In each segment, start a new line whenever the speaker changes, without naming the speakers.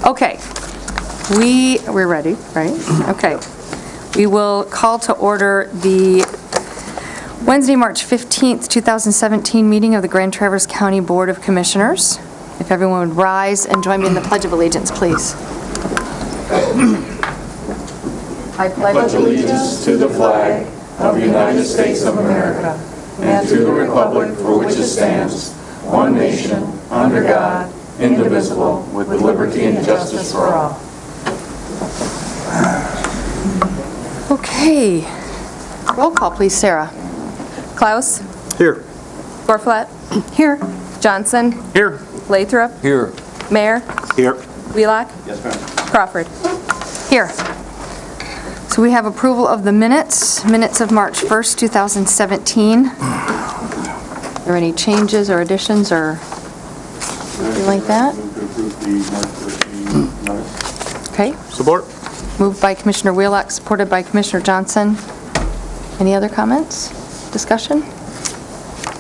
Okay, we're ready, right? Okay. We will call to order the Wednesday, March 15th, 2017 meeting of the Grand Traverse County Board of Commissioners. If everyone would rise and join me in the Pledge of Allegiance, please. I
pledge allegiance to the flag of the United States of America and to the republic for which it stands, one nation, under God, indivisible, with liberty and justice for all.
Okay. Roll call, please, Sarah.
Klaus?
Here.
Gorflat? Here. Johnson?
Here.
Lathrop?
Here.
Mayor?
Here.
Wheelock?
Yes, ma'am.
Crawford?
Here. So we have approval of the minutes of March 1st, 2017. Are there any changes or additions or anything like that? Okay.
Support.
Moved by Commissioner Wheelock, supported by Commissioner Johnson. Any other comments? Discussion?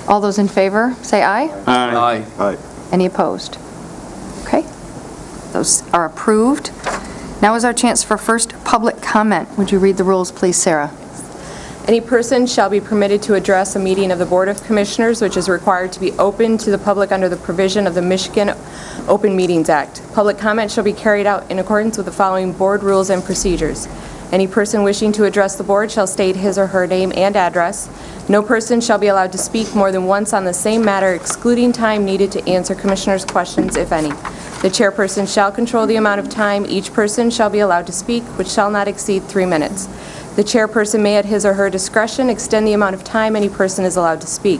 All those in favor, say aye.
Aye. Aye.
Any opposed? Okay. Those are approved. Now is our chance for first public comment. Would you read the rules, please, Sarah?
Any person shall be permitted to address a meeting of the Board of Commissioners, which is required to be open to the public under the provision of the Michigan Open Meetings Act. Public comment shall be carried out in accordance with the following board rules and procedures. Any person wishing to address the board shall state his or her name and address. No person shall be allowed to speak more than once on the same matter, excluding time needed to answer commissioners' questions, if any. The chairperson shall control the amount of time each person shall be allowed to speak, which shall not exceed 3 minutes. The chairperson may at his or her discretion extend the amount of time any person is allowed to speak.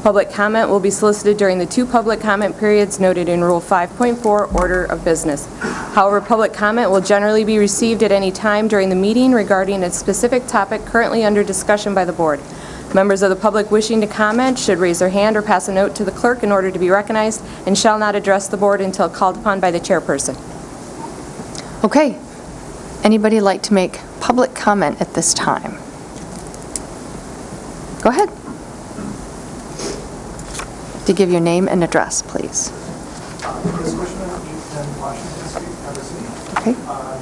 Public comment will be solicited during the 2 public comment periods noted in Rule 5.4, Order of Business. However, public comment will generally be received at any time during the meeting regarding a specific topic currently under discussion by the board. Members of the public wishing to comment should raise their hand or pass a note to the clerk in order to be recognized and shall not address the board until called upon by the chairperson.
Okay. Anybody like to make public comment at this time? Go ahead. To give your name and address, please.
Chris Cushman, 810 Washington Street, Eversley.
Okay.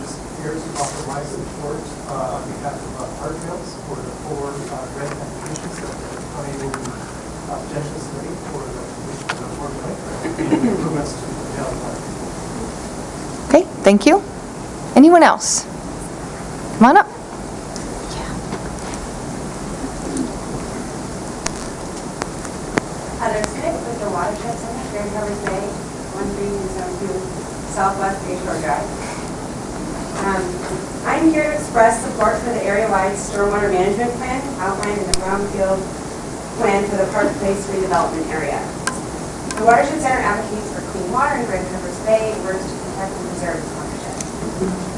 Just here to offer my support on behalf of Parkville for the 4 grant applications that the county will be potentially submitting for the completion of the formula improvements to the jail park.
Okay, thank you. Anyone else? Come on up.
Heather Stick with the Watershed Center, Grand Traverse Bay, 1372 Southwest Bayshore Drive. I'm here to express support for the area-wide stormwater management plan outlined in the Brownfield plan for the Park Place redevelopment area. The Watershed Center advocates for clean water in Grand Traverse Bay and works to protect and preserve its watershed.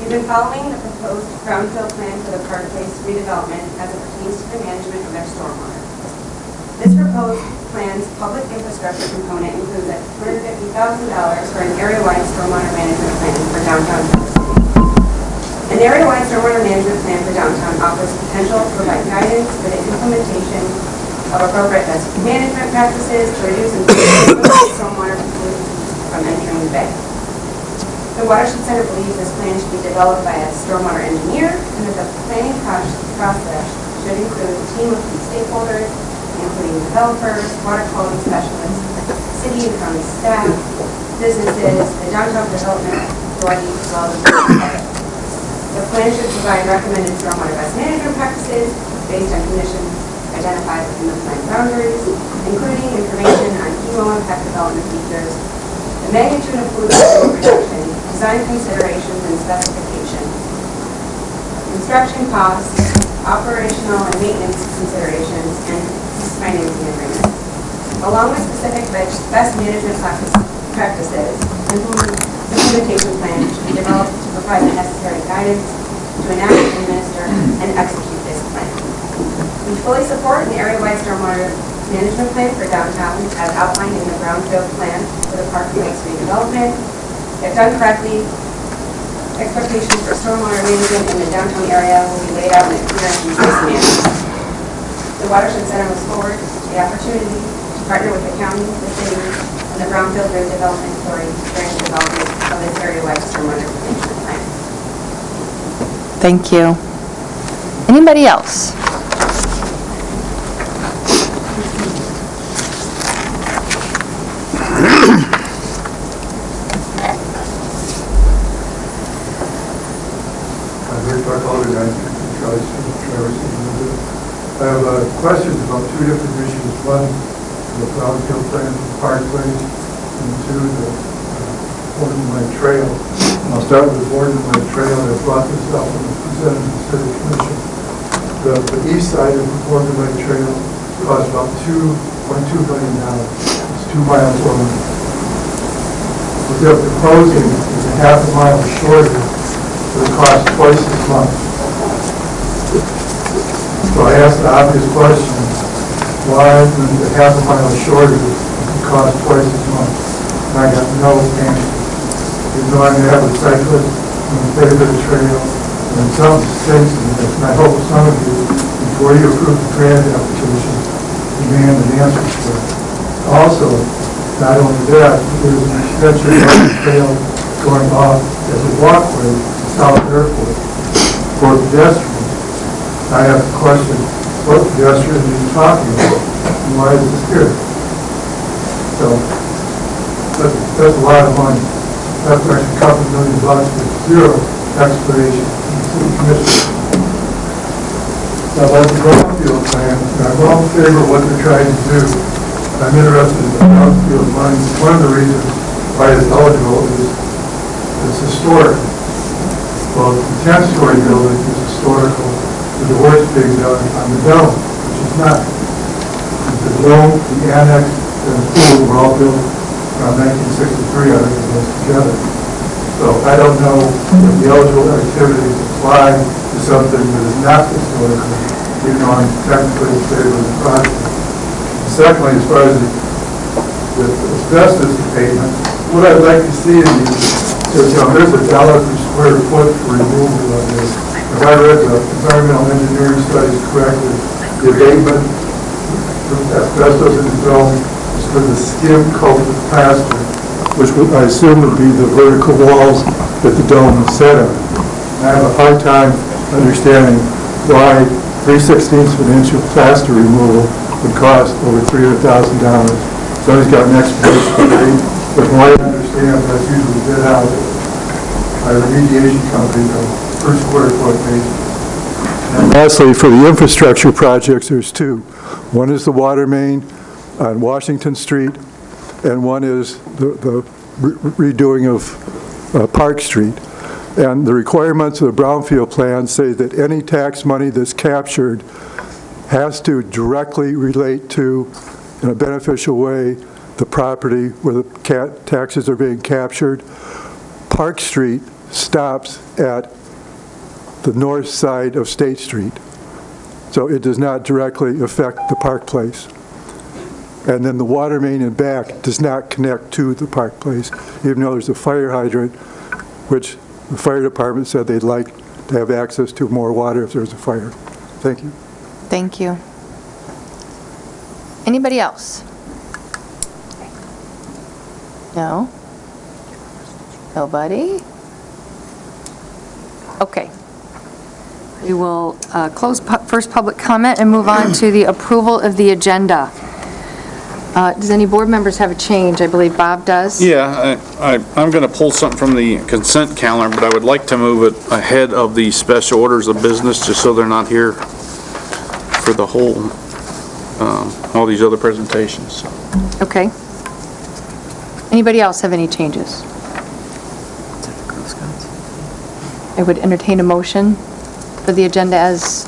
We've been following the proposed Brownfield plan for the Park Place redevelopment as it pertains to the management of their stormwater. This proposed plan's public infrastructure component includes a $250,000 for an area-wide stormwater management plan for downtown Traverse City. An area-wide stormwater management plan for downtown offers potential to provide guidance for the implementation of appropriate best management practices to reduce and stormwater pollutants from entering the bay. The Watershed Center believes this plan should be developed by a stormwater engineer and that the planning process should include a team of key stakeholders, including developers, water quality specialists, city and county staff, businesses, the downtown development authority, as well as the public. The plan should provide recommended stormwater best management practices based on conditions identified within the plan boundaries, including information on key low impact development features, the magnitude of pollution reduction, design considerations and specifications, construction costs, operational and maintenance considerations, and financing agreements, along with specific best management practices. Implementation plan should be developed to provide the necessary guidance to enact, administer, and execute this plan. We fully support an area-wide stormwater management plan for downtown as outlined in the Brownfield plan for the Park Place redevelopment. If done correctly, expectations for stormwater management in the downtown area will be laid out in a clear and concise manner. The Watershed Center looks forward to the opportunity to partner with the county, the city, and the Brownfield Redevelopment Authority during the development of this area area-wide stormwater management plan.
Thank you. Anybody else?
I have questions about two different issues. One, the brownfield plan for Park Place, and two, the Borden Mine Trail. I'll start with the Borden Mine Trail. I brought this up when it was presented to the City Commission. The east side of the Borden Mine Trail costs about $2.2 million. It's 2 miles long. What they're proposing is a half a mile shorter, but it costs twice as much. So I asked the obvious question, why when the half a mile shorter it cost twice as much? And I got no answer. Even though I'm an avid cyclist, I'm in favor of the trail, and something stinks in this, and I hope some of you, before you approve the grant application, demand an answer for it. Also, not only that, there's an extension of the trail going off as a walkway to South Airport for pedestrians. I have a question, what pedestrians are you talking about, and why is this here? So, that's a lot of money. That's actually a couple $1 million with zero explanation from the City Commission. Now, about the brownfield plan, I'm all in favor of what they're trying to do. I'm interested in the brownfield money. One of the reasons why it's eligible is it's historic. Well, the 10-story building is historical. The work's being done on the dome, which is not. The dome, the annex, and the pool were all built around 1963, I think it was together. So I don't know if the eligible activities apply to something that is not historical, even though I'm technically in favor of the project. Secondly, as far as the asbestos abatement, what I'd like to see in these is, there's $1 per square foot for removal of this. If I read the environmental engineering studies correctly, the abatement of asbestos in the dome is for the skim coat of plaster, which I assume would be the vertical walls that the dome is set on. And I have a hard time understanding why 3/16 of an inch of plaster removal would cost over $300,000. Somebody's got an explanation for me, but from what I understand, that's usually bid out by a remediation company per square foot basis. And lastly, for the infrastructure projects, there's two. One is the water main on Washington Street, and one is the redoing of Park Street. And the requirements of the brownfield plan say that any tax money that's captured has to directly relate to, in a beneficial way, the property where the taxes are being captured. Park Street stops at the north side of State Street. So it does not directly affect the Park Place. And then the water main and back does not connect to the Park Place, even though there's a fire hydrant, which the fire department said they'd like to have access to more water if there's a fire. Thank you.
Thank you. Anybody else? No? Nobody? Okay. We will close first public comment and move on to the approval of the agenda. Does any board members have a change? I believe Bob does.
Yeah, I'm going to pull something from the consent calendar, but I would like to move it ahead of the special orders of business, just so they're not here for the whole, all these other presentations.
Okay. Anybody else have any changes? I would entertain a motion for the agenda as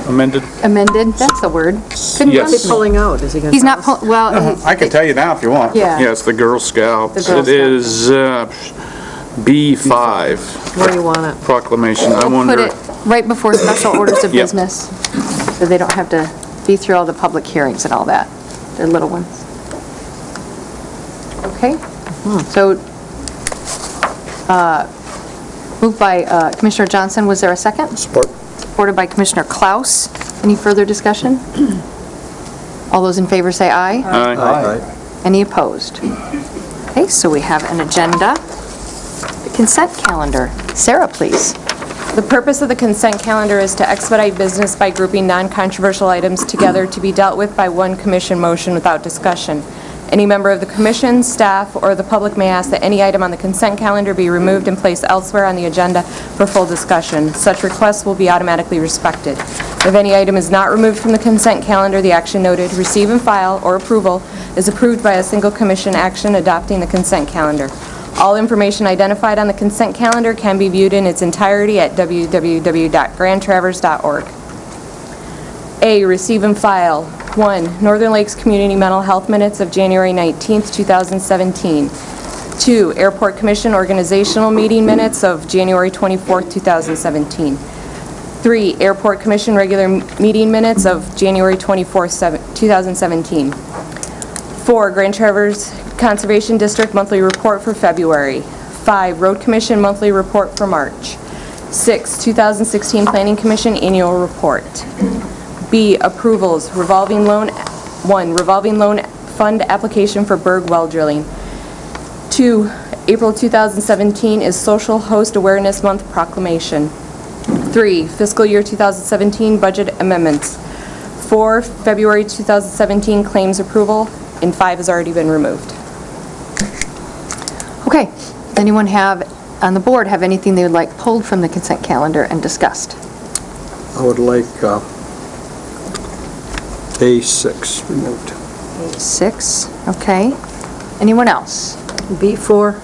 Amended?
amended. That's the word. Couldn't
Yes.
come to me.
Pulling out, is he going to?
He's not, well,
I can tell you now if you want.
Yeah.
Yeah, it's the Girl Scouts.
The Girl
It is B5
Where do you want it?
proclamation. I
we'll put
wonder,
it right before special orders of
Yep.
business, so they don't have to be through all the public hearings and all that. They're little ones. Okay? So, moved by Commissioner Johnson. Was there a second?
Support.
Supported by Commissioner Klaus. Any further discussion? All those in favor say aye.
Aye.
Any opposed? Okay, so we have an agenda. The consent calendar. Sarah, please.
The purpose of the consent calendar is to expedite business by grouping non-controversial items together to be dealt with by one commission motion without discussion. Any member of the commission, staff, or the public may ask that any item on the consent calendar be removed and placed elsewhere on the agenda for full discussion. Such requests will be automatically respected. If any item is not removed from the consent calendar, the action noted, receive and file, or approval, is approved by a single commission action adopting the consent calendar. All information identified on the consent calendar can be viewed in its entirety at www.grandtraverse.org. A, receive and file. 1, Northern Lakes Community Mental Health Minutes of January 19th, 2017. 2, Airport Commission Organizational Meeting Minutes of January 24th, 2017. 3, Airport Commission Regular Meeting Minutes of January 24th, 2017. 4, Grand Traverse Conservation District Monthly Report for February. 5, Road Commission Monthly Report for March. 6, 2016 Planning Commission Annual Report. B, approvals, revolving loan, 1, revolving loan fund application for Berg well drilling. 2, April 2017 is Social Host Awareness Month proclamation. 3, fiscal year 2017 budget amendments. 4, February 2017 claims approval, and 5 has already been removed.
Okay, does anyone on the board have anything they would like pulled from the consent calendar and discussed?
I would like A6 removed.
6, okay. Anyone else?
B4.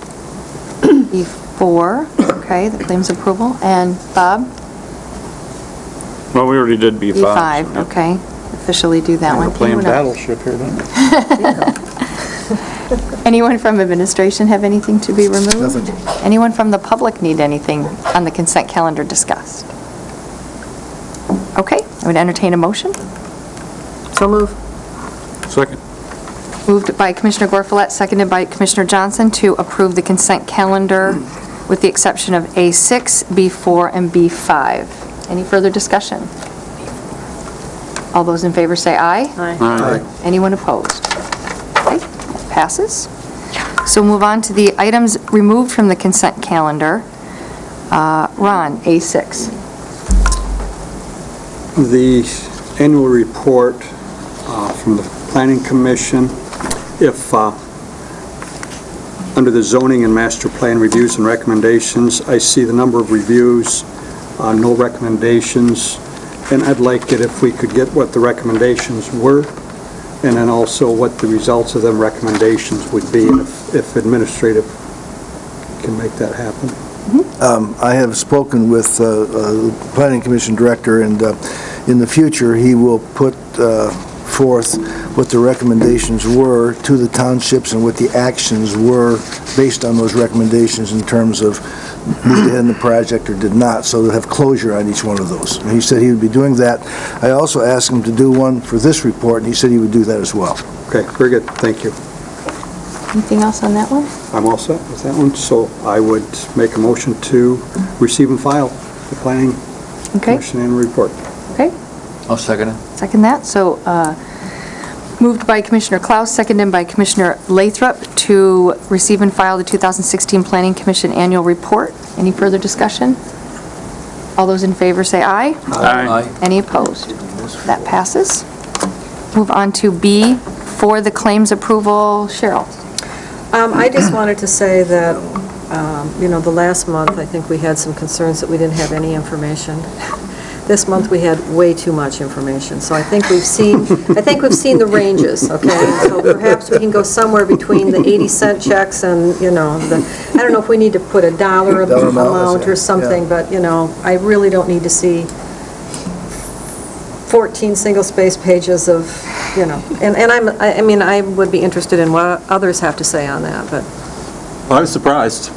B4, okay, the claims approval. And Bob?
Well, we already did B5.
B5, okay. Officially do that one.
We're playing
Anyone else?
Battleship here, don't we?
Anyone from administration have anything to be removed?
Nothing.
Anyone from the public need anything on the consent calendar discussed? Okay, I would entertain a motion.
So move.
Second.
Moved by Commissioner Gorfulet, seconded by Commissioner Johnson to approve the consent calendar with the exception of A6, B4, and B5. Any further discussion? All those in favor say aye.
Aye.
Anyone opposed? Okay, that passes. So we'll move on to the items removed from the consent calendar. Ron, A6.
The annual report from the Planning Commission, if under the zoning and master plan reviews and recommendations, I see the number of reviews, no recommendations, and I'd like it if we could get what the recommendations were, and then also what the results of them recommendations would be, and if administrative can make that happen.
I have spoken with the Planning Commission Director, and in the future, he will put forth what the recommendations were to the townships and what the actions were based on those recommendations in terms of moved ahead in the project or did not, so they'll have closure on each one of those. And he said he would be doing that. I also asked him to do one for this report, and he said he would do that as well.
Okay, very good, thank you.
Anything else on that one?
I'm all set with that one, so I would make a motion to receive and file the Planning
Okay,
Commission annual report.
okay.
I'll second it.
Second that. So moved by Commissioner Klaus, seconded by Commissioner Lathrop to receive and file the 2016 Planning Commission Annual Report. Any further discussion? All those in favor say aye.
Aye.
Any opposed? That passes. Move on to B for the claims approval. Cheryl?
I just wanted to say that, the last month, I think we had some concerns that we didn't have any information. This month, we had way too much information, so I think we've seen the ranges, okay? So perhaps we can go somewhere between the 80-cent checks and, I don't know if we need to put a dollar amount or something, but, I really don't need to see 14 single-space pages of, and I would be interested in what others have to say on that, but...
Well, I was surprised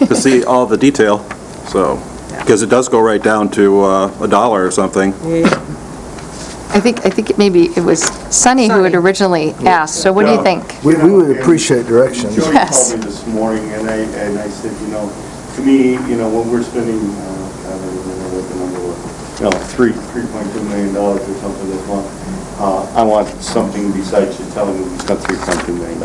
to see all the detail, so, because it does go right down to $1 or something.
I think maybe it was Sunny who had originally asked, so what do you think?
We would appreciate direction.
Jody
Yes.
called me this morning, and I said, to me, when we're spending, I don't even know what the number was, $3.2 million or something this month, I want something besides just telling me we spent $3.2 million.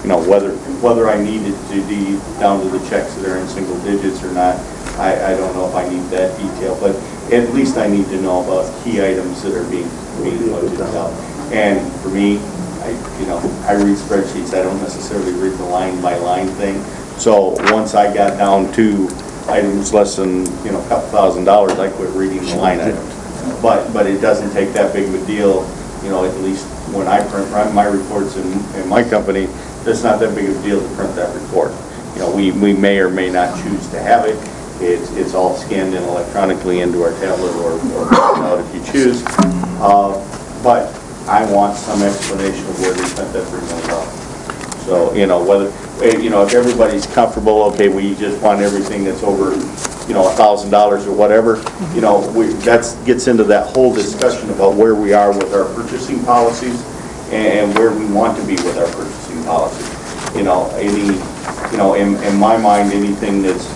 whether I needed to be down to the checks that are in single digits or not, I don't know if I need that detail, but at least I need to know about key items that are being budgeted out. And for me, I read spreadsheets, I don't necessarily read the line-by-line thing. So once I got down to items less than, a couple $1,000s, I quit reading the line items. But it doesn't take that big of a deal, at least when I print my reports in my company, it's not that big of a deal to print that report. We may or may not choose to have it. It's all scanned in electronically into our tablet or printed out if you choose. But I want some explanation of where they spent that $3 million. So, whether, if everybody's comfortable, okay, we just want everything that's over, $1,000 or whatever, that gets into that whole discussion about where we are with our purchasing policies and where we want to be with our purchasing policies. In my mind, anything that's,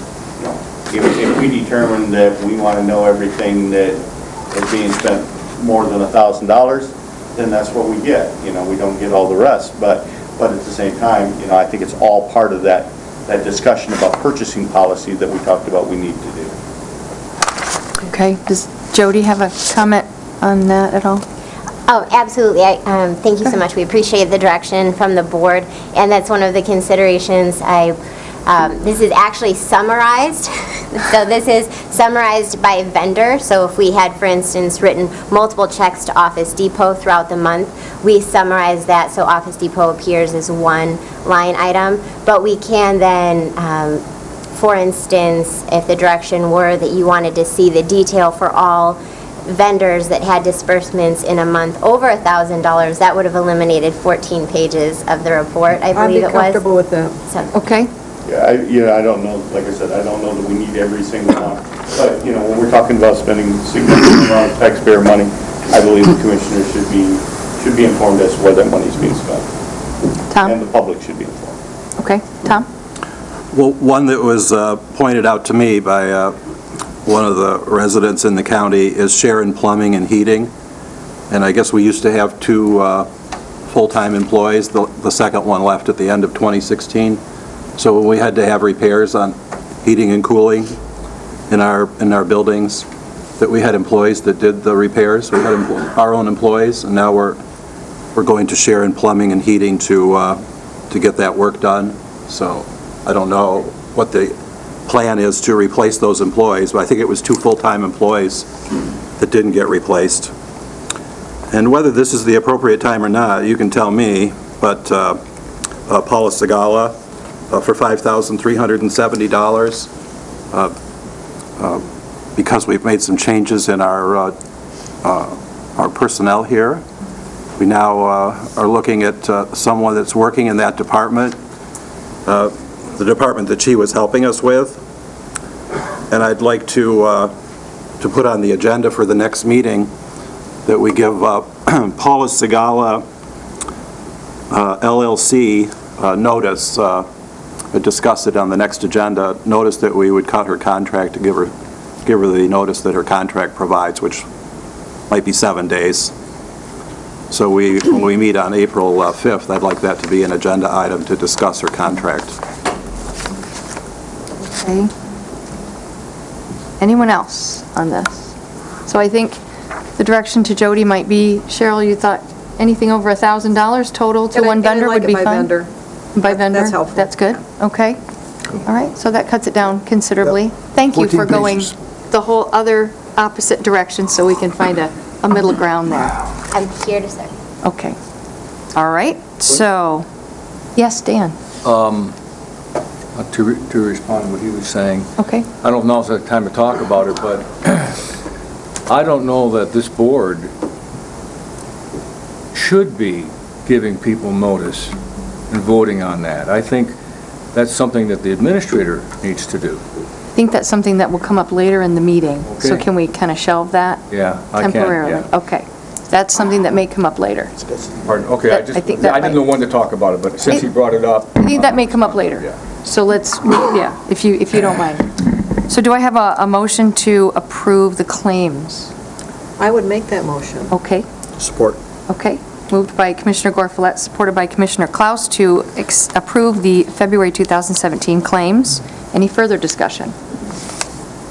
if we determine that we want to know everything that is being spent more than $1,000, then that's what we get. We don't get all the rest. But at the same time, I think it's all part of that discussion about purchasing policy that we talked about we need to do.
Okay, does Jody have a comment on that at all?
Oh, absolutely. Thank you so much. We appreciate the direction from the board, and that's one of the considerations. This is actually summarized. So this is summarized by vendor. So if we had, for instance, written multiple checks to Office Depot throughout the month, we summarize that so Office Depot appears as one line item. But we can then, for instance, if the direction were that you wanted to see the detail for all vendors that had disbursements in a month over $1,000, that would have eliminated 14 pages of the report, I believe it was.
I'd be comfortable with that.
So,
Okay,
Yeah, I don't know, like I said, I don't know that we need every single one. But, when we're talking about spending significant amount of taxpayer money, I believe the commissioners should be informed as to where that money is being spent.
Tom?
And the public should be informed.
Okay, Tom?
Well, one that was pointed out to me by one of the residents in the county is Sharon Plumbing and Heating. And I guess we used to have two full-time employees. The second one left at the end of 2016. So when we had to have repairs on heating and cooling in our buildings, that we had employees that did the repairs. We had our own employees, and now we're going to Sharon Plumbing and Heating to get that work done. So I don't know what the plan is to replace those employees, but I think it was two full-time employees that didn't get replaced. And whether this is the appropriate time or not, you can tell me, but Paula Segala for $5,370, because we've made some changes in our personnel here. We now are looking at someone that's working in that department, the department that she was helping us with. And I'd like to put on the agenda for the next meeting that we give Paula Segala LLC notice, discuss it on the next agenda, notice that we would cut her contract to give her the notice that her contract provides, which might be 7 days. So when we meet on April 5th, I'd like that to be an agenda item to discuss her contract.
Okay. Anyone else on this? So I think the direction to Jody might be, Cheryl, you thought anything over $1,000 total to one vendor would be fine?
By vendor.
By vendor?
That's helpful.
That's good, okay. All right, so that cuts it down considerably. Thank you
14
for going
pages.
the whole other opposite direction so we can find a middle ground there.
I'm here to serve.
Okay. All right, so, yes, Dan?
To respond to what he was saying,
Okay.
I don't know if now's the time to talk about it, but I don't know that this board should be giving people notice and voting on that. I think that's something that the administrator needs to do.
I think that's something that will come up later in the meeting. So
Okay.
can we kind of shelve that?
Yeah, I can,
Temporarily?
yeah.
Okay. That's something that may come up later.
Pardon, okay,
I think that
I didn't know when to talk about it, but since he brought it up.
I think that may come up later.
Yeah.
So let's, yeah, if you don't mind. So do I have a motion to approve the claims?
I would make that motion.
Okay,
Support.
okay. moved by Commissioner Gorfulet, supported by Commissioner Klaus, to approve the February 2017 claims. Any further discussion?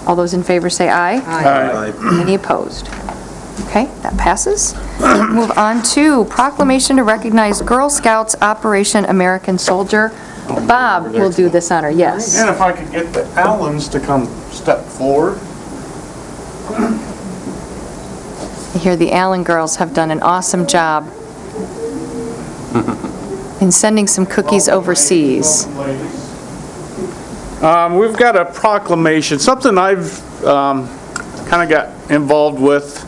All those in favor say aye.
Aye.
Any opposed? Okay, that passes. Move on to proclamation to recognize Girl Scouts Operation American Soldier. Bob will do this honor, yes.
And if I could get the Allens to come step forward.
I hear the Allen girls have done an awesome job in sending some cookies overseas.
We've got a proclamation, something I've kind of got involved with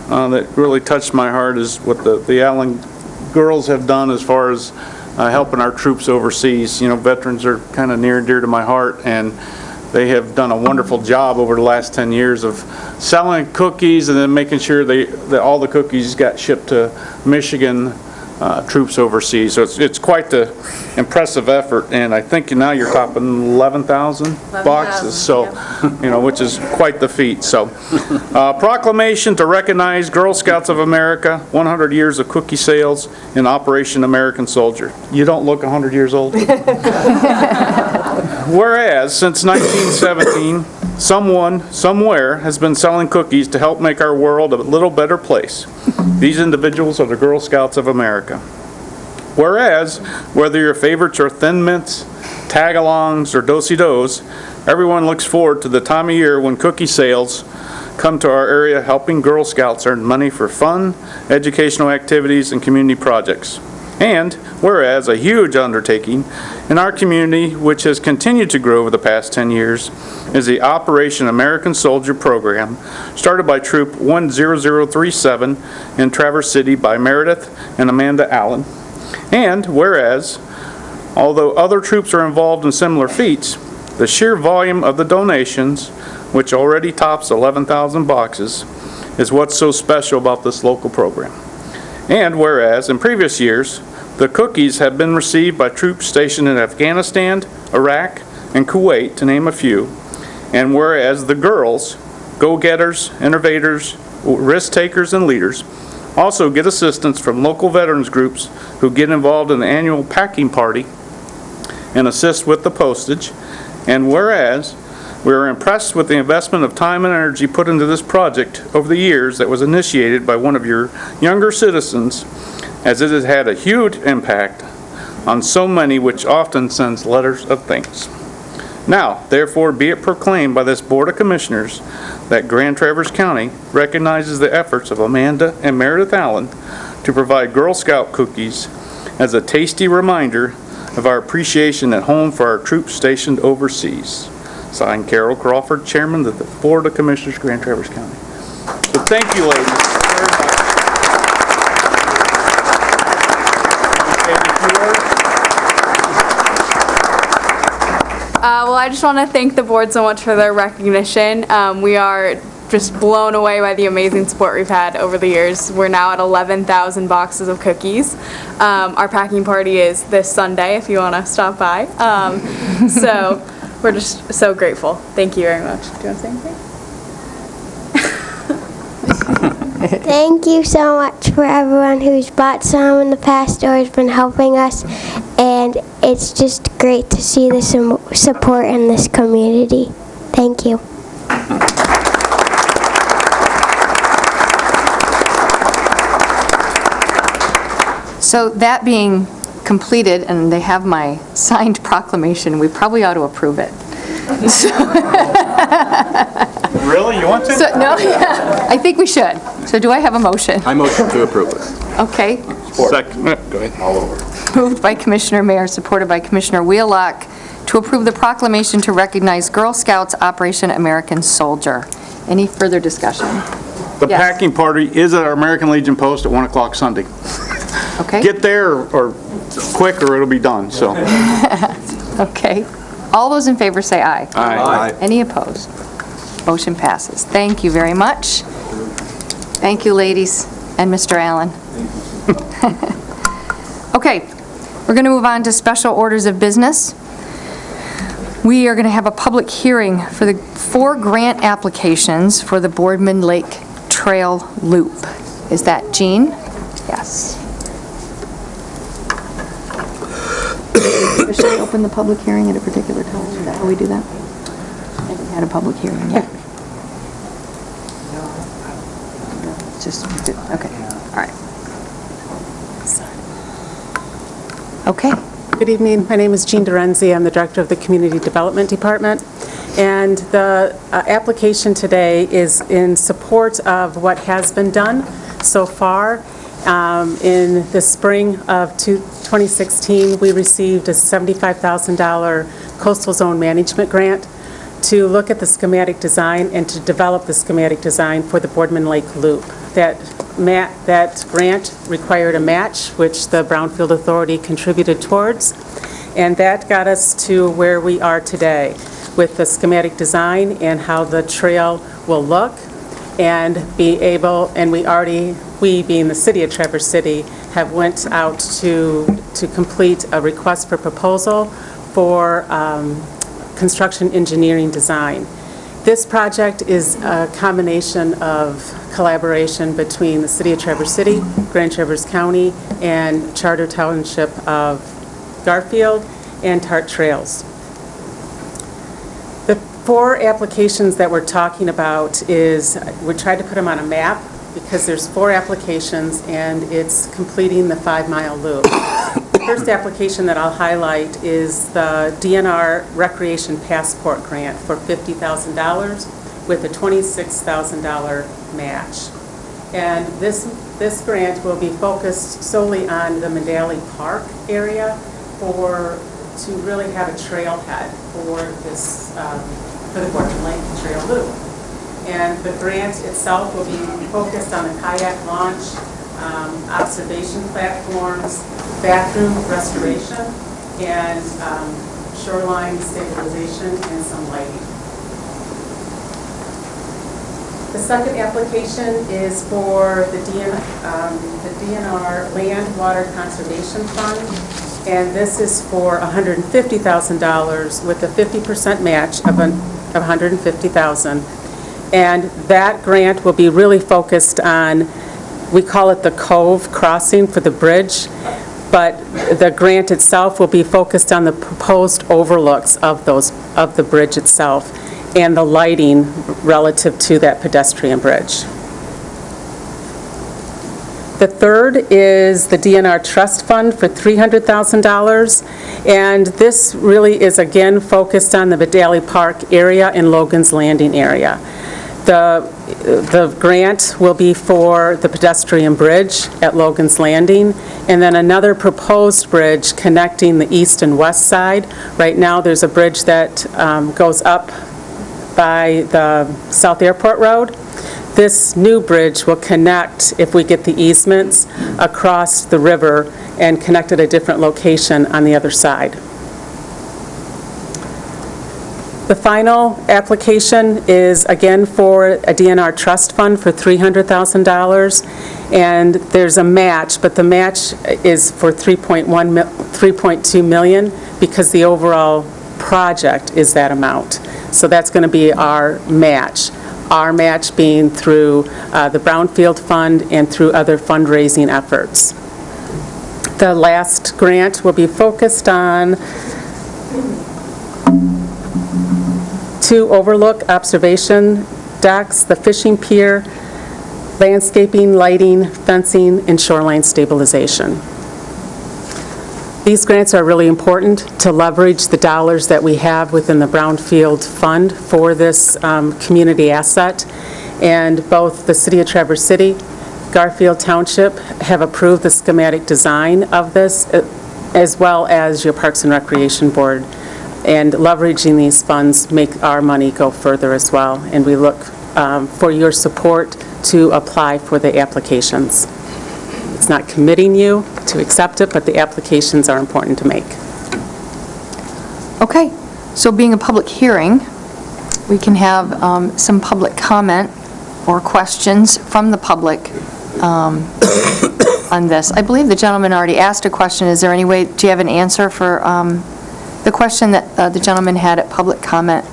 that really touched my heart is what the Allen girls have done as far as helping our troops overseas. You know, veterans are kind of near and dear to my heart, and they have done a wonderful job over the last 10 years of selling cookies and then making sure that all the cookies got shipped to Michigan troops overseas. So it's quite the impressive effort, and I think now you're topping 11,000 boxes, so, you know, which is quite the feat. So, proclamation to recognize Girl Scouts of America, 100 years of cookie sales in Operation American Soldier. You don't look 100 years old. Whereas, since 1917, someone, somewhere, has been selling cookies to help make our world a little better place. These individuals are the Girl Scouts of America. Whereas, whether your favorites are Thin Mints, Tagalongs, or Do-si-dos, everyone looks forward to the time of year when cookie sales come to our area, helping Girl Scouts earn money for fun, educational activities, and community projects. And whereas a huge undertaking in our community, which has continued to grow over the past 10 years, is the Operation American Soldier program, started by Troop 10037 in Traverse City by Meredith and Amanda Allen. And whereas, although other troops are involved in similar feats, the sheer volume of the donations, which already tops 11,000 boxes, is what's so special about this local program. And whereas, in previous years, the cookies have been received by troops stationed in Afghanistan, Iraq, and Kuwait, to name a few. And whereas the girls, go-getters, innovators, risk-takers, and leaders also get assistance from local veterans groups who get involved in the annual packing party and assist with the postage. And whereas we are impressed with the investment of time and energy put into this project over the years that was initiated by one of your younger citizens, as it has had a huge impact on so many, which often sends letters of thanks. Now, therefore, be it proclaimed by this Board of Commissioners that Grand Traverse County recognizes the efforts of Amanda and Meredith Allen to provide Girl Scout cookies as a tasty reminder of our appreciation at home for our troops stationed overseas. Signed, Carol Crawford, Chairman of the Board of Commissioners, Grand Traverse County. So thank you, ladies, very much.
Well, I just want to thank the board so much for their recognition. We are just blown away by the amazing support we've had over the years. We're now at 11,000 boxes of cookies. Our packing party is this Sunday, if you want to stop by. So we're just so grateful. Thank you very much. Do you want to say anything?
Thank you so much for everyone who's bought some in the past or has been helping us, and it's just great to see the support in this community. Thank you.
So that being completed, and they have my signed proclamation, we probably ought to approve it.
Really? You want to?
No, yeah, I think we should. So do I have a motion?
I motion to approve it.
Okay.
Second. Go ahead. All over.
Moved by Commissioner Mayer, supported by Commissioner Wheelock, to approve the proclamation to recognize Girl Scouts Operation American Soldier. Any further discussion?
The
Yes.
packing party is at our American Legion post at 1 o'clock Sunday.
Okay.
Get there or quick or it'll be done, so.
Okay. All those in favor say aye.
Aye.
Any opposed? Motion passes. Thank you very much. Thank you, ladies, and Mr. Allen. Okay, we're going to move on to special orders of business. We are going to have a public hearing for the 4 grant applications for the Boardman Lake Trail Loop. Is that Jean? Yes. officially open the public hearing at a particular time? Is that how we do that? I haven't had a public hearing yet. It's just, okay, all right. Okay.
Good evening. My name is Jean Dorenzi. I'm the Director of the Community Development Department. And the application today is in support of what has been done so far. In the spring of 2016, we received a $75,000 coastal zone management grant to look at the schematic design and to develop the schematic design for the Boardman Lake Loop. That grant required a match, which the Brownfield Authority contributed towards, and that got us to where we are today with the schematic design and how the trail will look, and be able, and we being the city of Traverse City, have went out to complete a request for proposal for construction engineering design. This project is a combination of collaboration between the City of Traverse City, Grand Traverse County, and Charter Township of Garfield, and Tart Trails. The 4 applications that we're talking about is, we tried to put them on a map because there's 4 applications and it's completing the 5-mile loop. The first application that I'll highlight is the DNR Recreation Passport Grant for $50,000 with a $26,000 match. And this grant will be focused solely on the Medali Park area to really have a trailhead for this, for the Boardman Lake Trail Loop. And the grant itself will be focused on the kayak launch, observation platforms, bathroom restoration, and shoreline stabilization and some lighting. The second application is for the DNR Land Water Conservation Fund, and this is for $150,000 with a 50% match of $150,000. And that grant will be really focused on, we call it the Cove Crossing for the bridge, but the grant itself will be focused on the proposed overlooks of the bridge itself and the lighting relative to that pedestrian bridge. The third is the DNR Trust Fund for $300,000, and this really is again focused on the Medali Park area and Logan's Landing area. The grant will be for the pedestrian bridge at Logan's Landing, and then another proposed bridge connecting the east and west side. Right now, there's a bridge that goes up by the South Airport Road. This new bridge will connect, if we get the easements, across the river and connect at a different location on the other side. The final application is again for a DNR trust fund for $300,000, and there's a match, but the match is for $3.2 million because the overall project is that amount. So that's going to be our match. Our match being through the Brownfield Fund and through other fundraising efforts. The last grant will be focused on 2 overlook observation decks, the fishing pier, landscaping, lighting, fencing, and shoreline stabilization. These grants are really important to leverage the dollars that we have within the Brownfield Fund for this community asset. And both the City of Traverse City, Garfield Township have approved the schematic design of this, as well as your Parks and Recreation Board. And leveraging these funds make our money go further as well. And we look for your support to apply for the applications. It's not committing you to accept it, but the applications are important to make.
Okay, so being a public hearing, we can have some public comment or questions from the public on this. I believe the gentleman already asked a question. Is there any way, do you have an answer for the question that the gentleman had at public comment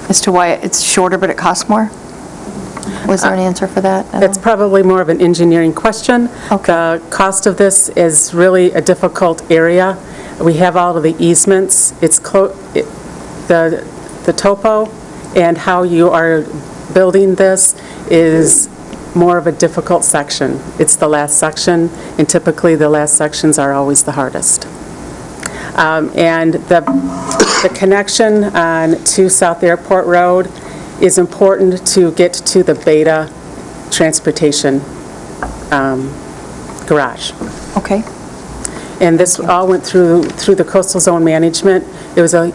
as to why it's shorter but it costs more? Was there an answer for that?
It's probably more of an engineering question. The cost of this is really a difficult area. We have all of the easements. It's the topo and how you are building this is more of a difficult section. It's the last section, and typically the last sections are always the hardest. And the connection on to South Airport Road is important to get to the Beta Transportation garage.
Okay.
And this all went through the coastal zone management. It was a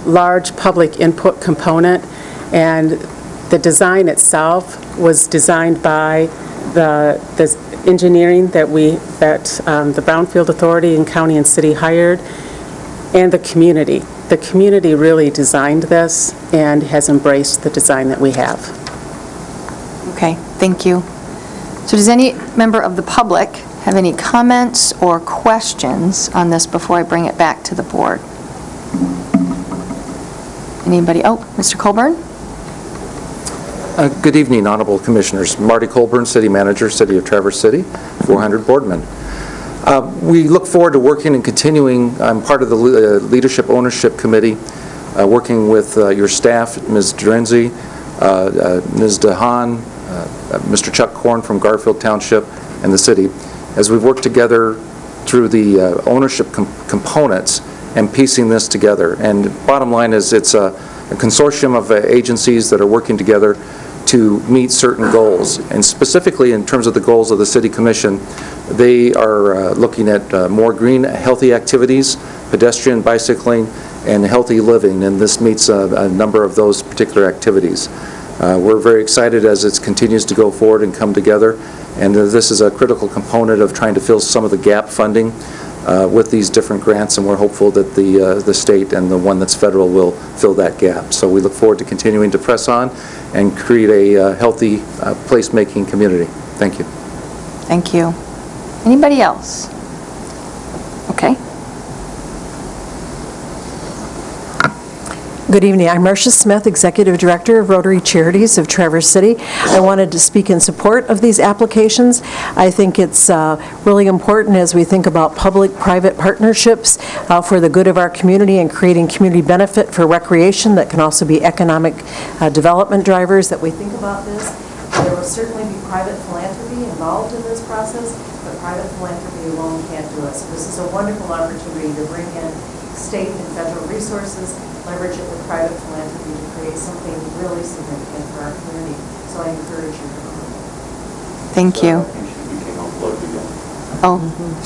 large public input component, and the design itself was designed by the engineering that the Brownfield Authority and County and City hired, and the community. The community really designed this and has embraced the design that we have.
Okay, thank you. So does any member of the public have any comments or questions on this before I bring it back to the board? Anybody? Oh, Mr. Colburn?
Good evening, Honorable Commissioners. Marty Colburn, City Manager, City of Traverse City, 400 Boardman. We look forward to working and continuing. I'm part of the Leadership Ownership Committee, working with your staff, Ms. Drenzy, Ms. DeHaan, Mr. Chuck Korn from Garfield Township, and the city, as we've worked together through the ownership components and piecing this together. And bottom line is it's a consortium of agencies that are working together to meet certain goals. And specifically in terms of the goals of the City Commission, they are looking at more green, healthy activities, pedestrian, bicycling, and healthy living, and this meets a number of those particular activities. We're very excited as it continues to go forward and come together, and this is a critical component of trying to fill some of the gap funding with these different grants, and we're hopeful that the state and the one that's federal will fill that gap. So we look forward to continuing to press on and create a healthy place-making community. Thank you.
Thank you. Anybody else? Okay.
Good evening. I'm Marcia Smith, Executive Director of Rotary Charities of Traverse City. I wanted to speak in support of these applications. I think it's really important as we think about public-private partnerships for the good of our community and creating community benefit for recreation that can also be economic development drivers that we think about this. There will certainly be private philanthropy involved in this process, but private philanthropy alone can't do it. So this is a wonderful opportunity to bring in state and federal resources, leverage it with private philanthropy to create something really significant for our community. So I encourage you to come.
Thank you. Oh,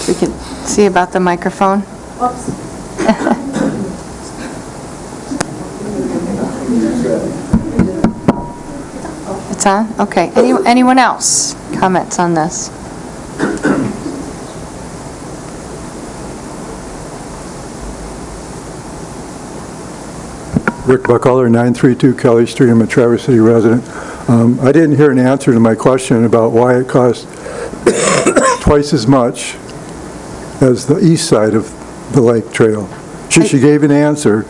we can see about the microphone. It's on? Okay. Anyone else? Comments on this?
Rick Buckholder, 932 Kelly Street. I'm a Traverse City resident. I didn't hear an answer to my question about why it costs twice as much as the east side of the lake trail. She gave an answer,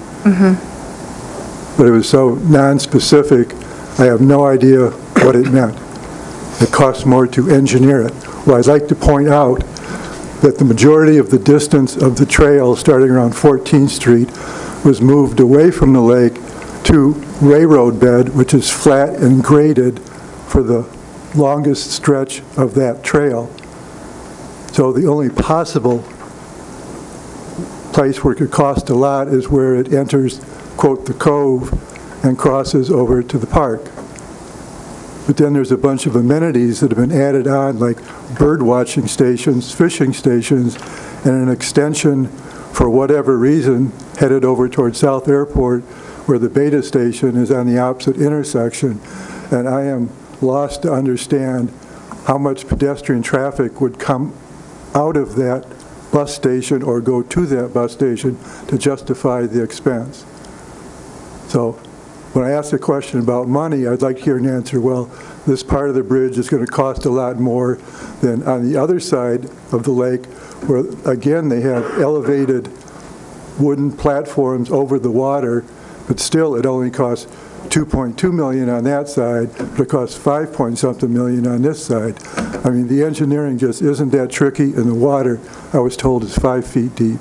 but it was so non-specific, I have no idea what it meant. It costs more to engineer it. Well, I'd like to point out that the majority of the distance of the trail starting around 14th Street was moved away from the lake to railroad bed, which is flat and graded for the longest stretch of that trail. So the only possible place where it could cost a lot is where it enters, quote, the cove and crosses over to the park. But then there's a bunch of amenities that have been added on, like bird watching stations, fishing stations, and an extension, for whatever reason, headed over towards South Airport, where the Beta station is on the opposite intersection. And I am lost to understand how much pedestrian traffic would come out of that bus station or go to that bus station to justify the expense. So when I ask a question about money, I'd like to hear an answer, well, this part of the bridge is going to cost a lot more than on the other side of the lake, where, again, they have elevated wooden platforms over the water, but still it only costs 2.2 million on that side, but it costs 5-point-something million on this side. I mean, the engineering just isn't that tricky, and the water, I was told, is 5 feet deep.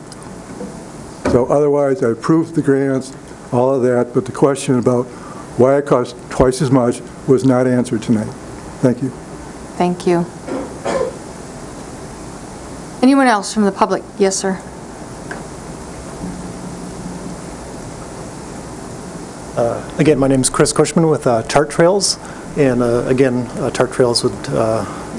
So otherwise, I approved the grants, all of that, but the question about why it costs twice as much was not answered tonight. Thank you.
Thank you. Anyone else from the public? Yes, sir.
Again, my name is Chris Cushman with Tart Trails, and again, Tart Trails would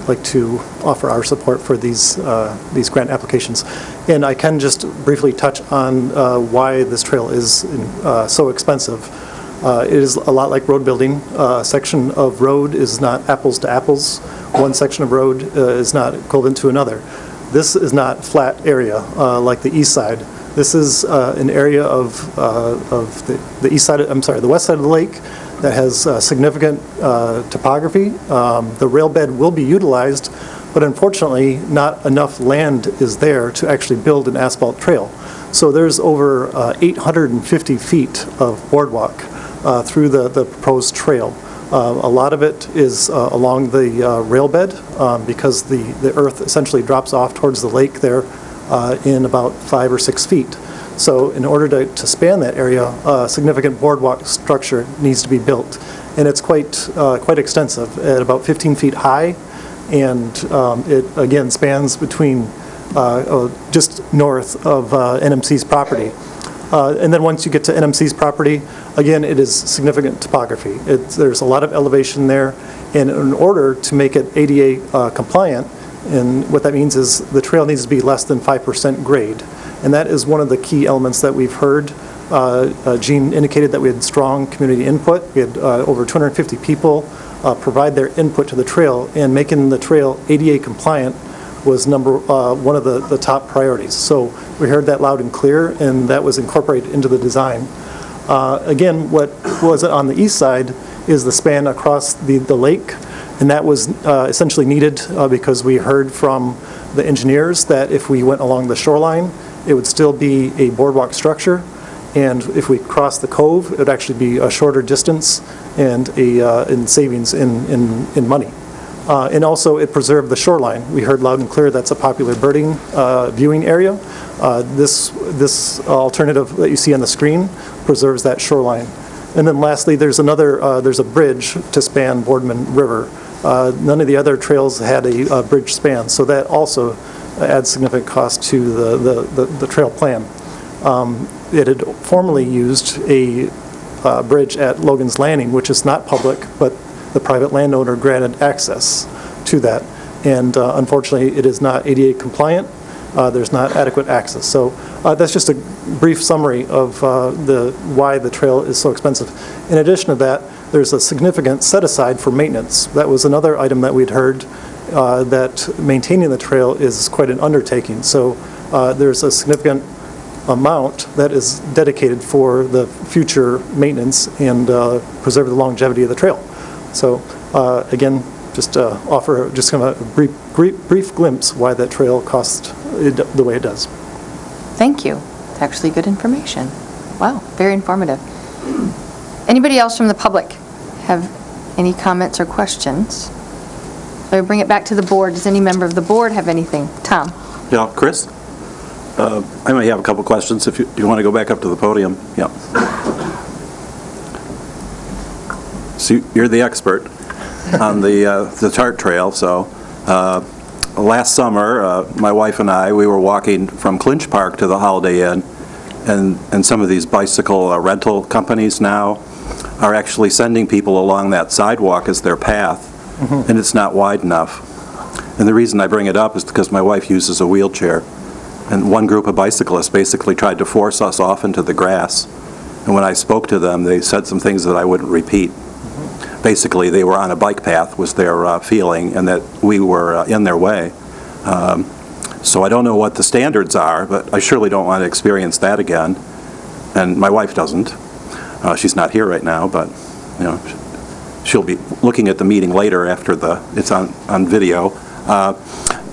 like to offer our support for these grant applications. And I can just briefly touch on why this trail is so expensive. It is a lot like road building. A section of road is not apples to apples. One section of road is not equivalent to another. This is not flat area like the east side. This is an area of the east side, the west side of the lake that has significant topography. The rail bed will be utilized, but unfortunately, not enough land is there to actually build an asphalt trail. So there's over 850 feet of boardwalk through the proposed trail. A lot of it is along the rail bed because the earth essentially drops off towards the lake there in about 5 or 6 feet. So in order to span that area, a significant boardwalk structure needs to be built. And it's quite extensive, at about 15 feet high, and it again spans between just north of NMC's property. And then once you get to NMC's property, again, it is significant topography. There's a lot of elevation there, and in order to make it ADA compliant, and what that means is the trail needs to be less than 5% grade. And that is one of the key elements that we've heard. Gene indicated that we had strong community input. We had over 250 people provide their input to the trail, and making the trail ADA compliant was one of the top priorities. So we heard that loud and clear, and that was incorporated into the design. Again, what was on the east side is the span across the lake. And that was essentially needed because we heard from the engineers that if we went along the shoreline, it would still be a boardwalk structure. And if we crossed the cove, it would actually be a shorter distance and in savings in money. And also, it preserved the shoreline. We heard loud and clear that's a popular birding viewing area. This alternative that you see on the screen preserves that shoreline. And then lastly, there's a bridge to span Boardman River. None of the other trails had a bridge span, so that also adds significant cost to the trail plan. It had formerly used a bridge at Logan's Landing, which is not public, but the private landowner granted access to that. And unfortunately, it is not ADA compliant. There's not adequate access. So that's just a brief summary of why the trail is so expensive. In addition to that, there's a significant set-aside for maintenance. That was another item that we'd heard, that maintaining the trail is quite an undertaking. So there's a significant amount that is dedicated for the future maintenance and preserve the longevity of the trail. So again, just offer just kind of a brief glimpse why that trail costs the way it does.
Thank you. It's actually good information. Wow, very informative. Anybody else from the public have any comments or questions? So I bring it back to the board. Does any member of the board have anything? Tom?
Yeah, Chris? I might have a couple questions if you want to go back up to the podium. Yeah. So you're the expert on the Tart Trail. So last summer, my wife and I, we were walking from Clinch Park to the Holiday Inn, and some of these bicycle rental companies now are actually sending people along that sidewalk as their path, and it's not wide enough. And the reason I bring it up is because my wife uses a wheelchair, and one group of bicyclists basically tried to force us off into the grass. And when I spoke to them, they said some things that I wouldn't repeat. Basically, they were on a bike path, was their feeling, and that we were in their way. So I don't know what the standards are, but I surely don't want to experience that again. And my wife doesn't. She's not here right now, but you know, she'll be looking at the meeting later after it's on video.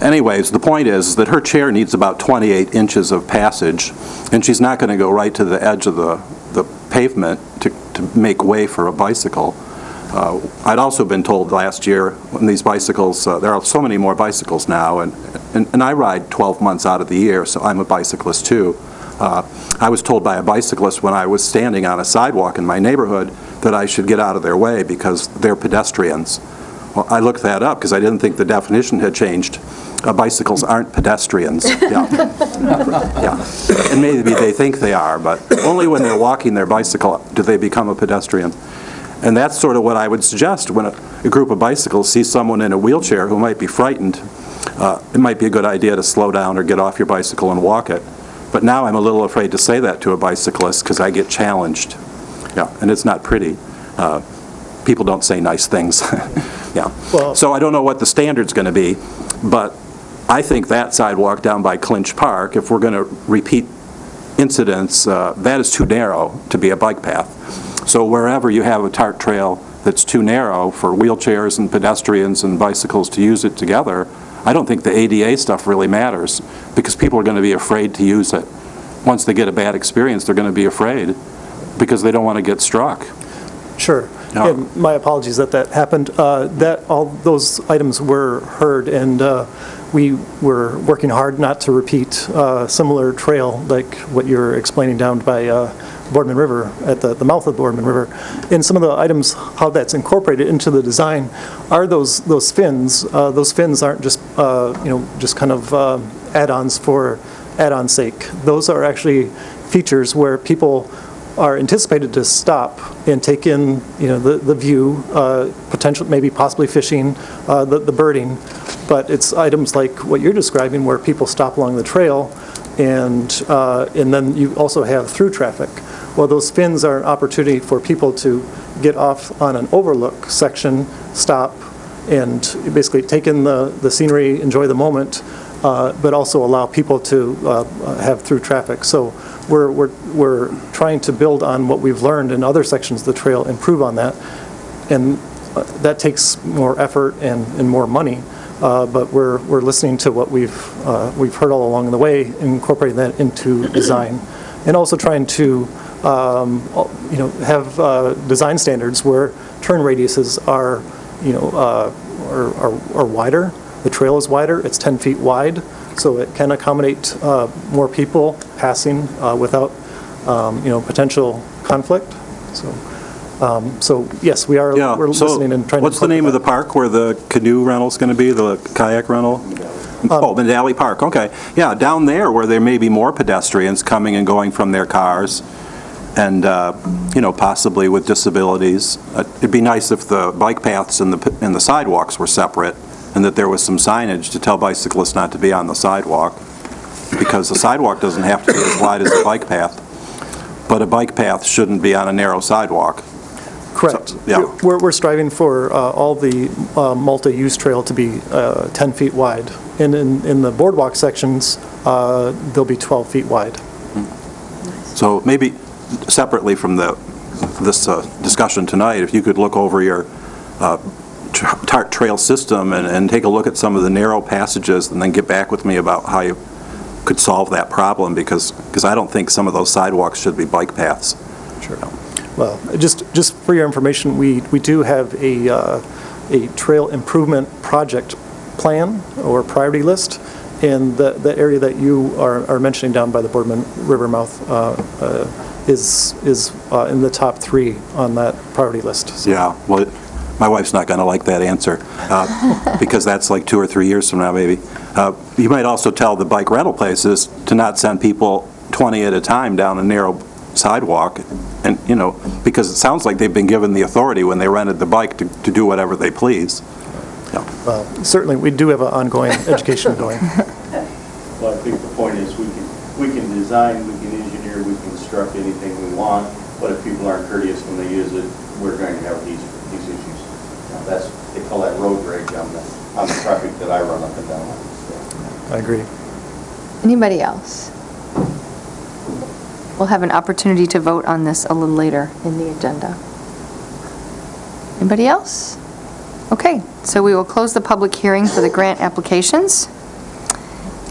Anyways, the point is that her chair needs about 28 inches of passage, and she's not going to go right to the edge of the pavement to to make way for a bicycle. I'd also been told last year, when these bicycles, there are so many more bicycles now, and I ride 12 months out of the year, so I'm a bicyclist too. I was told by a bicyclist when I was standing on a sidewalk in my neighborhood that I should get out of their way because they're pedestrians. Well, I looked that up because I didn't think the definition had changed. Bicycles aren't pedestrians. Yeah. Yeah. And maybe they think they are, but only when they're walking their bicycle do they become a pedestrian. And that's sort of what I would suggest when a group of bicycles sees someone in a wheelchair who might be frightened. It might be a good idea to slow down or get off your bicycle and walk it. But now I'm a little afraid to say that to a bicyclist because I get challenged. Yeah, and it's not pretty. People don't say nice things. Yeah. Well, so I don't know what the standard's going to be, but I think that sidewalk down by Clinch Park, if we're going to repeat incidents, that is too narrow to be a bike path. So wherever you have a TART trail that's too narrow for wheelchairs and pedestrians and bicycles to use it together, I don't think the ADA stuff really matters because people are going to be afraid to use it. Once they get a bad experience, they're going to be afraid because they don't want to get struck.
Sure.
No.
And my apologies that happened. All those items were heard, and we were working hard not to repeat a similar trail like what you're explaining down by Boardman River, at the mouth of Boardman River. And some of the items, how that's incorporated into the design, are those fins. Those fins aren't just just kind of add-ons for add-on's sake. Those are actually features where people are anticipated to stop and take in, the view, potential, maybe possibly fishing, the birding. But it's items like what you're describing, where people stop along the trail, and then you also have through traffic. Well, those fins are an opportunity for people to get off on an overlook section, stop, and basically take in the scenery, enjoy the moment, but also allow people to have through traffic. So we're trying to build on what we've learned in other sections of the trail, improve on that, and that takes more effort and more money. But we're listening to what we've heard all along the way, incorporating that into design, and also trying to have design standards where turn radiuses are wider. The trail is wider. It's 10 feet wide, so it can accommodate more people passing without potential conflict. So yes, we're listening and trying to.
What's the name of the park where the canoe rental's going to be, the kayak rental? Medalli Park, okay. Yeah, down there where there may be more pedestrians coming and going from their cars and, possibly with disabilities. It'd be nice if the bike paths and the sidewalks were separate and that there was some signage to tell bicyclists not to be on the sidewalk, because the sidewalk doesn't have to be as wide as the bike path, but a bike path shouldn't be on a narrow sidewalk.
Correct.
So, yeah.
We're striving for all the multi-use trail to be 10 feet wide. And in the boardwalk sections, they'll be 12 feet wide.
So maybe separately from this discussion tonight, if you could look over your TART trail system and take a look at some of the narrow passages and then get back with me about how you could solve that problem, because I don't think some of those sidewalks should be bike paths.
Sure. Well, just for your information, we do have a trail improvement project plan or priority list, and the area that you are mentioning down by the Boardman River mouth is in the top 3 on that priority list. So.
Yeah, well, my wife's not going to like that answer because that's like 2 or 3 years from now, maybe. You might also tell the bike rental places to not send people 20 at a time down a narrow sidewalk, and because it sounds like they've been given the authority when they rented the bike to do whatever they please. Yeah.
Well, certainly we do have an ongoing education going.
Well, I think the point is we can design, we can engineer, we can construct anything we want, but if people aren't courteous when they use it, we're going to have these issues. They call that road rage on the traffic that I run up and down.
I agree.
Anybody else? We'll have an opportunity to vote on this a little later in the agenda. Anybody else? Okay, so we will close the public hearing for the grant applications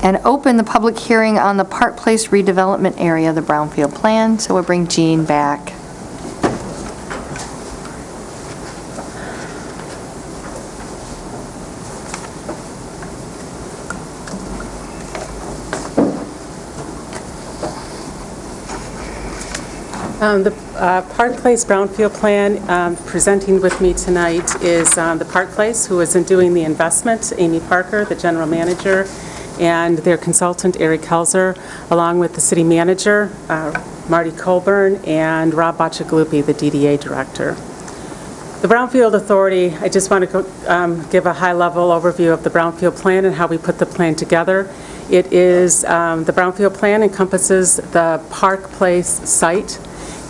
and open the public hearing on the Park Place redevelopment area, the Brownfield plan. So we'll bring Jean back.
The Park Place Brownfield Plan, presenting with me tonight is the Park Place, who is doing the investment, Amy Parker, the general manager, and their consultant, Eric Helzer, along with the city manager, Marty Colburn, and Rob Bacigalupi, the DDA director. The Brownfield Authority, I just want to give a high-level overview of the Brownfield Plan and how we put the plan together. It is, the Brownfield Plan encompasses the Park Place site,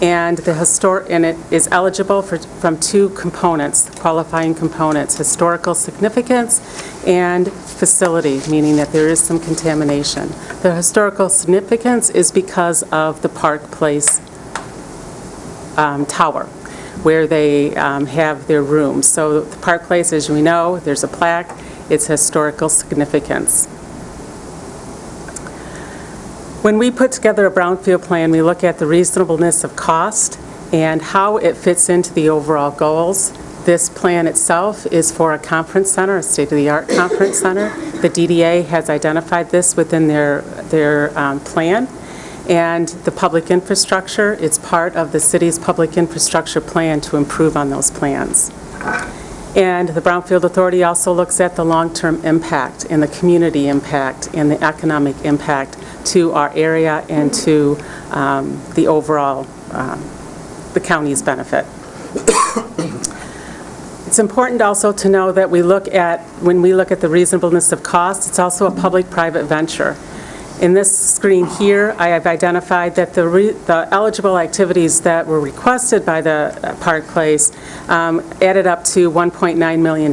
and it is eligible from two components, qualifying components: historical significance and facility, meaning that there is some contamination. The historical significance is because of the Park Place tower, where they have their rooms. So the Park Place, as we know, there's a plaque, it's historical significance. When we put together a brownfield plan, we look at the reasonableness of cost and how it fits into the overall goals. This plan itself is for a conference center, a state-of-the-art conference center. The DDA has identified this within their plan. And the public infrastructure, it's part of the city's public infrastructure plan to improve on those plans. And the Brownfield Authority also looks at the long-term impact and the community impact and the economic impact to our area and to the overall, the county's benefit. It's important also to know that when we look at the reasonableness of cost, it's also a public-private venture. In this screen here, I have identified that the eligible activities that were requested by the Park Place added up to $1.9 million.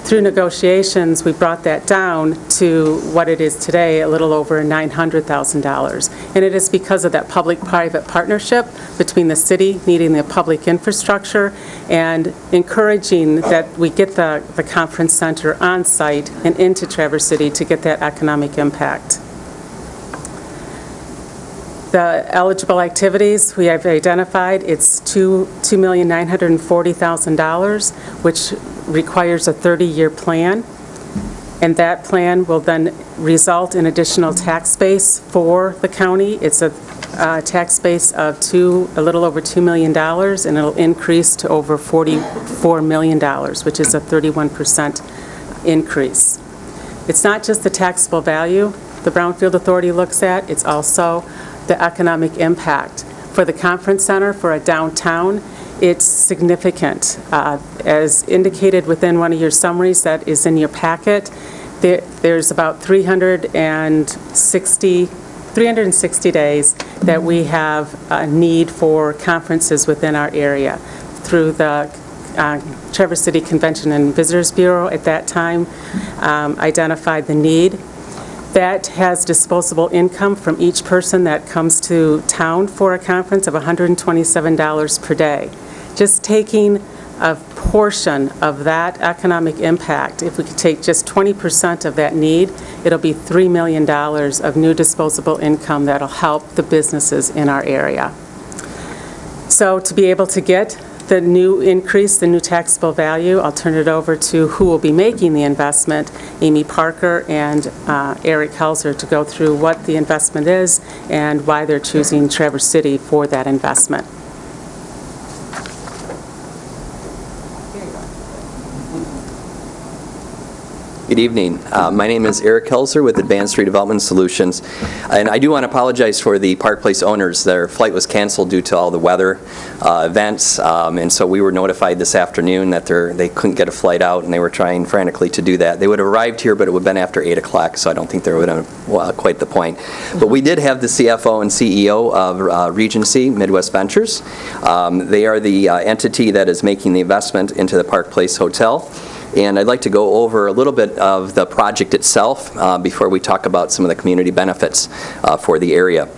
Through negotiations, we brought that down to what it is today, a little over $900,000. And it is because of that public-private partnership between the city needing the public infrastructure and encouraging that we get the conference center on site and into Traverse City to get that economic impact. The eligible activities we have identified, it's $2,940,000, which requires a 30-year plan, and that plan will then result in additional tax base for the county. It's a tax base of a little over $2 million, and it'll increase to over $44 million, which is a 31% increase. It's not just the taxable value the Brownfield Authority looks at, it's also the economic impact. For the conference center, for a downtown, it's significant. As indicated within one of your summaries that is in your packet, there's about 360 days that we have a need for conferences within our area. Through the Traverse City Convention and Visitors Bureau at that time identified the need. That has disposable income from each person that comes to town for a conference of $127 per day. Just taking a portion of that economic impact, if we could take just 20% of that need, it'll be $3 million of new disposable income that'll help the businesses in our area. So to be able to get the new increase, the new taxable value, I'll turn it over to who will be making the investment, Amy Parker and Eric Helzer, to go through what the investment is and why they're choosing Traverse City for that investment.
Good evening. My name is Eric Helzer with Advanced Redevelopment Solutions, and I do want to apologize for the Park Place owners. Their flight was canceled due to all the weather events, and so we were notified this afternoon that they couldn't get a flight out, and they were trying frantically to do that. They would have arrived here, but it would have been after 8 o'clock, so I don't think they would have quite the point. But we did have the CFO and CEO of Regency Midwest Ventures. They are the entity that is making the investment into the Park Place Hotel. And I'd like to go over a little bit of the project itself before we talk about some of the community benefits for the area.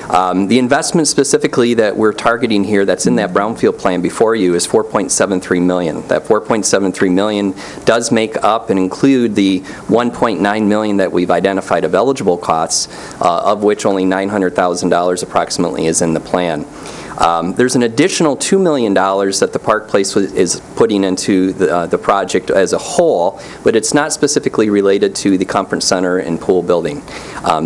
The investment specifically that we're targeting here that's in that brownfield plan before you is $4.73 million. That $4.73 million does make up and include the $1.9 million that we've identified of eligible costs, of which only $900,000 approximately is in the plan. There's an additional $2 million that the Park Place is putting into the project as a whole, but it's not specifically related to the conference center and pool building.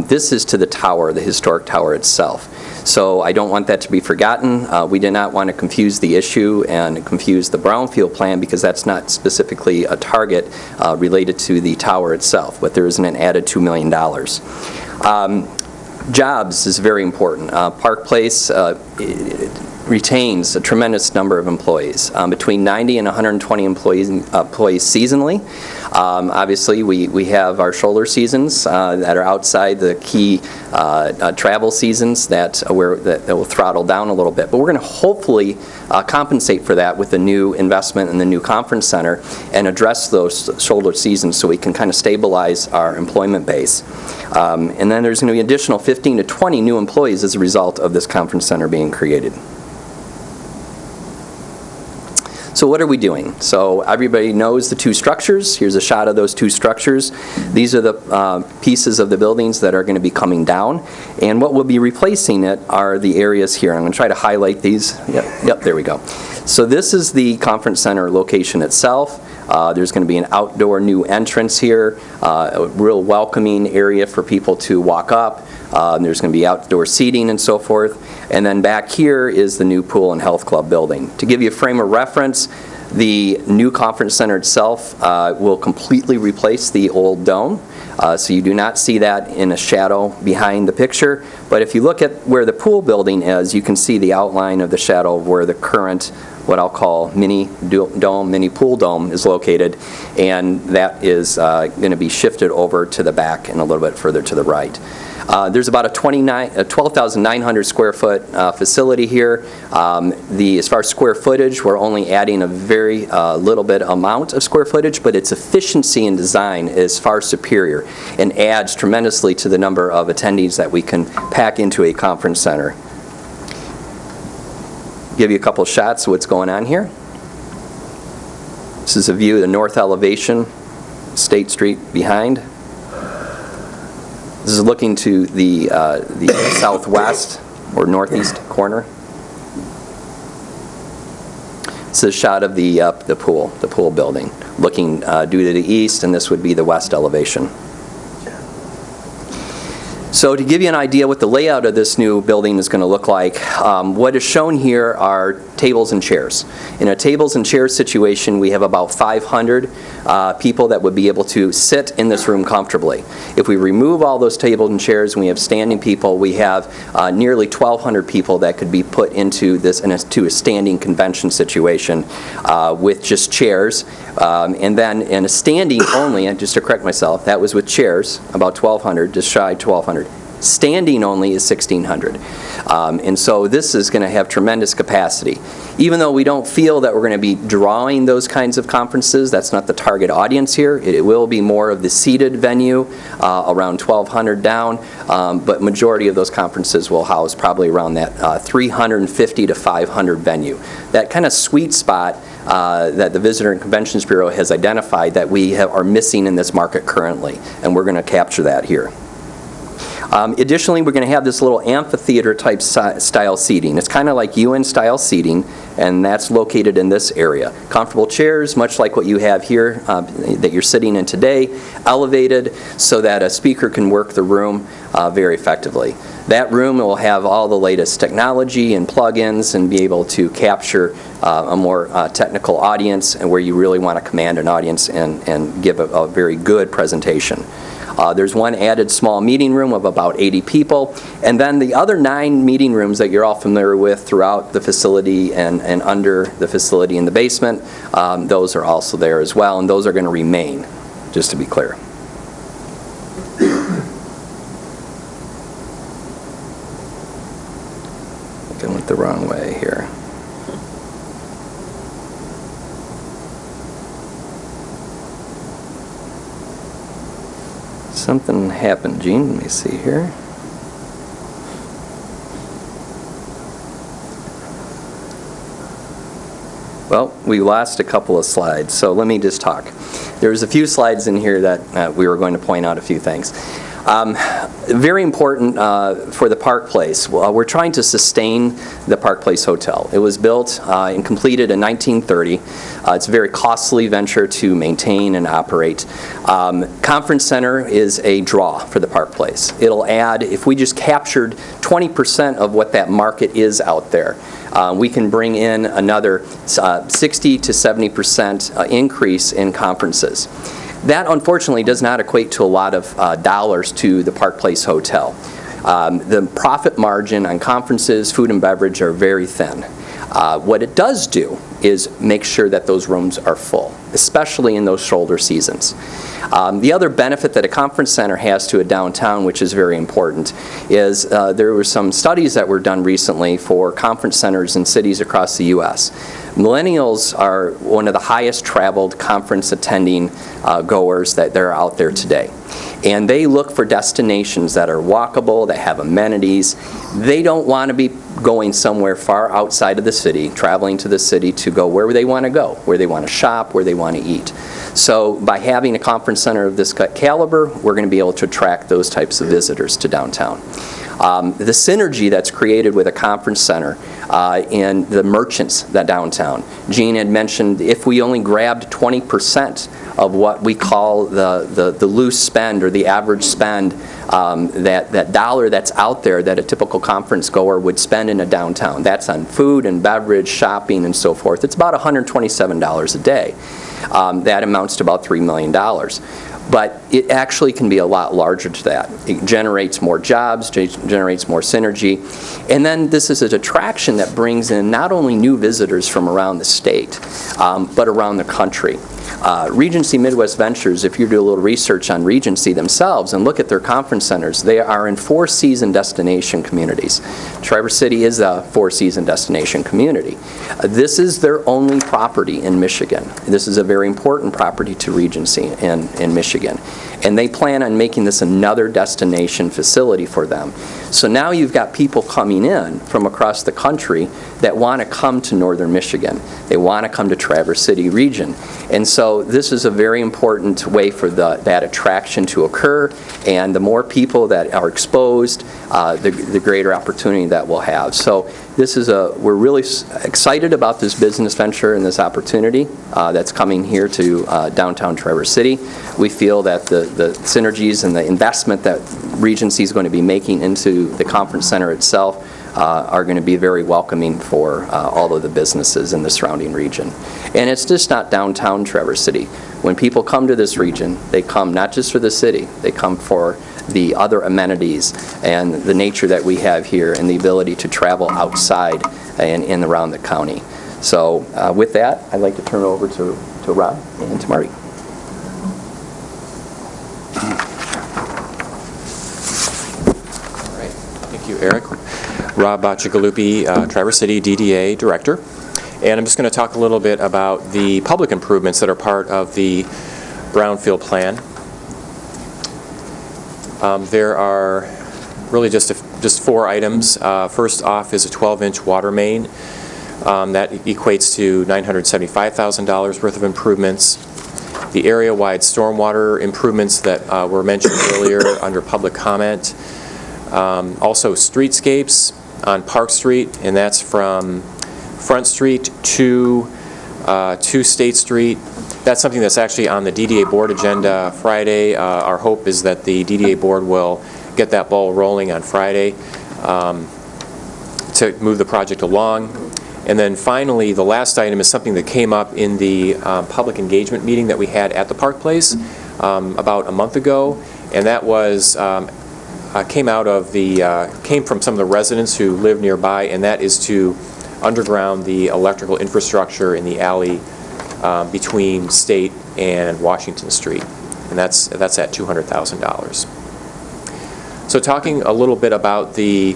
This is to the tower, the historic tower itself. So I don't want that to be forgotten. We did not want to confuse the issue and confuse the brownfield plan because that's not specifically a target related to the tower itself, but there isn't an added $2 million. Jobs is very important. Park Place retains a tremendous number of employees, between 90 and 120 employees seasonally. Obviously, we have our shoulder seasons that are outside the key travel seasons that will throttle down a little bit. But we're going to hopefully compensate for that with the new investment in the new conference center and address those shoulder seasons so we can kind of stabilize our employment base. And then there's going to be additional 15 to 20 new employees as a result of this conference center being created. So what are we doing? So everybody knows the two structures. Here's a shot of those two structures. These are the pieces of the buildings that are going to be coming down. And what will be replacing it are the areas here. I'm going to try to highlight these. Yep, there we go. So this is the conference center location itself. There's going to be an outdoor new entrance here, a real welcoming area for people to walk up. There's going to be outdoor seating and so forth. And then back here is the new pool and health club building. To give you a frame of reference, the new conference center itself will completely replace the old dome. So you do not see that in a shadow behind the picture. But if you look at where the pool building is, you can see the outline of the shadow of where the current, what I'll call mini dome, mini pool dome is located. And that is going to be shifted over to the back and a little bit further to the right. There's about a 12,900 square foot facility here. As far as square footage, we're only adding a very little bit amount of square footage, but its efficiency and design is far superior and adds tremendously to the number of attendees that we can pack into a conference center. Give you a couple shots of what's going on here. This is a view of the north elevation, State Street behind. This is looking to the southwest or northeast corner. This is a shot of the pool building, looking due to the east, and this would be the west elevation. So to give you an idea what the layout of this new building is going to look like, what is shown here are tables and chairs. In a tables and chairs situation, we have about 500 people that would be able to sit in this room comfortably. If we remove all those tables and chairs and we have standing people, we have nearly 1,200 people that could be put into a standing convention situation with just chairs. And then in a standing only, and just to correct myself, that was with chairs, about 1,200, just shy of 1,200. Standing only is 1,600. And so this is going to have tremendous capacity. Even though we don't feel that we're going to be drawing those kinds of conferences, that's not the target audience here. It will be more of the seated venue, around 1,200 down, but majority of those conferences will house probably around that 350 to 500 venue. That kind of sweet spot that the Visitor and Conventions Bureau has identified that we are missing in this market currently, and we're going to capture that here. Additionally, we're going to have this little amphitheater type style seating. It's kind of like UN style seating, and that's located in this area. Comfortable chairs, much like what you have here that you're sitting in today, elevated so that a speaker can work the room very effectively. That room will have all the latest technology and plugins and be able to capture a more technical audience and where you really want to command an audience and give a very good presentation. There's one added small meeting room of about 80 people, and then the other 9 meeting rooms that you're all familiar with throughout the facility and under the facility in the basement, those are also there as well, and those are going to remain, just to be clear. I went the wrong way here. Something happened, Gene. Let me see here. Well, we lost a couple of slides, so let me just talk. There's a few slides in here that we were going to point out a few things. Very important for the Park Place. Well, we're trying to sustain the Park Place Hotel. It was built and completed in 1930. It's a very costly venture to maintain and operate. Conference Center is a draw for the Park Place. It'll add, if we just captured 20% of what that market is out there. We can bring in another 60 to 70% increase in conferences. That unfortunately does not equate to a lot of dollars to the Park Place Hotel. The profit margin on conferences, food and beverage are very thin. What it does do is make sure that those rooms are full, especially in those shoulder seasons. The other benefit that a conference center has to a downtown, which is very important, is there were some studies that were done recently for conference centers in cities across the U.S. Millennials are one of the highest traveled conference attending goers that are out there today. And they look for destinations that are walkable, that have amenities. They don't want to be going somewhere far outside of the city, traveling to the city to go where they want to go, where they want to shop, where they want to eat. So by having a conference center of this caliber, we're going to be able to attract those types of visitors to downtown. The synergy that's created with a conference center and the merchants that downtown. Gene had mentioned if we only grabbed 20% of what we call the loose spend or the average spend, that dollar that's out there that a typical conference goer would spend in a downtown. That's on food and beverage, shopping, and so forth. It's about $127 a day. That amounts to about $3 million. But it actually can be a lot larger to that. It generates more jobs, generates more synergy. And then this is an attraction that brings in not only new visitors from around the state, but around the country. Regency Midwest Ventures, if you do a little research on Regency themselves and look at their conference centers, they are in four-season destination communities. Traverse City is a four-season destination community. This is their only property in Michigan. This is a very important property to Regency in Michigan. And they plan on making this another destination facility for them. So now you've got people coming in from across the country that want to come to northern Michigan. They want to come to Traverse City region. And so this is a very important way for that attraction to occur, and the more people that are exposed, the greater opportunity that we'll have. So this is we're really excited about this business venture and this opportunity that's coming here to downtown Traverse City. We feel that the synergies and the investment that Regency is going to be making into the conference center itself are going to be very welcoming for all of the businesses in the surrounding region. And it's just not downtown Traverse City. When people come to this region, they come not just for the city, they come for the other amenities and the nature that we have here and the ability to travel outside and around the county. So with that, I'd like to turn it over to Rob and to Marty.
Thank you, Eric. Rob Bacigalupi, Traverse City DDA Director. And I'm just going to talk a little bit about the public improvements that are part of the Brownfield Plan. There are really just four items. First off is a 12-inch water main. That equates to $975,000 worth of improvements. The area-wide stormwater improvements that were mentioned earlier under public comment. Also streetscapes on Park Street, and that's from Front Street to State Street. That's something that's actually on the DDA board agenda Friday. Our hope is that the DDA board will get that ball rolling on Friday to move the project along. And then finally, the last item is something that came up in the public engagement meeting that we had at the Park Place about a month ago, and that was came from some of the residents who live nearby, and that is to underground the electrical infrastructure in the alley between State and Washington Street, and that's at $200,000. So talking a little bit about the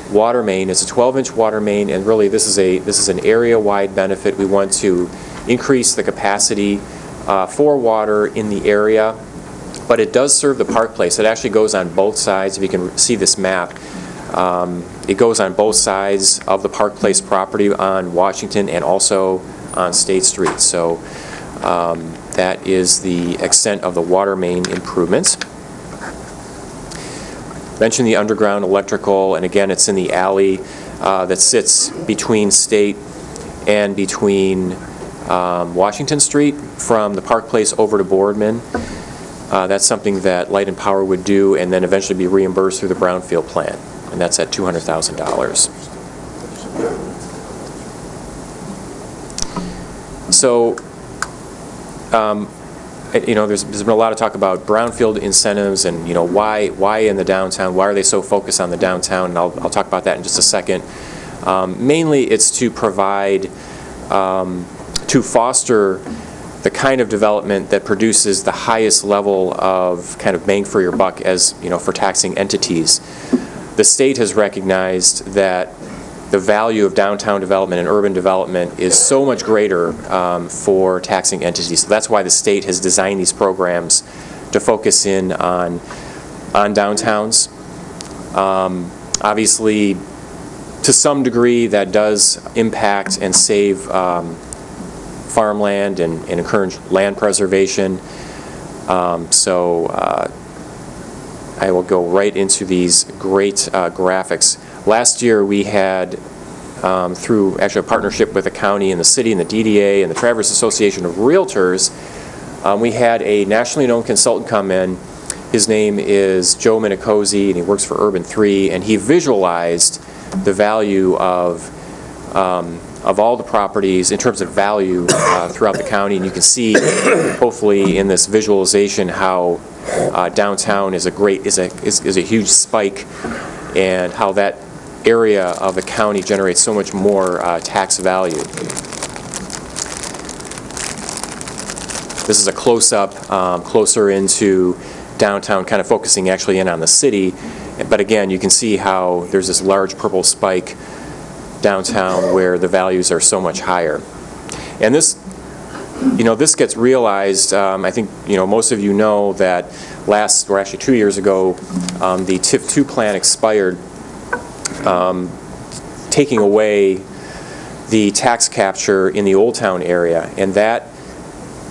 water main, it's a 12-inch water main, and really this is an area-wide benefit. We want to increase the capacity for water in the area, but it does serve the Park Place. It actually goes on both sides. If you can see this map, it goes on both sides of the Park Place property on Washington and also on State Street. So that is the extent of the water main improvements. Mentioned the underground electrical, and again, it's in the alley that sits between State and between Washington Street from the Park Place over to Boardman. That's something that Light and Power would do and then eventually be reimbursed through the Brownfield Plan. and that's at $200,000. So, there's been a lot of talk about brownfield incentives and, why in the downtown? Why are they so focused on the downtown? And I'll talk about that in just a second. Mainly, it's to provide, to foster the kind of development that produces the highest level of kind of bang for your buck as, for taxing entities. The state has recognized that the value of downtown development and urban development is so much greater for taxing entities. So that's why the state has designed these programs to focus in on downtowns. Obviously, to some degree, that does impact and save farmland and encourage land preservation. I will go right into these great graphics. Last year we had, through actually a partnership with the county and the city and the DDA and the Traverse Association of Realtors, we had a nationally known consultant come in. His name is Joe Minicozy, and he works for Urban 3, and he visualized the value of all the properties in terms of value throughout the county, and you can see, hopefully, in this visualization how downtown is a huge spike, and how that area of the county generates so much more tax value. This is a close-up, closer into downtown, kind of focusing actually in on the city. But again, you can see how there's this large purple spike downtown where the values are so much higher. And this gets realized, I think, most of you know that actually 2 years ago, the TIF 2 plan expired, taking away the tax capture in the Old Town area, and that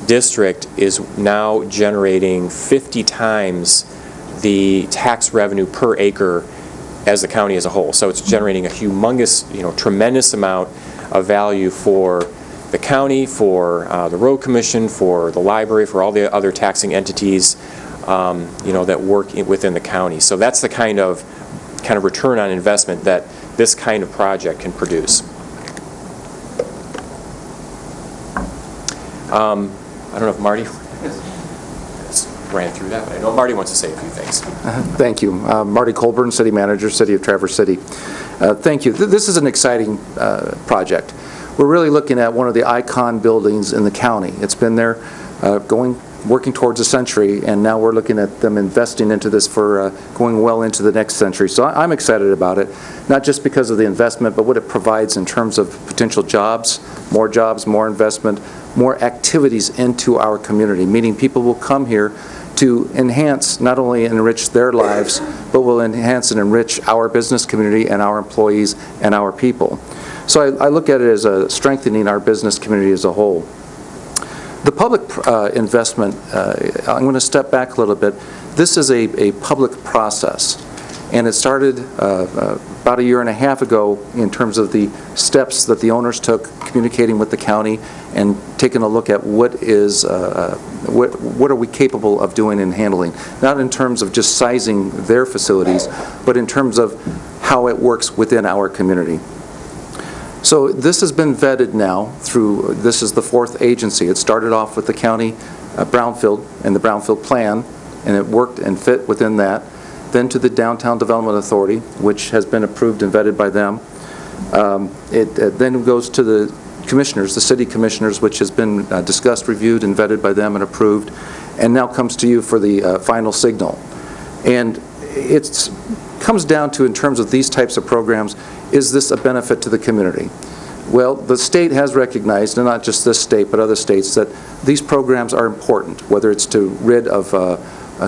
district is now generating 50 times the tax revenue per acre as the county as a whole. So it's generating a humongous, tremendous amount of value for the county, for the road commission, for the library, for all the other taxing entities, that work within the county. So that's the kind of return on investment that this kind of project can produce. I don't know if Marty ran through that, but I know Marty wants to say a few things.
Thank you. Marty Colburn, City Manager, City of Traverse City. Thank you. This is an exciting project. We're really looking at one of the icon buildings in the county. It's been there working towards a century, and now we're looking at them investing into this for going well into the next century. So I'm excited about it, not just because of the investment, but what it provides in terms of potential jobs, more investment, more activities into our community, meaning people will come here to enhance, not only enrich their lives, but will enhance and enrich our business community and our employees and our people. So I look at it as strengthening our business community as a whole. The public investment, I'm going to step back a little bit. This is a public process, and it started about a year and a half ago in terms of the steps that the owners took, communicating with the county and taking a look at what are we capable of doing and handling, not in terms of just sizing their facilities, but in terms of how it works within our community. So this has been vetted now through, this is the fourth agency. It started off with the county brownfield and the brownfield plan, and it worked and fit within that. Then to the Downtown Development Authority, which has been approved and vetted by them. It then goes to the commissioners, the city commissioners, which has been discussed, reviewed, and vetted by them and approved, and now comes to you for the final signal. And it comes down to, in terms of these types of programs, is this a benefit to the community? Well, the state has recognized, and not just this state, but other states, that these programs are important, whether it's to rid of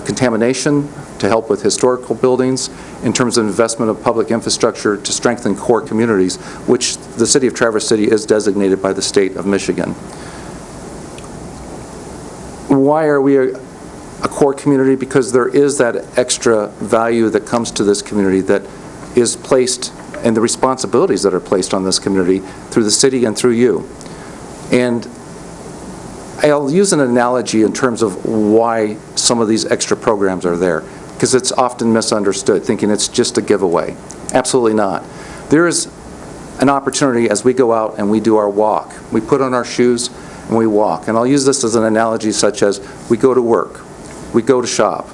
contamination, to help with historical buildings, in terms of investment of public infrastructure to strengthen core communities, which the City of Traverse City is designated by the state of Michigan. Why are we a core community? Because there is that extra value that comes to this community that is placed, and the responsibilities that are placed on this community through the city and through you. And I'll use an analogy in terms of why some of these extra programs are there, because it's often misunderstood, thinking it's just a giveaway. Absolutely not. There is an opportunity as we go out and we do our walk. We put on our shoes and we walk. And I'll use this as an analogy such as we go to work, we go to shop.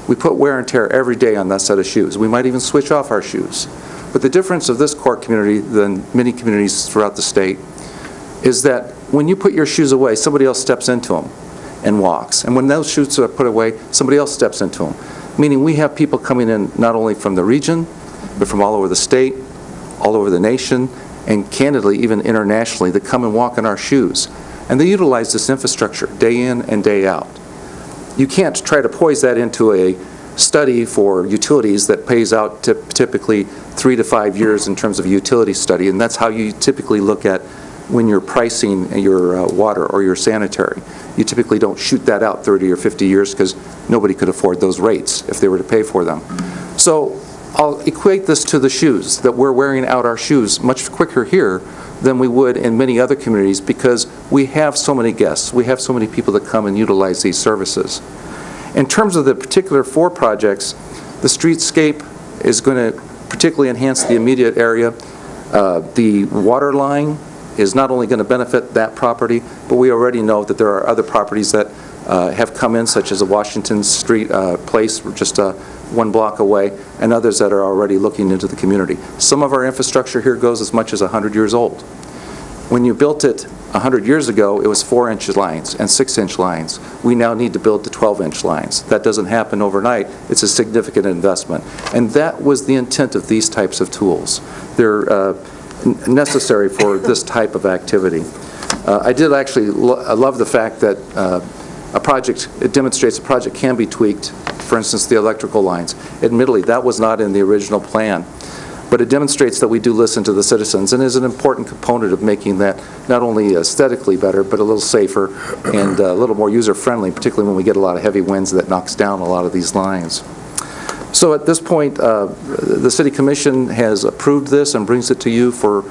We put wear and tear every day on that set of shoes. We might even switch off our shoes. But the difference of this court community than many communities throughout the state is that when you put your shoes away, somebody else steps into them and walks. And when those shoes are put away, somebody else steps into them. Meaning we have people coming in not only from the region, but from all over the state, all over the nation, and candidly, even internationally, that come and walk in our shoes. And they utilize this infrastructure day in and day out. You can't try to poise that into a study for utilities that pays out typically 3 to 5 years in terms of a utility study, and that's how you typically look at when you're pricing your water or your sanitary. You typically don't shoot that out 30 or 50 years because nobody could afford those rates if they were to pay for them. So I'll equate this to the shoes, that we're wearing out our shoes much quicker here than we would in many other communities because we have so many guests. We have so many people that come and utilize these services. In terms of the particular 4 projects, the streetscape is going to particularly enhance the immediate area. The water line is not only going to benefit that property, but we already know that there are other properties that have come in, such as the Washington Street Place, just 1 block away, and others that are already looking into the community. Some of our infrastructure here goes as much as 100 years old. When you built it 100 years ago, it was 4-inch lines and 6-inch lines. We now need to build the 12-inch lines. That doesn't happen overnight. It's a significant investment. And that was the intent of these types of tools. They're necessary for this type of activity. I did actually love the fact that it demonstrates a project can be tweaked. For instance, the electrical lines. Admittedly, that was not in the original plan, but it demonstrates that we do listen to the citizens and is an important component of making that not only aesthetically better, but a little safer and a little more user-friendly, particularly when we get a lot of heavy winds that knocks down a lot of these lines. So at this point, the City Commission has approved this and brings it to you for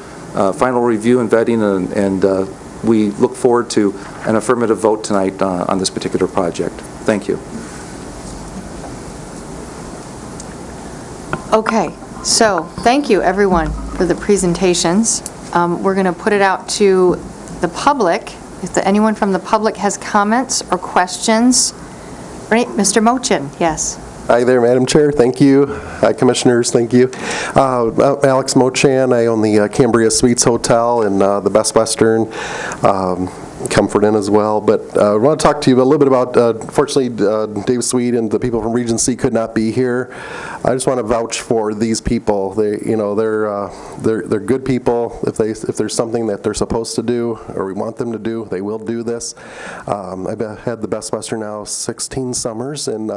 final review and vetting, and we look forward to an affirmative vote tonight on this particular project. Thank you.
Okay, so thank you everyone for the presentations. We're going to put it out to the public. If anyone from the public has comments or questions. Right, Mr. Mochin, yes.
Hi there, Madam Chair. Thank you. Hi, Commissioners. Thank you. Alex Mochan. I own the Cambria Suites Hotel and the Best Western Comfort Inn as well. But I want to talk to you a little bit about, fortunately, Dave Sweet and the people from Regency could not be here. I just want to vouch for these people. They're good people. If there's something that they're supposed to do or we want them to do, they will do this. I've had the Best Western now 16 summers and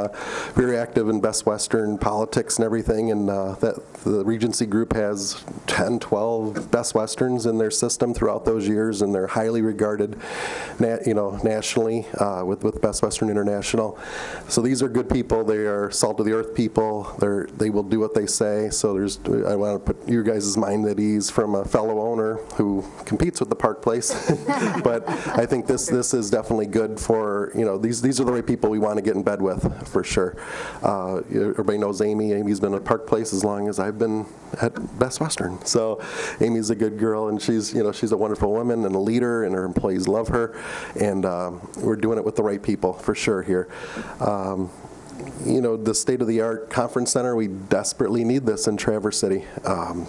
very active in Best Western politics and everything. And that the Regency Group has 10, 12 Best Westerns in their system throughout those years, and they're highly regarded nationally with Best Western International. So these are good people. They are salt of the earth people. They will do what they say. So I want to put your guys' mind at ease from a fellow owner who competes with the Park Place. But I think this is definitely good for, these are the right people we want to get in bed with, for sure. Everybody knows Amy. Amy's been at Park Place as long as I've been at Best Western. So Amy's a good girl, and she's a wonderful woman and a leader, and her employees love her. And we're doing it with the right people, for sure here. The state-of-the-art conference center, we desperately need this in Traverse City. I'll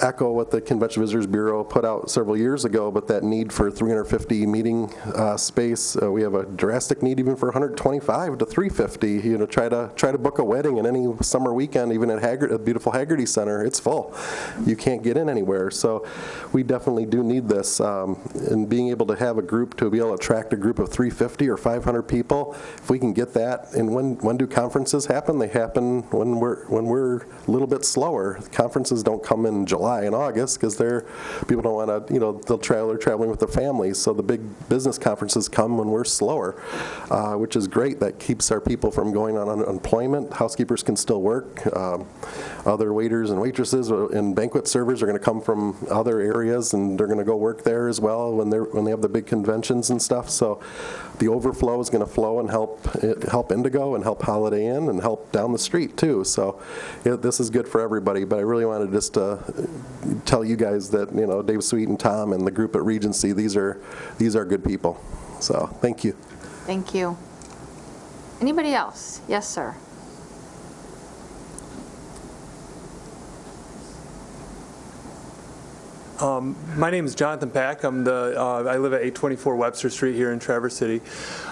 echo what the Convention Visitors Bureau put out several years ago, but that need for 350 meeting space, we have a drastic need even for 125 to 350. Try to book a wedding in any summer weekend, even at beautiful Haggerty Center, it's full. You can't get in anywhere. So we definitely do need this. And being able to have a group to be able to attract a group of 350 or 500 people, if we can get that. And when do conferences happen? They happen when we're a little bit slower. Conferences don't come in July July and August because people don't want to, they're traveling with their families. So the big business conferences come when we're slower, which is great. That keeps our people from going on unemployment. Housekeepers can still work. Other waiters and waitresses and banquet servers are going to come from other areas, and they're going to go work there as well when they have the big conventions and stuff. So the overflow is going to flow and help Indigo and help Holiday Inn and help down the street too. So this is good for everybody. But I really wanted just to tell you guys that Dave Sweet and Tom and the group at Regency, these are good people. So thank you.
Thank you. Anybody else? Yes, sir.
My name is Jonathan Pack. I live at 824 Webster Street here in Traverse City.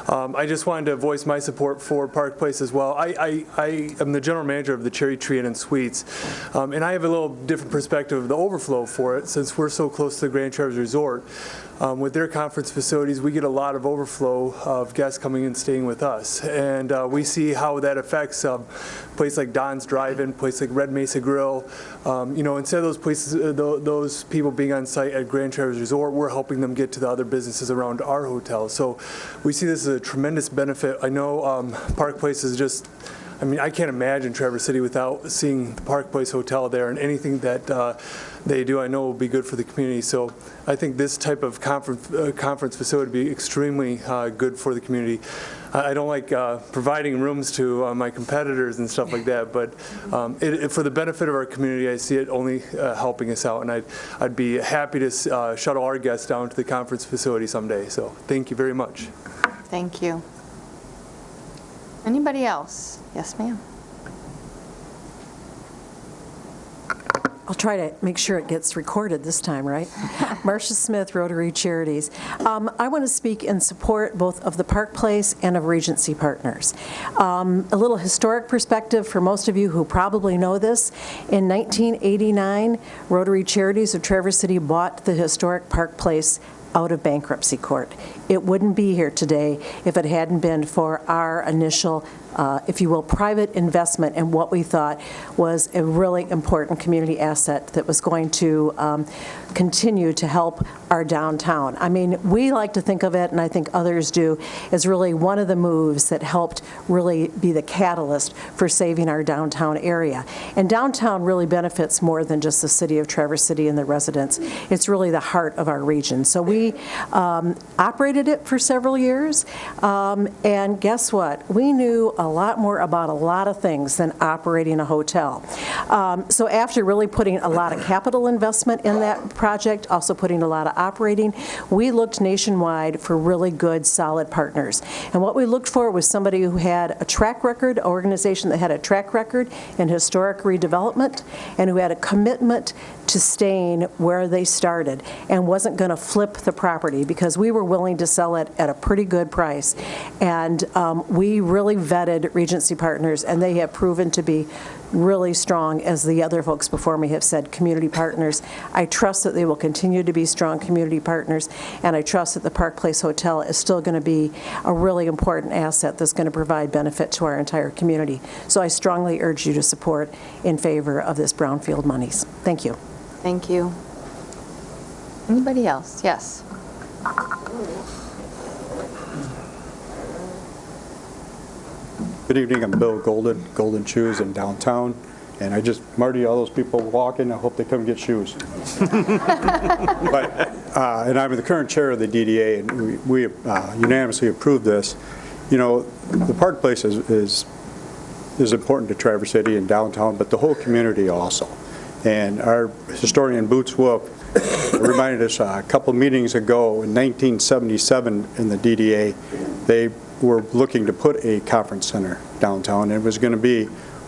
I just wanted to voice my support for Park Place as well. I am the general manager of the Cherry Tree Inn and Suites, and I have a little different perspective of the overflow for it since we're so close to the Grand Traverse Resort. With their conference facilities, we get a lot of overflow of guests coming and staying with us, and we see how that affects a place like Don's Drive-In, place like Red Mesa Grill. Instead of those places, those people being on site at Grand Traverse Resort, we're helping them get to the other businesses around our hotel. So we see this as a tremendous benefit. I know Park Place is just, I can't imagine Traverse City without seeing the Park Place Hotel there, and anything that they do I know will be good for the community. So I think this type of conference facility would be extremely good for the community. I don't like providing rooms to my competitors and stuff like that, but for the benefit of our community, I see it only helping us out, and I'd be happy to shuttle our guests down to the conference facility someday. So thank you very much.
Thank you. Anybody else? Yes, ma'am.
I'll try to make sure it gets recorded this time, right? Marcia Smith, Rotary Charities. I want to speak in support both of the Park Place and of Regency Partners. A little historic perspective for most of you who probably know this. In 1989, Rotary Charities of Traverse City bought the historic Park Place out of bankruptcy court. It wouldn't be here today if it hadn't been for our initial, if you will, private investment in what we thought was a really important community asset that was going to continue to help our downtown. We like to think of it, and I think others do, as really one of the moves that helped really be the catalyst for saving our downtown area. And downtown really benefits more than just the city of Traverse City and the residents. It's really the heart of our region. So we operated it for several years, and guess what? We knew a lot more about a lot of things than operating a hotel. So after really putting a lot of capital investment in that project, also putting a lot of operating, we looked nationwide for really good, solid partners. And what we looked for was somebody who had a track record, an organization that had a track record in historic redevelopment, and who had a commitment to staying where they started and wasn't going to flip the property, because we were willing to sell it at a pretty good price. And we really vetted Regency Partners, and they have proven to be really strong, as the other folks before me have said, community partners. I trust that they will continue to be strong community partners, and I trust that the Park Place Hotel is still going to be a really important asset that's going to provide benefit to our entire community. So I strongly urge you to support in favor of this brownfield monies. Thank you.
Thank you. Anybody else? Yes.
Good evening, I'm Bill Golden, Golden Shoes in downtown, and Marty, all those people walking, I hope they come get shoes. And I'm the current chair of the DDA, and we unanimously approved this. The Park Place is important to Traverse City and downtown, but the whole community also. And our historian Boots Wolf reminded us a couple meetings ago in 1977 in the DDA, they were looking to put a conference center downtown. It was going to be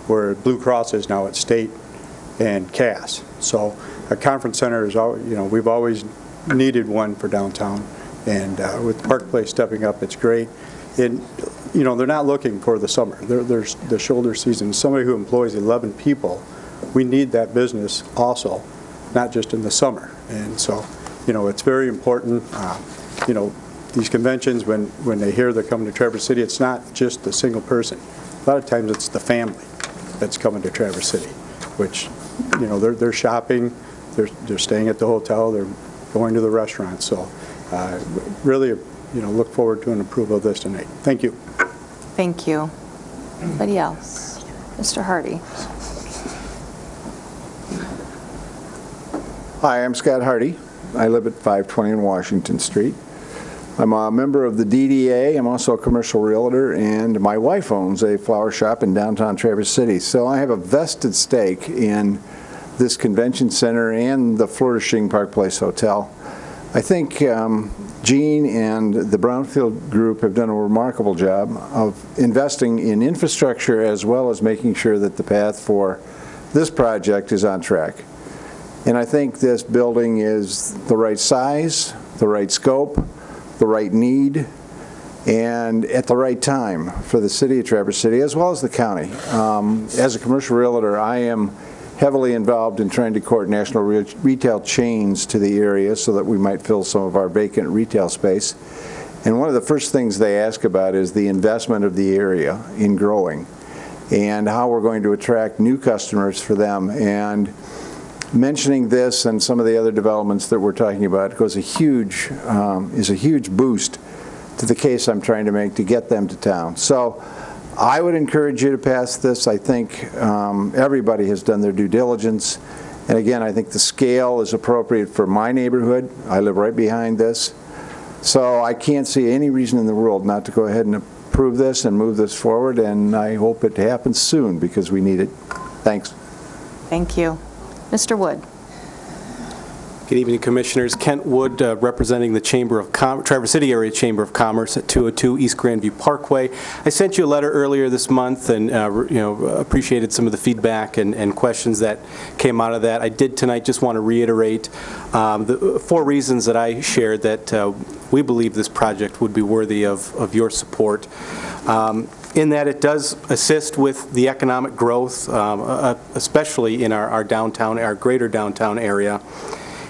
where Blue Cross is now at State and Cass. So a conference center is, we've always needed one for downtown, and with Park Place stepping up, it's great. And they're not looking for the summer. There's the shoulder season. Somebody who employs 11 people, we need that business also, not just in the summer. And so, it's very important. These conventions, when they hear they're coming to Traverse City, it's not just the single person. A lot of times it's the family that's coming to Traverse City, which, they're shopping, they're staying at the hotel, they're going to the restaurant. So really, look forward to an approval of this tonight. Thank you.
Thank you. Anybody else? Mr. Hardy.
Hi, I'm Scott Hardy. I live at 520 Washington Street. I'm a member of the DDA. I'm also a commercial realtor, and my wife owns a flower shop in downtown Traverse City. So I have a vested stake in this convention center and the flourishing Park Place Hotel. I think Gene and the Brownfield Group have done a remarkable job of investing in infrastructure as well as making sure that the path for this project is on track. And I think this building is the right size, the right scope, the right need, and at the right time for the city of Traverse City as well as the county. As a commercial realtor, I am heavily involved in trying to court national retail chains to the area so that we might fill some of our vacant retail space. And one of the first things they ask about is the investment of the area in growing and how we're going to attract new customers for them. And mentioning this and some of the other developments that we're talking about is a huge boost to the case I'm trying to make to get them to town. So I would encourage you to pass this. I think everybody has done their due diligence. And again, I think the scale is appropriate for my neighborhood. I live right behind this. So I can't see any reason in the world not to go ahead and approve this and move this forward. And I hope it happens soon because we need it. Thanks.
Thank you. Mr. Wood.
Good evening, Commissioners. Kent Wood, representing the Traverse City Area Chamber of Commerce at 202 East Grandview Parkway. I sent you a letter earlier this month and appreciated some of the feedback and questions that came out of that. I did tonight just want to reiterate the 4 reasons that I shared that we believe this project would be worthy of your support. In that it does assist with the economic growth, especially in our downtown, our greater downtown area.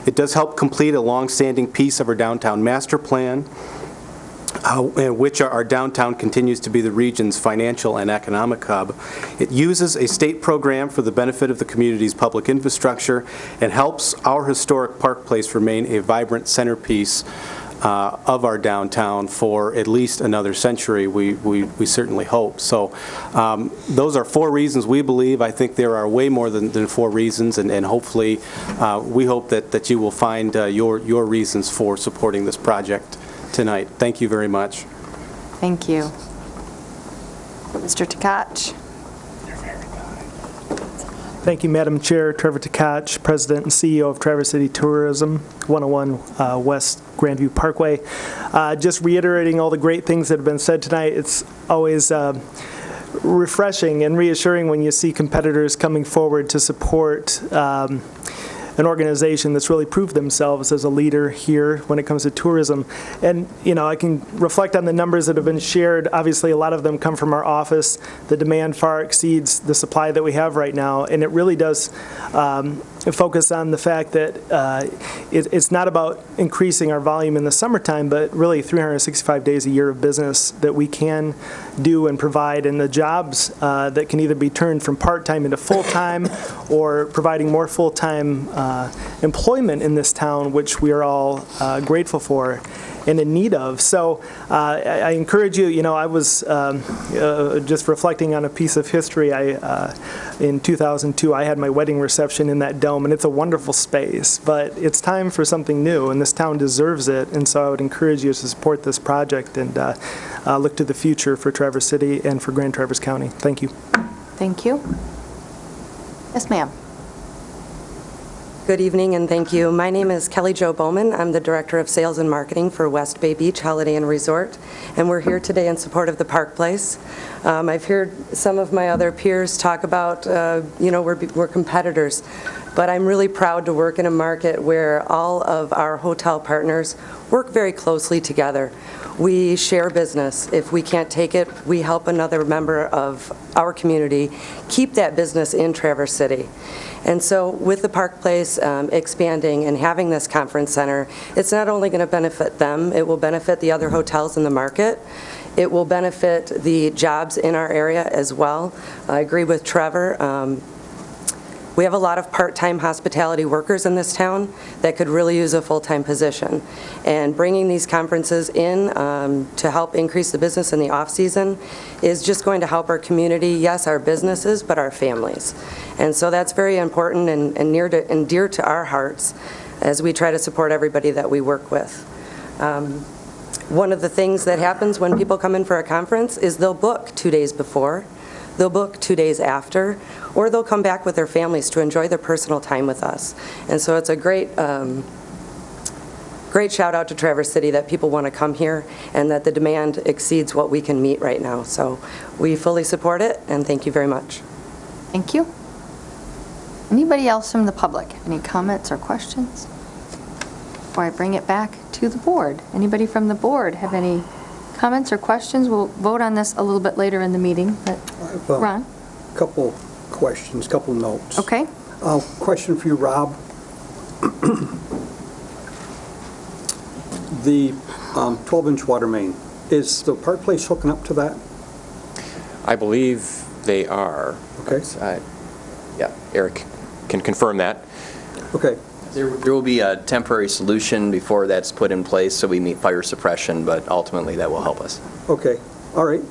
It does help complete a long-standing piece of our downtown master plan, in which our downtown continues to be the region's financial and economic hub. It uses a state program for the benefit of the community's public infrastructure and helps our historic Park Place remain a vibrant centerpiece of our downtown for at least another century, we certainly hope. So those are 4 reasons we believe. I think there are way more than 4 reasons, and hopefully we hope that you will find your reasons for supporting this project tonight. Thank you very much.
Thank you. Mr. Tkach.
Thank you, Madam Chair. Trevor Tkach, President and CEO of Traverse City Tourism, 101 West Grandview Parkway. Just reiterating all the great things that have been said tonight. It's always refreshing and reassuring when you see competitors coming forward to support an organization that's really proved themselves as a leader here when it comes to tourism. And, I can reflect on the numbers that have been shared. Obviously, a lot of them come from our office. The demand far exceeds the supply that we have right now, and it really does focus on the fact that it's not about increasing our volume in the summertime, but really 365 days a year of business that we can do and provide, and the jobs that can either be turned from part-time into full-time or providing more full-time employment in this town, which we are all grateful for and in need of. So I encourage you, I was just reflecting on a piece of history. In 2002, I had my wedding reception in that dome, and it's a wonderful space, but it's time for something new, and this town deserves it, and so I would encourage you to support this project and look to the future for Traverse City and for Grand Traverse County. Thank you.
Thank you. Yes, ma'am.
Good evening and thank you. My name is Kelly Jo Bowman. I'm the Director of Sales and Marketing for West Bay Beach Holiday Inn Resort, and we're here today in support of the Park Place. I've heard some of my other peers talk about, we're competitors, but I'm really proud to work in a market where all of our hotel partners work very closely together. We share business. If we can't take it, we help another member of our community keep that business in Traverse City. And so with the Park Place expanding and having this conference center, it's not only going to benefit them, it will benefit the other hotels in the market. It will benefit the jobs in our area as well. I agree with Trevor. We have a lot of part-time hospitality workers in this town that could really use a full-time position. And bringing these conferences in to help increase the business in the off-season is just going to help our community, yes, our businesses, but our families. And so that's very important and near to and dear to our hearts as we try to support everybody that we work with. One of the things that happens when people come in for a conference is they'll book 2 days before, they'll book 2 days after, or they'll come back with their families to enjoy their personal time with us. And so it's a great shout out to Traverse City that people want to come here and that the demand exceeds what we can meet right now. So we fully support it, and thank you very much.
Thank you. Anybody else from the public? Any comments or questions? Before I bring it back to the board, anybody from the board have any comments or questions? We'll vote on this a little bit later in the meeting, but Ron?
Couple questions, couple notes.
Okay.
Question for you, Rob. The 12-inch water main, is the Park Place hooking up to that?
I believe they are.
Okay.
Yeah, Eric can confirm that.
Okay.
There will be a temporary solution before that's put in place, so we meet fire suppression, but ultimately that will help us.
Okay, all right.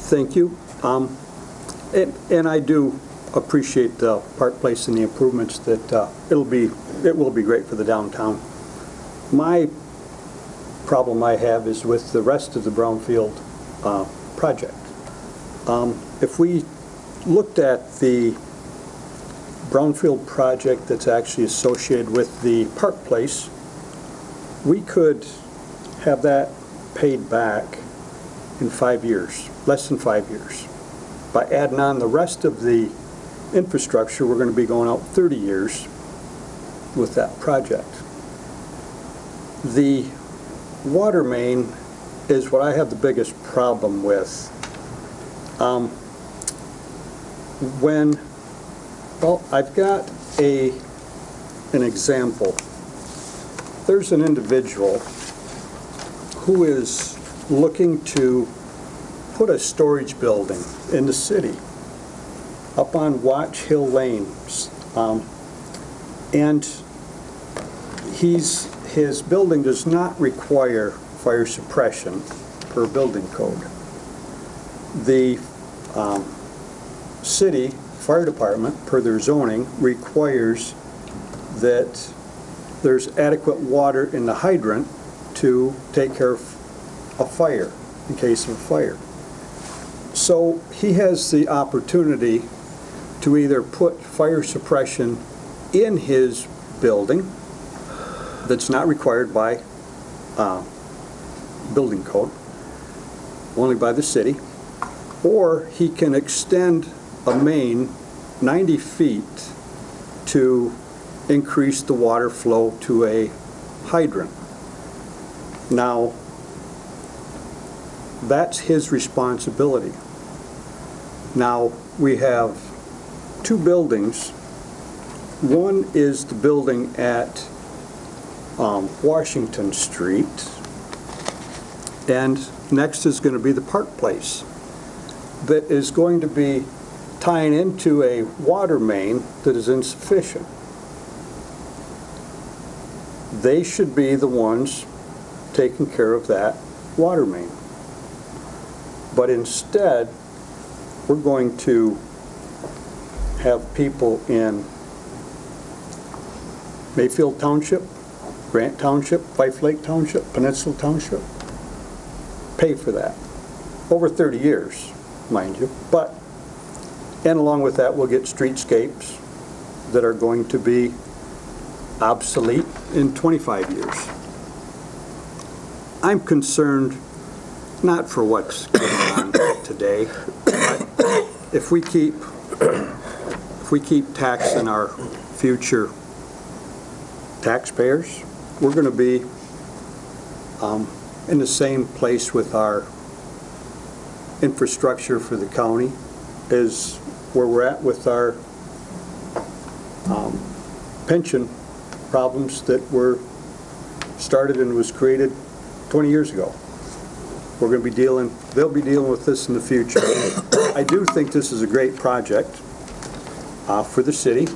Thank you. And I do appreciate the Park Place and the improvements that it will be great for the downtown. My problem I have is with the rest of the Brownfield project. If we looked at the Brownfield project that's actually associated with the Park Place, we could have that paid back in 5 years, less than 5 years. By adding on the rest of the infrastructure, we're going to be going out 30 years with that project. The water main is what I have the biggest problem with. Well, I've got an example. There's an individual who is looking to put a storage building in the city up on Watch Hill Lane. And his building does not require fire suppression per building code. The city fire department, per their zoning, requires that there's adequate water in the hydrant to take care of a fire, in case of a fire. So he has the opportunity to either put fire suppression in his building that's not required by building code, only by the city, or he can extend a main 90 feet to increase the water flow to a hydrant. Now, that's his responsibility. Now, we have two buildings. One is the building at Washington Street, and next is going to be the Park Place that is going to be tying into a water main that is insufficient. They should be the ones taking care of that water main. But instead, we're going to have people in Mayfield Township, Grant Township, Fife Lake Township, Peninsula Township, pay for that. Over 30 years, mind you. And along with that, we'll get streetscapes that are going to be obsolete in 25 years. I'm concerned not for what's going on today, but if we keep taxing our future taxpayers, we're going to be in the same place with our infrastructure for the county as where we're at with our pension problems that were started and was created 20 years ago. We're going to be they'll be dealing with this in the future. I do think this is a great project. for the city.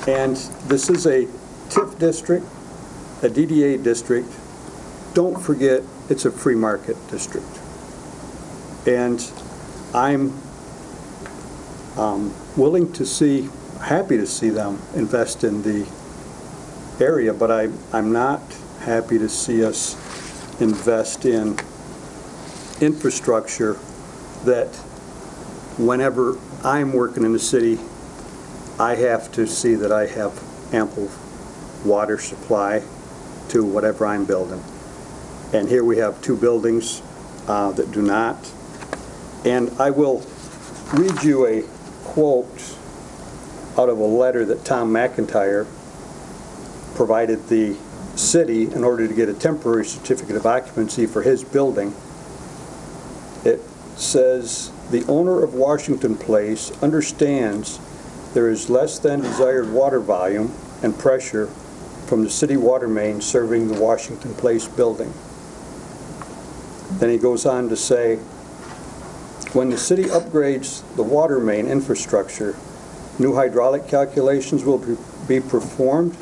And this is a TIF district, a DDA district. Don't forget, it's a free market district. And I'm willing to see, happy to see them invest in the area, but I'm not happy to see us invest in infrastructure that whenever I'm working in the city, I have to see that I have ample water supply to whatever I'm building. And here we have two buildings that do not. And I will read you a quote out of a letter that Tom McIntyre provided the city in order to get a temporary certificate of occupancy for his building. It says, "The owner of Washington Place understands there is less than desired water volume and pressure from the city water main serving the Washington Place building." Then he goes on to say, "When the city upgrades the water main infrastructure, new hydraulic calculations will be performed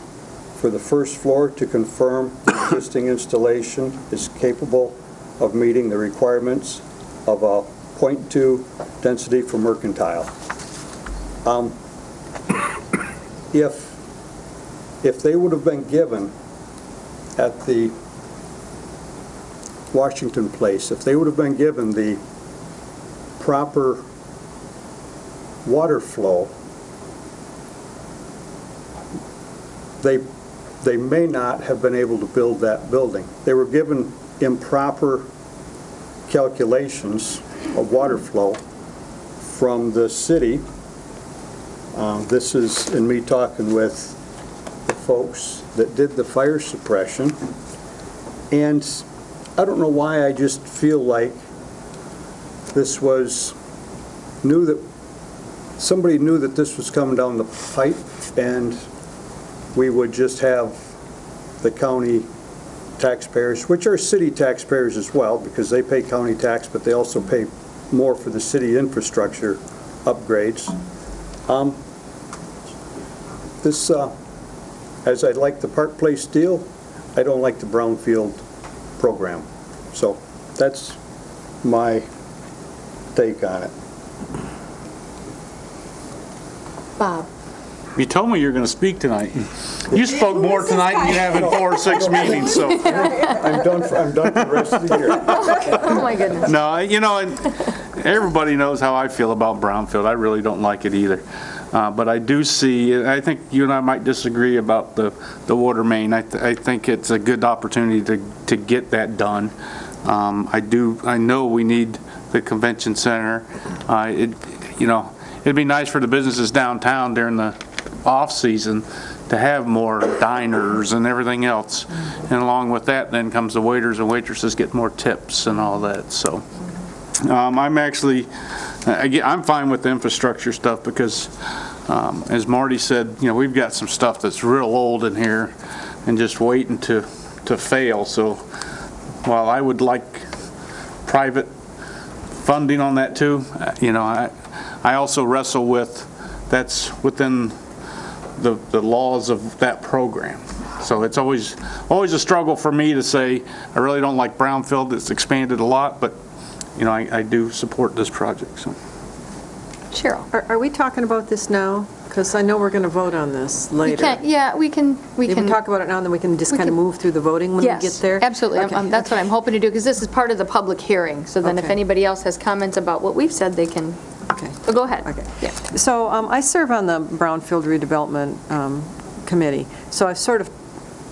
for the first floor to confirm the existing installation is capable of meeting the requirements of a 0.2 density for mercantile." If they would have been given at the Washington Place, if they would have been given the proper water flow, they may not have been able to build that building. They were given improper calculations of water flow from the city. This is in me talking with the folks that did the fire suppression. And I don't know why, I just feel like this was, somebody knew that this was coming down the pipe, and we would just have the county taxpayers, which are city taxpayers as well, because they pay county tax, but they also pay more for the city infrastructure upgrades. As I like the Park Place deal, I don't like the Brownfield program. So that's my take on it.
Bob.
You told me you were going to speak tonight. You spoke more tonight than you have in 4 or 6 meetings, so.
I'm done for the rest of the year.
Oh, my goodness.
No, and everybody knows how I feel about Brownfield. I really don't like it either. But I do see, I think you and I might disagree about the water main. I think it's a good opportunity to get that done. I know we need the convention center. It'd be nice for the businesses downtown during the off-season to have more diners and everything else. And along with that, then comes the waiters and waitresses get more tips and all that. So I'm fine with the infrastructure stuff because, as Marty said, we've got some stuff that's real old in here and just waiting to fail. So while I would like private funding on that too, I also wrestle with that's within the laws of that program. So it's always a struggle for me to say I really don't like Brownfield. It's expanded a lot, but I do support this project. So.
Cheryl.
Are we talking about this now? Because I know we're going to vote on this later.
We can
talk about it now, and then we can just kind of move through the voting when we get there?
Yes, absolutely.
Okay.
That's what I'm hoping to do, because this is part of the public hearing. So then if
Okay.
anybody else has comments about what we've said, they can.
Okay.
So go ahead.
Okay.
Yeah.
So I serve on the Brownfield Redevelopment Committee, so I've sort of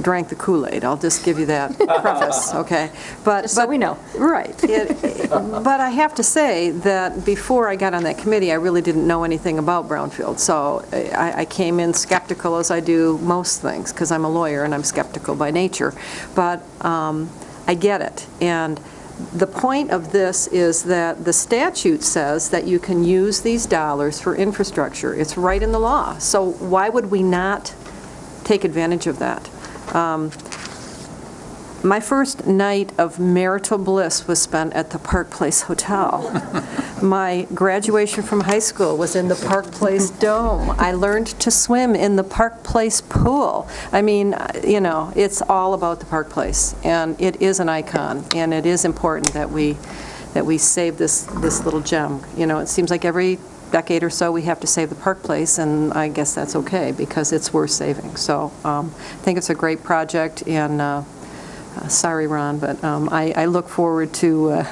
drank the Kool-Aid. I'll just give you that preface, okay? But
Just so we know.
Right. But I have to say that before I got on that committee, I really didn't know anything about Brownfield. So I came in skeptical, as I do most things, because I'm a lawyer and I'm skeptical by nature. But I get it. And the point of this is that the statute says that you can use these dollars for infrastructure. It's right in the law. So why would we not take advantage of that?
My first night of marital bliss was spent at the Park Place Hotel. My graduation from high school was in the Park Place Dome. I learned to swim in the Park Place pool. I mean, you know, it's all about the Park Place, and it is an icon, and it is important that we save this little gem. You know, it seems like every decade or so we have to save the Park Place, and I guess that's okay because it's worth saving. So I think it's a great project, and sorry, Ron, but I look forward to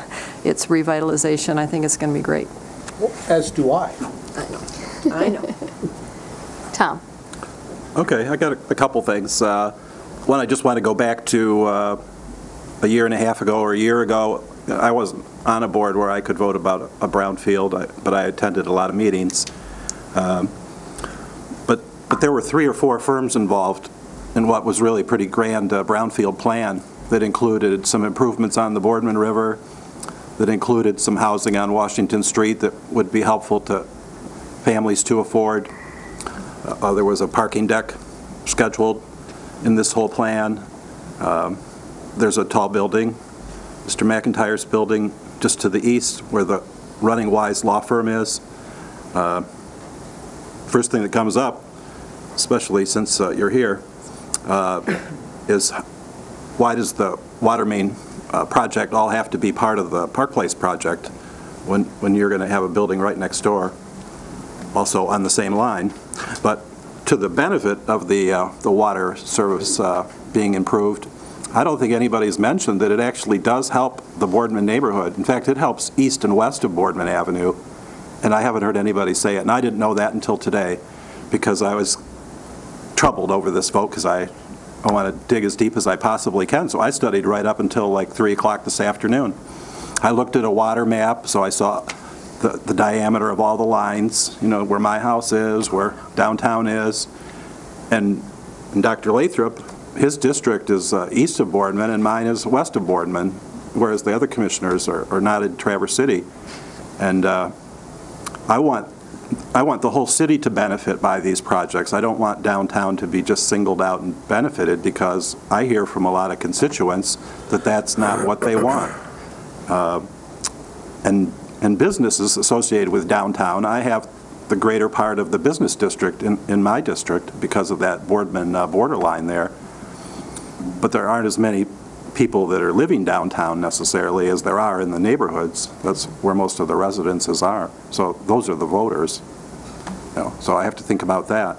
its revitalization. I think it's going to be great.
As do I.
I know.
Tom?
Okay, I got a couple things. One, I just want to go back to a year and a half ago or a year ago. I wasn't on a board where I could vote about a brownfield, but I attended a lot of meetings. But there were 3 or 4 firms involved in what was really a pretty grand brownfield plan that included some improvements on the Boardman River, that included some housing on Washington Street that would be helpful to families to afford. There was a parking deck scheduled in this whole plan. There's a tall building, Mr. McIntyre's building, just to the east where the Running Wise law firm is. First thing that comes up, especially since you're here, is why does the water main project all have to be part of the Park Place project when you're going to have a building right next door, also on the same line? But to the benefit of the water service being improved, I don't think anybody's mentioned that it actually does help the Boardman neighborhood. In fact, it helps east and west of Boardman Avenue, and I haven't heard anybody say it, and I didn't know that until today because I was troubled over this vote because I want to dig as deep as I possibly can. So I studied right up until like 3 o'clock this afternoon. I looked at a water map, so I saw the diameter of all the lines, you know, where my house is, where downtown is. And Dr. Lathrop, his district is east of Boardman and mine is west of Boardman, whereas the other commissioners are not in Traverse City. And I want the whole city to benefit by these projects. I don't want downtown to be just singled out and benefited because I hear from a lot of constituents that that's not what they want. And businesses associated with downtown, I have the greater part of the business district in my district because of that Boardman borderline there. But there aren't as many people that are living downtown necessarily as there are in the neighborhoods. That's where most of the residences are. So those are the voters. You know, so I have to think about that.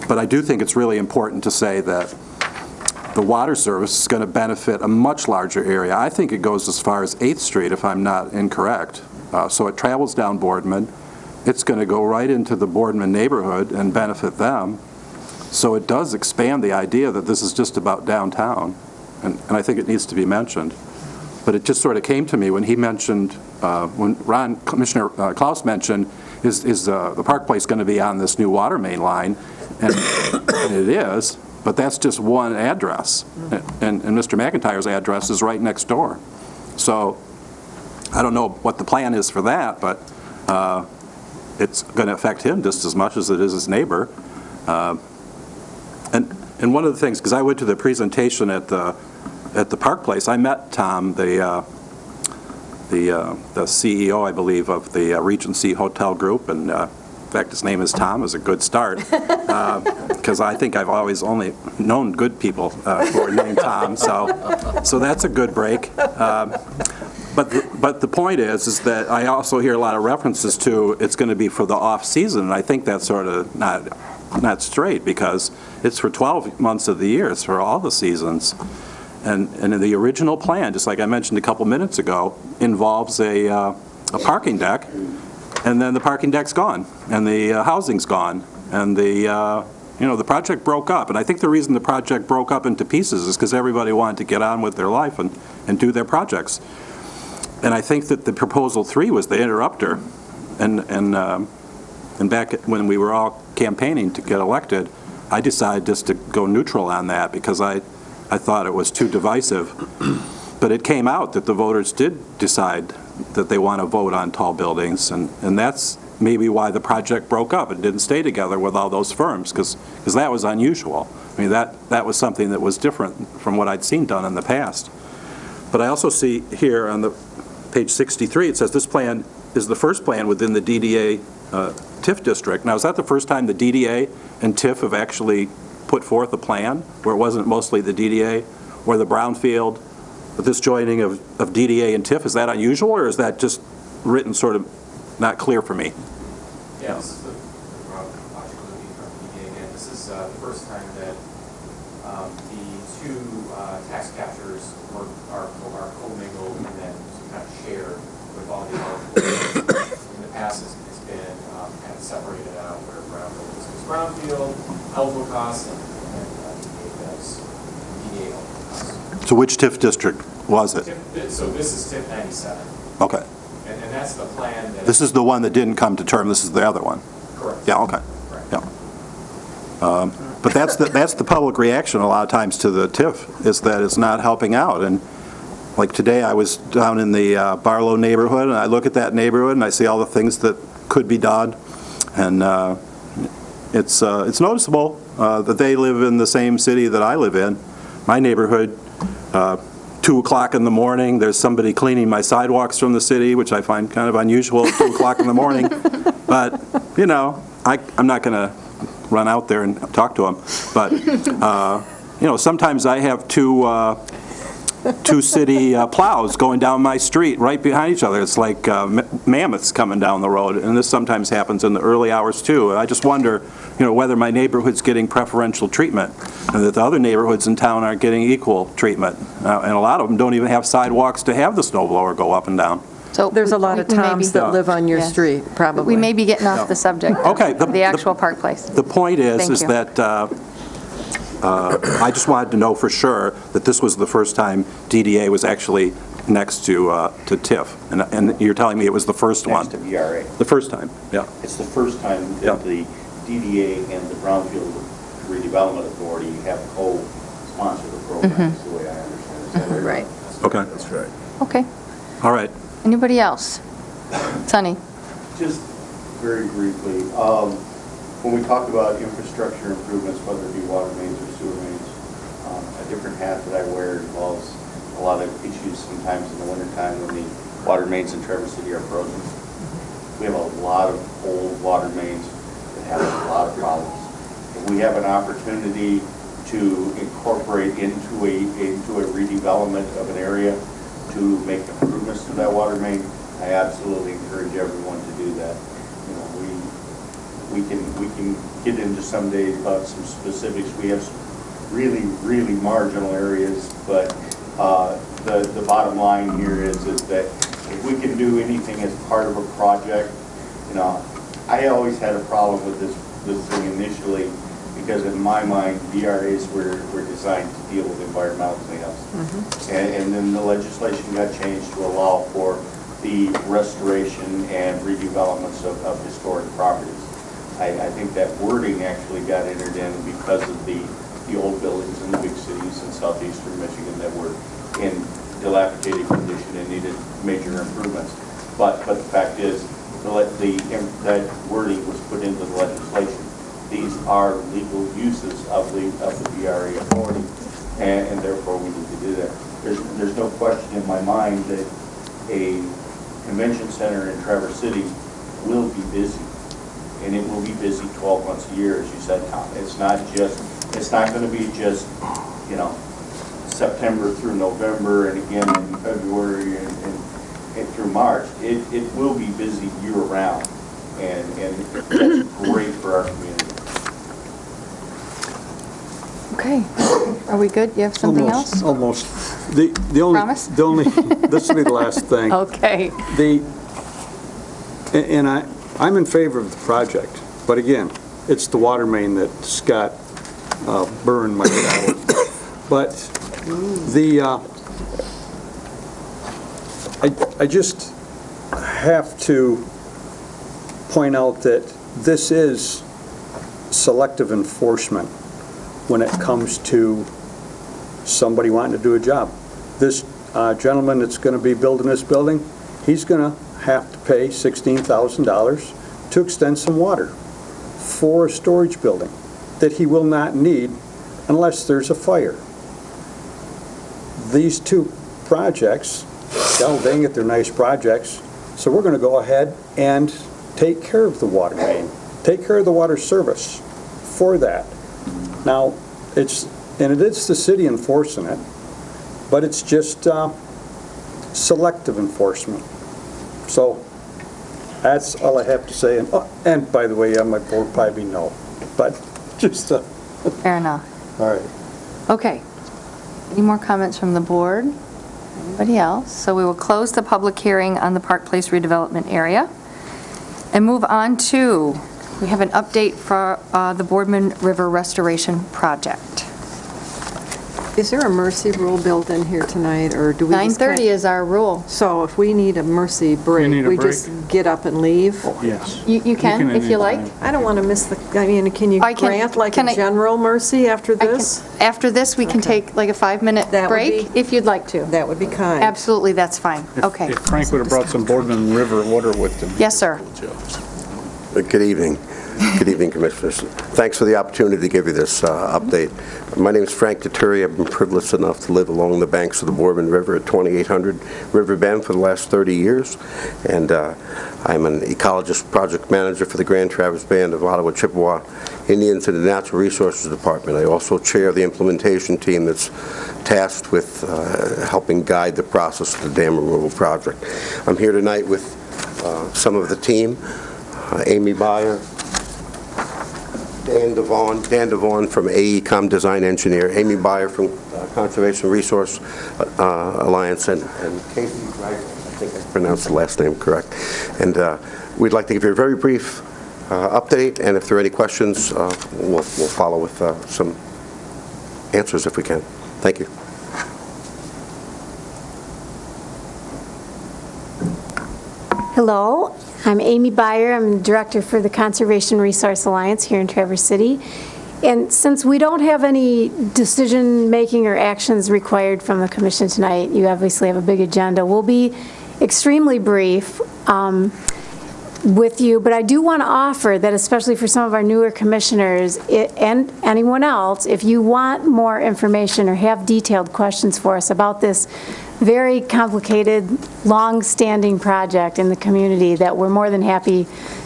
But I do think it's really important to say that the water service is going to benefit a much larger area. I think it goes as far as 8th Street, if I'm not incorrect. So it travels down Boardman. It's going to go right into the Boardman neighborhood and benefit them. So it does expand the idea that this is just about downtown. And I think it needs to be mentioned. But it just sort of came to me when he mentioned, when Commissioner Klaus mentioned, is the Park Place going to be on this new water main line? And it is, but that's just one address. And Mr. McIntyre's address is right next door. So I don't know what the plan is for that, but it's going to affect him just as much as it is his neighbor. And one of the things, because I went to the presentation at the Park Place, I met Tom, the CEO, I believe, of the Regency Hotel Group, and in fact, his name is Tom, is a good start, because I think I've always only known good people who are named Tom, so that's a good break. But the point is that I also hear a lot of references to it's going to be for the off-season, and I think that's sort of not straight, because it's for 12 months of the year. It's for all the seasons. And in the original plan, just like I mentioned a couple minutes ago, involves a parking deck, and then the parking deck's gone, and the housing's gone, and the project broke up. And I think the reason the project broke up into pieces is because everybody wanted to get on with their life and do their projects. And I think that the proposal 3 was the interrupter, and back when we were all campaigning to get elected, I decided just to go neutral on that because I thought it was too divisive. But it came out that the voters did decide that they want to vote on tall buildings, and that's maybe why the project broke up and didn't stay together with all those firms, because that was unusual. I mean, that was something that was different from what I'd seen done in the past. But I also see here on the page 63, it says this plan is the first plan within the DDA TIF district. Now, is that the first time the DDA and TIF have actually put forth a plan where it wasn't mostly the DDA or the brownfield, but this joining of DDA and TIF? Is that unusual, or is that just written sort of not clear for me?
Yeah, this is the possibility from DDA again. This is the first time that the two tax captures are commingled and then kind of shared with all the other. In the past, it's been kind of separated out where brownfield is brownfield, eligible costs, and DDA does DDA eligible costs.
So which TIF district was it?
So this is TIF 97.
Okay.
And that's the plan that...
This is the one that didn't come to term. This is the other one.
Correct.
Yeah, okay. Yeah. But that's the public reaction a lot of times to the TIF, is that it's not helping out. And like today, I was down in the Barlow neighborhood, and I look at that neighborhood, and I see all the things that could be done. And it's noticeable that they live in the same city that I live in. My neighborhood, 2 o'clock in the morning, there's somebody cleaning my sidewalks from the city, which I find kind of unusual at 2 o'clock in the morning. But, you know, I'm not going to run out there and talk to them. But, you know, sometimes I have two city plows going down my street right behind each other. It's like mammoths coming down the road, and this sometimes happens in the early hours too. And I just wonder, you know, whether my neighborhood's getting preferential treatment and that the other neighborhoods in town aren't getting equal treatment. And a lot of them don't even have sidewalks to have the snow blower go up and down.
So
There's a lot of Toms that live on your street, probably.
We may be getting off the subject
Okay,
of the actual Park Place.
The point is
Thank you.
that I just wanted to know for sure that this was the first time DDA was actually next to TIF. And you're telling me it was the first one?
Next to VRA.
The first time, yeah.
It's the first time that the DDA and the Brownfield Redevelopment Authority have co-sponsored the program, is the way I understand it. Is that
Right.
Okay.
That's right.
Okay.
All right.
Anybody else? Sonny?
Just very briefly, when we talk about infrastructure improvements, whether it be water mains or sewer mains, a different hat that I wear involves a lot of issues sometimes in the wintertime when the water mains in Traverse City are frozen. We have a lot of old water mains that have a lot of problems. If we have an opportunity to incorporate into a redevelopment of an area to make improvements to that water main, I absolutely encourage everyone to do that. You know, we can get into some days about some specifics. We have really, really marginal areas, but the bottom line here is that if we can do anything as part of a project, you know, I always had a problem with this thing initially, because in my mind, VRAs were designed to deal with environmental cleanups. And then the legislation got changed to allow for the restoration and redevelopments of historic properties. I think that wording actually got entered in because of the old buildings in the big cities in southeastern Michigan that were in dilapidated condition and needed major improvements. But the fact is, that wording was put into the legislation. These are legal uses of the VRA authority, and therefore we need to do that. There's no question in my mind that a convention center in Traverse City will be busy, and it will be busy 12 months a year, as you said, Tom. It's not going to be just, you know, September through November and again in February and through March. It will be busy year-round, and that's great for our community.
Okay. Are we good? You have something else?
Almost. The only.
Promise?
The only. This will be the last thing.
Okay.
And I'm in favor of the project, but again, it's the water main that Scott burned my saddle. But I just have to point out that this is selective enforcement when it comes to somebody wanting to do a job. This gentleman that's going to be building this building, he's going to have to pay $16,000 to extend some water for a storage building that he will not need unless there's a fire. These two projects, well, dang it, they're nice projects, so we're going to go ahead and take care of the water main, take care of the water service for that. Now, it is the city enforcing it, but it's just selective enforcement. So that's all I have to say. And by the way, my vote would probably be no, but just...
Fair enough.
All right.
Okay. Any more comments from the board? Anybody else? So we will close the public hearing on the Park Place redevelopment area and move on to, we have an update for the Boardman River Restoration Project.
Is there a mercy rule built in here tonight, or do we just...
9:30 is our rule.
So if we need a mercy break,
need a
we
break?
just get up and leave?
Yes.
You can, if you like.
I don't want to miss the, I mean, can you
I can-
grant like
can
a
I-
general mercy after this?
After this, we can take like a 5-minute
That would
break,
be-
if you'd like to.
That would be kind.
Absolutely, that's fine. Okay.
If Frank would have brought some Boardman River water with him.
Yes, sir.
Good evening. Good evening, Commissioners. Thanks for the opportunity to give you this update. My name is Frank Tuturi. I've been privileged enough to live along the banks of the Boardman River at 2800 River Bend for the last 30 years, and I'm an ecologist project manager for the Grand Traverse Band of Ottawa Chippewa Indians in the Natural Resources Department. I also chair the implementation team that's tasked with helping guide the process of the dam removal project. I'm here tonight with some of the team, Amy Beyer, Dan Devon from AECom Design Engineer, Amy Beyer from Conservation Resource Alliance, and Casey Reich, I think I pronounced the last name correct. And we'd like to give you a very brief update, and if there are any questions, we'll follow with some answers if we can. Thank you.
Hello, I'm Amy Beyer. I'm the director for the Conservation Resource Alliance here in Traverse City. And since we don't have any decision-making or actions required from the commission tonight, you obviously have a big agenda. We'll be extremely brief with you, but I do want to offer that, especially for some of our newer commissioners and anyone else, if you want more information or have detailed questions for us about this very complicated, long-standing project in the community, that we're more than happy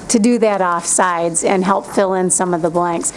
to do that offsides and help fill in some of the blanks.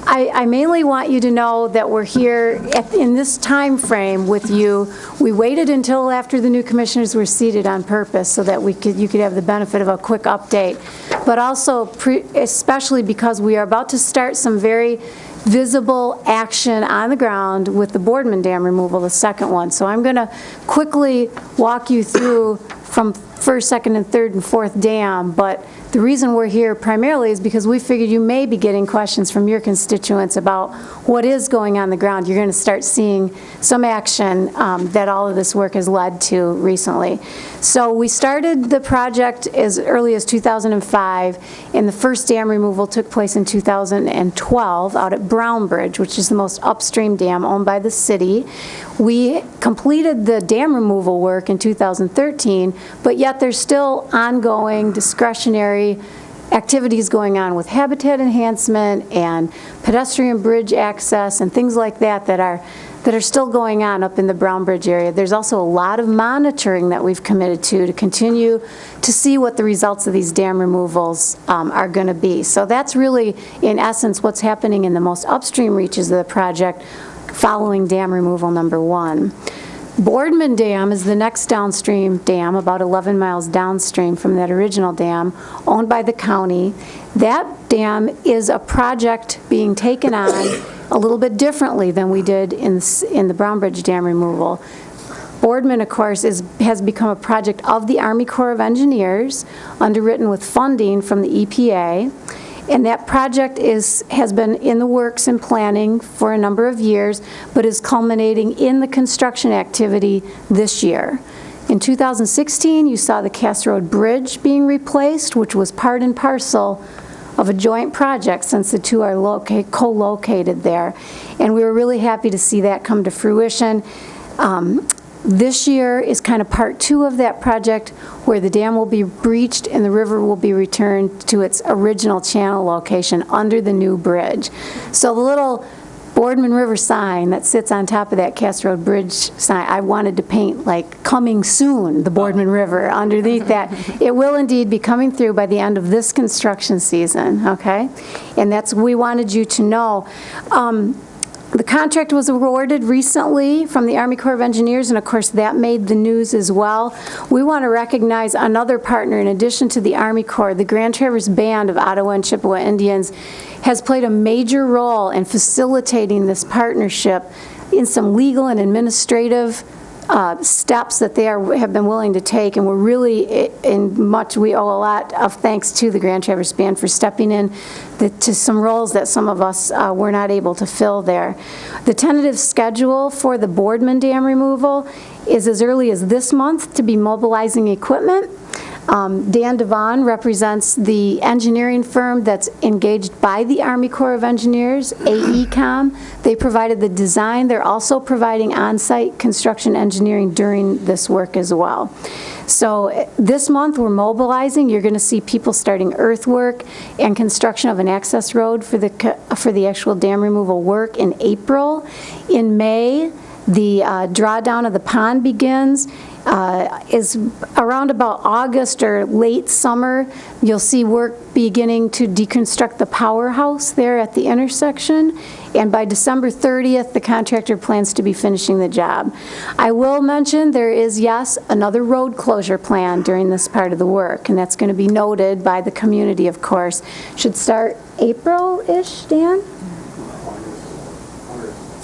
I mainly want you to know that we're here in this time frame with you. We waited until after the new commissioners were seated on purpose so that you could have the benefit of a quick update, but also especially because we are about to start some very visible action on the ground with the Boardman Dam removal, the second one. So I'm going to quickly walk you through from first, second, and third, and fourth dam, but the reason we're here primarily is because we figured you may be getting questions from your constituents about what is going on the ground. You're going to start seeing some action that all of this work has led to recently. So we started the project as early as 2005, and the first dam removal took place in 2012 out at Brownbridge, which is the most upstream dam owned by the city. We completed the dam removal work in 2013, but yet there's still ongoing discretionary activities going on with habitat enhancement and pedestrian bridge access and things like that that are still going on up in the Brownbridge area. There's also a lot of monitoring that we've committed to continue to see what the results of these dam removals are going to be. So that's really, in essence, what's happening in the most upstream reaches of the project following dam removal number 1. Boardman Dam is the next downstream dam, about 11 miles downstream from that original dam, owned by the county. That dam is a project being taken on a little bit differently than we did in the Brownbridge Dam removal. Boardman, of course, has become a project of the Army Corps of Engineers, underwritten with funding from the EPA. And that project has been in the works and planning for a number of years, but is culminating in the construction activity this year. In 2016, you saw the Cass Road Bridge being replaced, which was part and parcel of a joint project since the two are co-located there. And we were really happy to see that come to fruition. This year is kind of part 2 of that project, where the dam will be breached and the river will be returned to its original channel location under the new bridge. So the little Boardman River sign that sits on top of that Cass Road Bridge sign, I wanted to paint like "Coming Soon," the Boardman River, underneath that. It will indeed be coming through by the end of this construction season, okay? And that's, we wanted you to know. The contract was awarded recently from the Army Corps of Engineers, and of course that made the news as well. We want to recognize another partner in addition to the Army Corps. The Grand Traverse Band of Ottawa and Chippewa Indians has played a major role in facilitating this partnership in some legal and administrative steps that they have been willing to take, and we're really, we owe a lot of thanks to the Grand Traverse Band for stepping in to some roles that some of us were not able to fill there. The tentative schedule for the Boardman Dam removal is as early as this month to be mobilizing equipment. Dan Devon represents the engineering firm that's engaged by the Army Corps of Engineers, AECOM. They provided the design. They're also providing on-site construction engineering during this work as well. So this month we're mobilizing. You're going to see people starting earthwork and construction of an access road for the actual dam removal work in April. In May, the drawdown of the pond begins. Is around about August or late summer, you'll see work beginning to deconstruct the powerhouse there at the intersection, and by December 30th, the contractor plans to be finishing the job. I will mention there is, yes, another road closure plan during this part of the work, and that's going to be noted by the community, of course. Should start April-ish, Dan?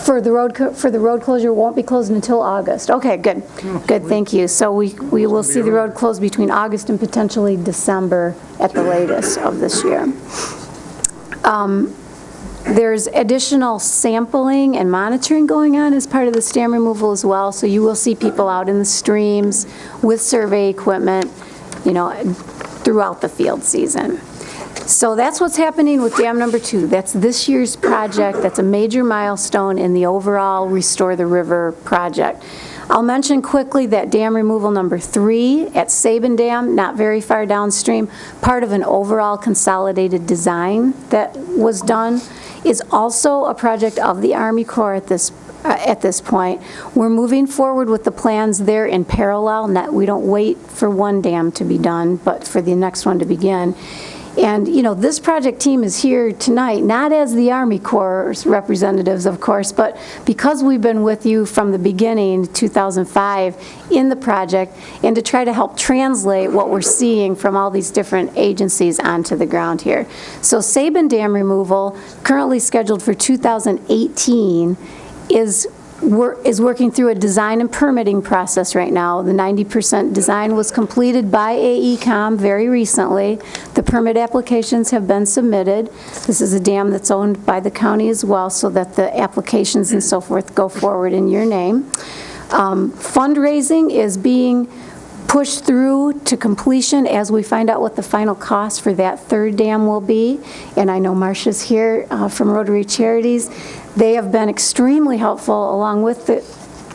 For the road closure, won't be closed until August. Okay, good. Good, thank you. So we will see the road closed between August and potentially December at the latest of this year. There's additional sampling and monitoring going on as part of the dam removal as well. So you will see people out in the streams with survey equipment, throughout the field season. So that's what's happening with dam number 2. That's this year's project. That's a major milestone in the overall Restore the River project. I'll mention quickly that dam removal number 3 at Sabin Dam, not very far downstream, part of an overall consolidated design that was done, is also a project of the Army Corps at this point. We're moving forward with the plans there in parallel. We don't wait for one dam to be done, but for the next one to begin. And, this project team is here tonight, not as the Army Corps representatives, of course, but because we've been with you from the beginning, 2005, in the project, and to try to help translate what we're seeing from all these different agencies onto the ground here. So Sabin Dam removal, currently scheduled for 2018, is working through a design and permitting process right now. The 90% design was completed by AECOM very recently. The permit applications have been submitted. This is a dam that's owned by the county as well, so that the applications and so forth go forward in your name. Fundraising is being pushed through to completion as we find out what the final cost for that third dam will be. And I know Marcia's here from Rotary Charities. They have been extremely helpful, along with the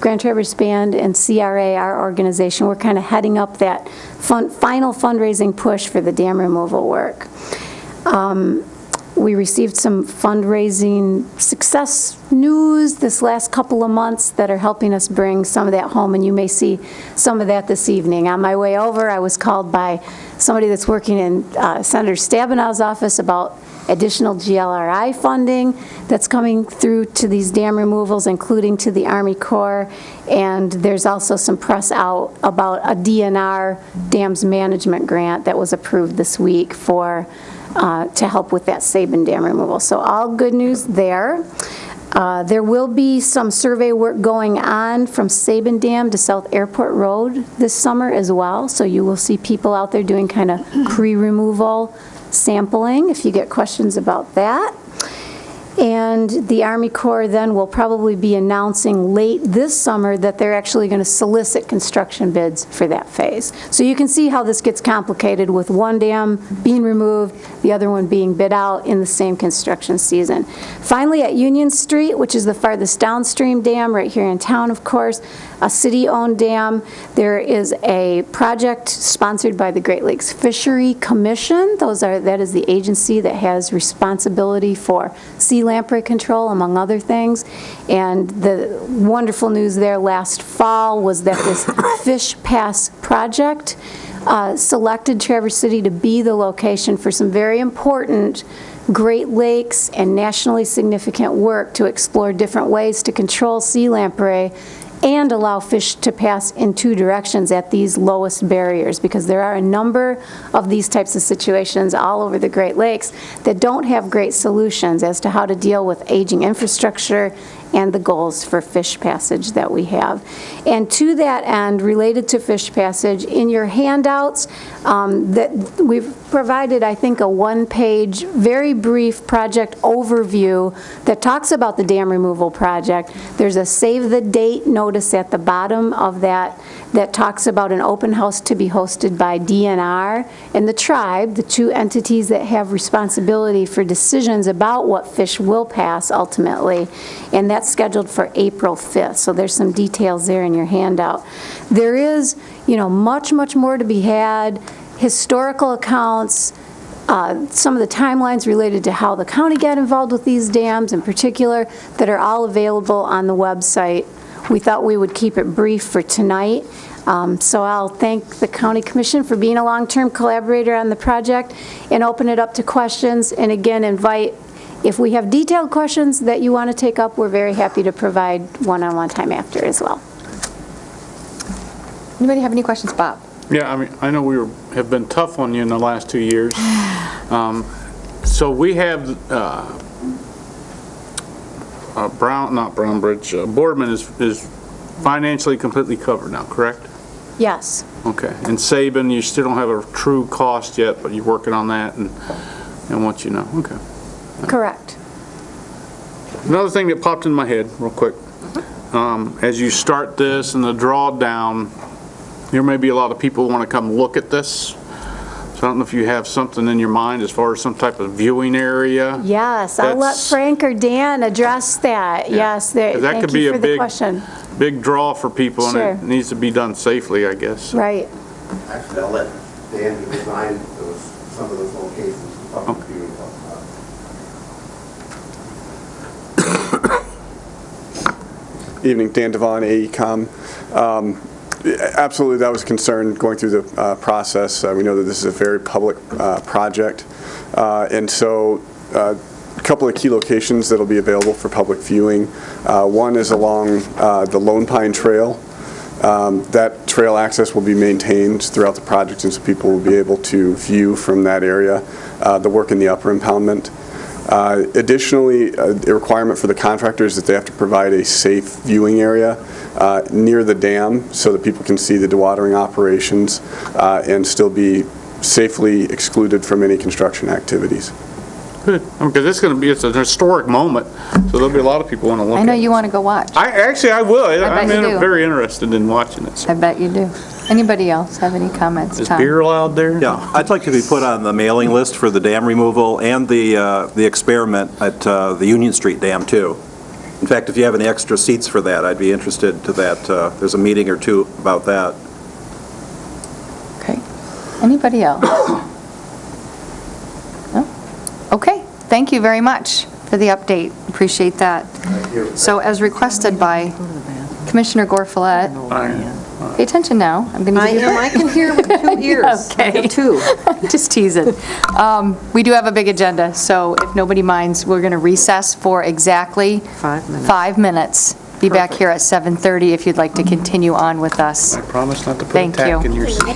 Grand Traverse Band and CRA, our organization. We're kind of heading up that final fundraising push for the dam removal work. We received some fundraising success news this last couple of months that are helping us bring some of that home, and you may see some of that this evening. On my way over, I was called by somebody that's working in Senator Stabenow's office about additional GLRI funding that's coming through to these dam removals, including to the Army Corps. And there's also some press out about a DNR dams management grant that was approved this week to help with that Sabin Dam removal. So all good news there. There will be some survey work going on from Sabin Dam to South Airport Road this summer as well. So you will see people out there doing kind of pre-removal sampling if you get questions about that. And the Army Corps then will probably be announcing late this summer that they're actually going to solicit construction bids for that phase. So you can see how this gets complicated with one dam being removed, the other one being bid out in the same construction season. Finally, at Union Street, which is the farthest downstream dam right here in town, of course, a city-owned dam, there is a project sponsored by the Great Lakes Fishery Commission. That is the agency that has responsibility for sea lamprey control, among other things. And the wonderful news there last fall was that this Fish Pass project selected Traverse City to be the location for some very important Great Lakes and nationally significant work to explore different ways to control sea lamprey and allow fish to pass in two directions at these lowest barriers, because there are a number of these types of situations all over the Great Lakes that don't have great solutions as to how to deal with aging infrastructure and the goals for fish passage that we have. And to that end, related to fish passage, in your handouts, that we've provided, I think, a one-page, very brief project overview that talks about the dam removal project. There's a save the date notice at the bottom of that that talks about an open house to be hosted by DNR and the tribe, the two entities that have responsibility for decisions about what fish will pass ultimately, and that's scheduled for April 5th. So there's some details there in your handout. There is, much, much more to be had, historical accounts, some of the timelines related to how the county got involved with these dams in particular that are all available on the website. We thought we would keep it brief for tonight. So I'll thank the County Commission for being a long-term collaborator on the project and open it up to questions. And again, invite, if we have detailed questions that you want to take up, we're very happy to provide one-on-one time after as well.
Anybody have any questions, Bob?
Yeah, I know we have been tough on you in the last 2 years. So we have Boardman is financially completely covered now, correct?
Yes.
Okay. And Sabin, you still don't have a true cost yet, but you're working on that and what you know. Okay.
Correct.
Another thing that popped in my head real quick, as you start this and the drawdown, there may be a lot of people who want to come look at this. So I don't know if you have something in your mind as far as some type of viewing area.
Yes, I'll let Frank or Dan address that.
Yeah.
Yes,
That could be a
big
draw for people,
Sure.
and it needs to be done safely, I guess.
Right.
Actually, I'll let Dan design some of those locations.
Evening, Dan Devon, AECom. Absolutely, that was a concern going through the process. We know that this is a very public project, and so a couple of key locations that will be available for public viewing. One is along the Lone Pine Trail. That trail access will be maintained throughout the project, and so people will be able to view from that area the work in the upper impoundment. Additionally, a requirement for the contractors that they have to provide a safe viewing area near the dam so that people can see the dewatering operations and still be safely excluded from any construction activities.
Good. Because it's a historic moment, so there'll be a lot of people want to look at it.
I know you want to go watch.
I will. I'm
bet you do.
very interested in watching it. So.
I bet you do. Anybody else have any comments?
Is
Tom?
beer allowed there?
Yeah, I'd like to be put on the mailing list for the dam removal and the experiment at the Union Street Dam, too. In fact, if you have any extra seats for that, I'd be interested to that. There's a meeting or two about that.
Okay. Anybody else? No? Okay. Thank you very much for the update. Appreciate that.
Thank you.
So as requested by Commissioner Gorfulet, pay attention now. I'm going to give you
I can hear with 2 ears.
Okay.
I have 2.
Just teasing. We do have a big agenda, so if nobody minds, we're going to recess for exactly
5 minutes.
5 minutes. Be back here at 7:30 if you'd like to continue on with us.
I promise not to put
Thank
a tack
you.
in your seat.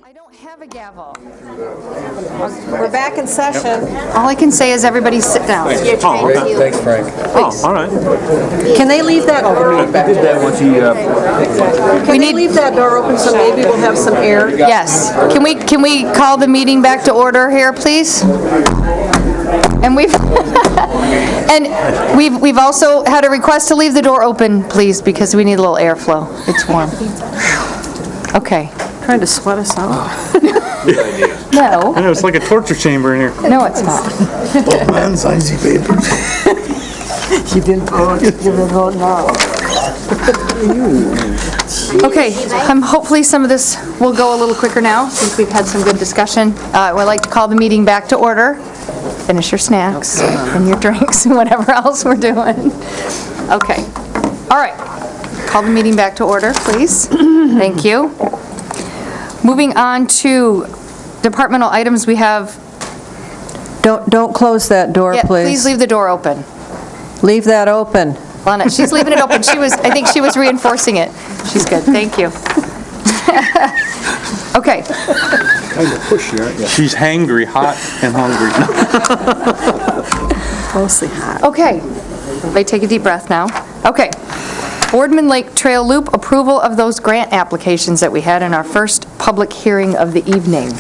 I don't have a gavel.
We're back in session.
All I can say is everybody sit down.
Thanks, Frank.
Please.
All right.
Can they leave that door open? Can they leave that door open so maybe we'll have some air?
Yes. Can we call the meeting back to order here, please? And we've also had a request to leave the door open, please, because we need a little airflow. It's warm. Okay.
Trying to sweat us out.
No.
I know, it's like a torture chamber in here.
No, it's not.
Old man's icy papers.
You didn't vote. You're going to vote now.
Okay, hopefully some of this will go a little quicker now, since we've had some good discussion. I would like to call the meeting back to order. Finish your snacks and your drinks and whatever else we're doing. Okay. All right. Call the meeting back to order, please. Thank you. Moving on to departmental items, we have...
Don't close that door,
Yeah,
please.
please leave the door open.
Leave that open.
Lana, she's leaving it open. I think she was reinforcing it. She's good, thank you. Okay.
Kind of pushy, aren't you? She's hangry, hot and hungry.
Mostly hot.
Okay. Everybody take a deep breath now. Okay. Boardman Lake Trail Loop, approval of those grant applications that we had in our first public hearing of the evening.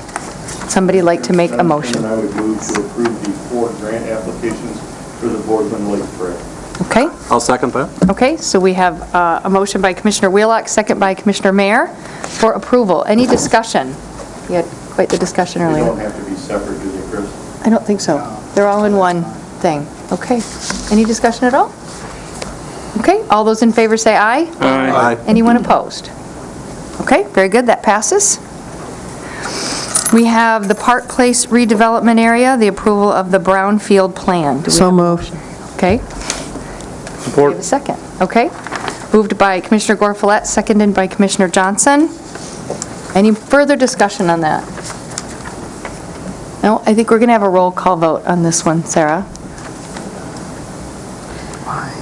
Somebody like to make a motion?
I would move to approve the 4 grant applications for the Boardman Lake Trail.
Okay.
I'll second that.
Okay, so we have a motion by Commissioner Wheelock, second by Commissioner Mayer for approval. Any discussion? We had quite the discussion
They
earlier.
don't have to be separate, do they, Chris?
I don't think so. They're all in one thing. Okay. Any discussion at all? Okay, all those in favor say aye.
Aye.
Anyone opposed? Okay, very good, that passes. We have the Park Place redevelopment area, the approval of the Brownfield plan. Do we
So
have a
moved.
motion? Okay. We have a second. Okay. Moved by Commissioner Gorfulet, seconded by Commissioner Johnson. Any further discussion on that? No, I think we're going to have a roll call vote on this one, Sarah.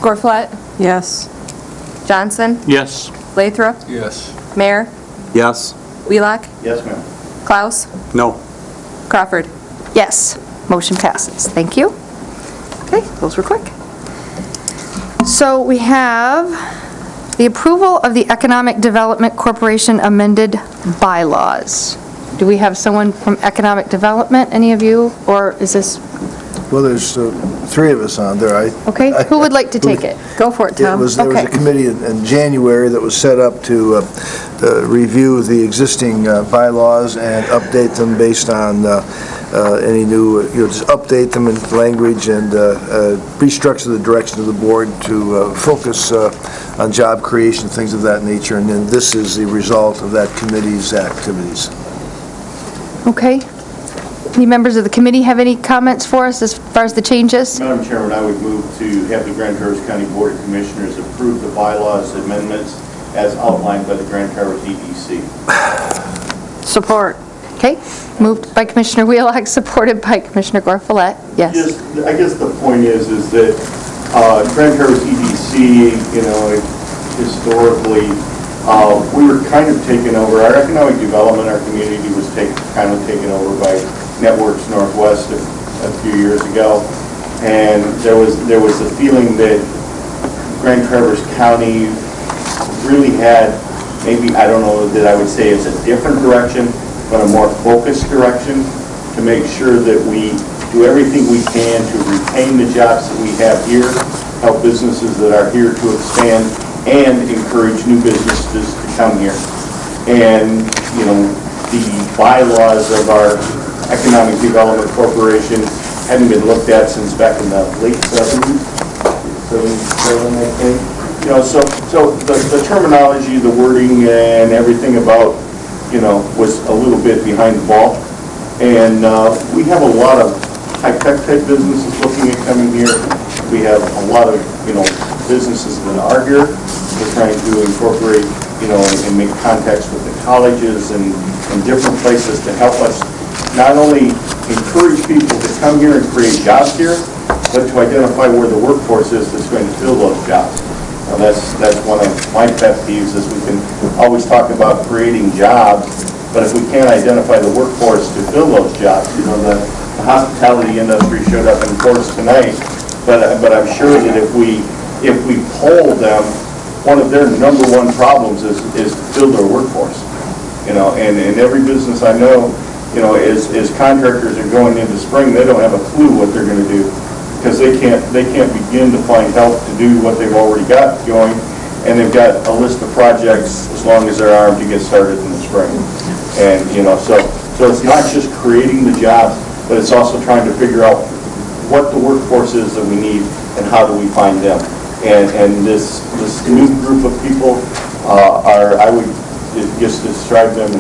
Gorfulet?
Yes.
Johnson?
Yes.
Lathrop?
Yes.
Mayor?
Yes.
Wheelock?
Yes, ma'am.
Klaus?
No.
Crawford?
Yes. Motion passes. Thank you. Okay, those were quick. So we have the approval of the Economic Development Corporation amended bylaws. Do we have someone from Economic Development, any of you, or is this,
Well, there's 3 of us on there.
okay, who would like to take it?
Go for it,
There
Tom.
was a
Okay.
committee in January that was set up to review the existing bylaws and update them based on any new, just update them in language and restructure the direction of the board to focus on job creation, things of that nature. And then this is the result of that committee's activities.
Okay. Any members of the committee have any comments for us as far as the changes?
Madam Chairman, I would move to have the Grand Traverse County Board of Commissioners approve the bylaws amendments as outlined by the Grand Traverse EDC.
Support. Okay. Moved by Commissioner Wheelock, supported by Commissioner Gorfulet. Yes.
I guess the point is that Grand Traverse EDC, historically, we were kind of taken over. Our economic development, our community was kind of taken over by Networks Northwest a few years ago, and there was the feeling that Grand Traverse County really had, maybe, I don't know that I would say it's a different direction, but a more focused direction to make sure that we do everything we can to retain the jobs that we have here, help businesses that are here to expand, and encourage new businesses to come here. And, the bylaws of our Economic Development Corporation hadn't been looked at since back in the late 70s, 77, I think. So the terminology, the wording, and everything about, was a little bit behind the ball. And we have a lot of high-tech type businesses looking at coming here. We have a lot of, businesses that are here. We're trying to incorporate, and make contacts with the colleges and different places to help us not only encourage people to come here and create jobs here, but to identify where the workforce is that's going to fill those jobs. Now that's one of my pet peeves, is we can always talk about creating jobs, But if we can't identify the workforce to fill those jobs, the hospitality industry showed up in force tonight, but I'm sure that if we poll them, one of their number one problems is to fill their workforce. And every business I know, as contractors are going into spring, they don't have a clue what they're going to do, because they can't begin to find help to do what they've already got going, and they've got a list of projects as long as their arm to get started in the spring. And so it's not just creating the jobs, but it's also trying to figure out what the workforce is that we need and how do we find them. And this new group of people I would just describe them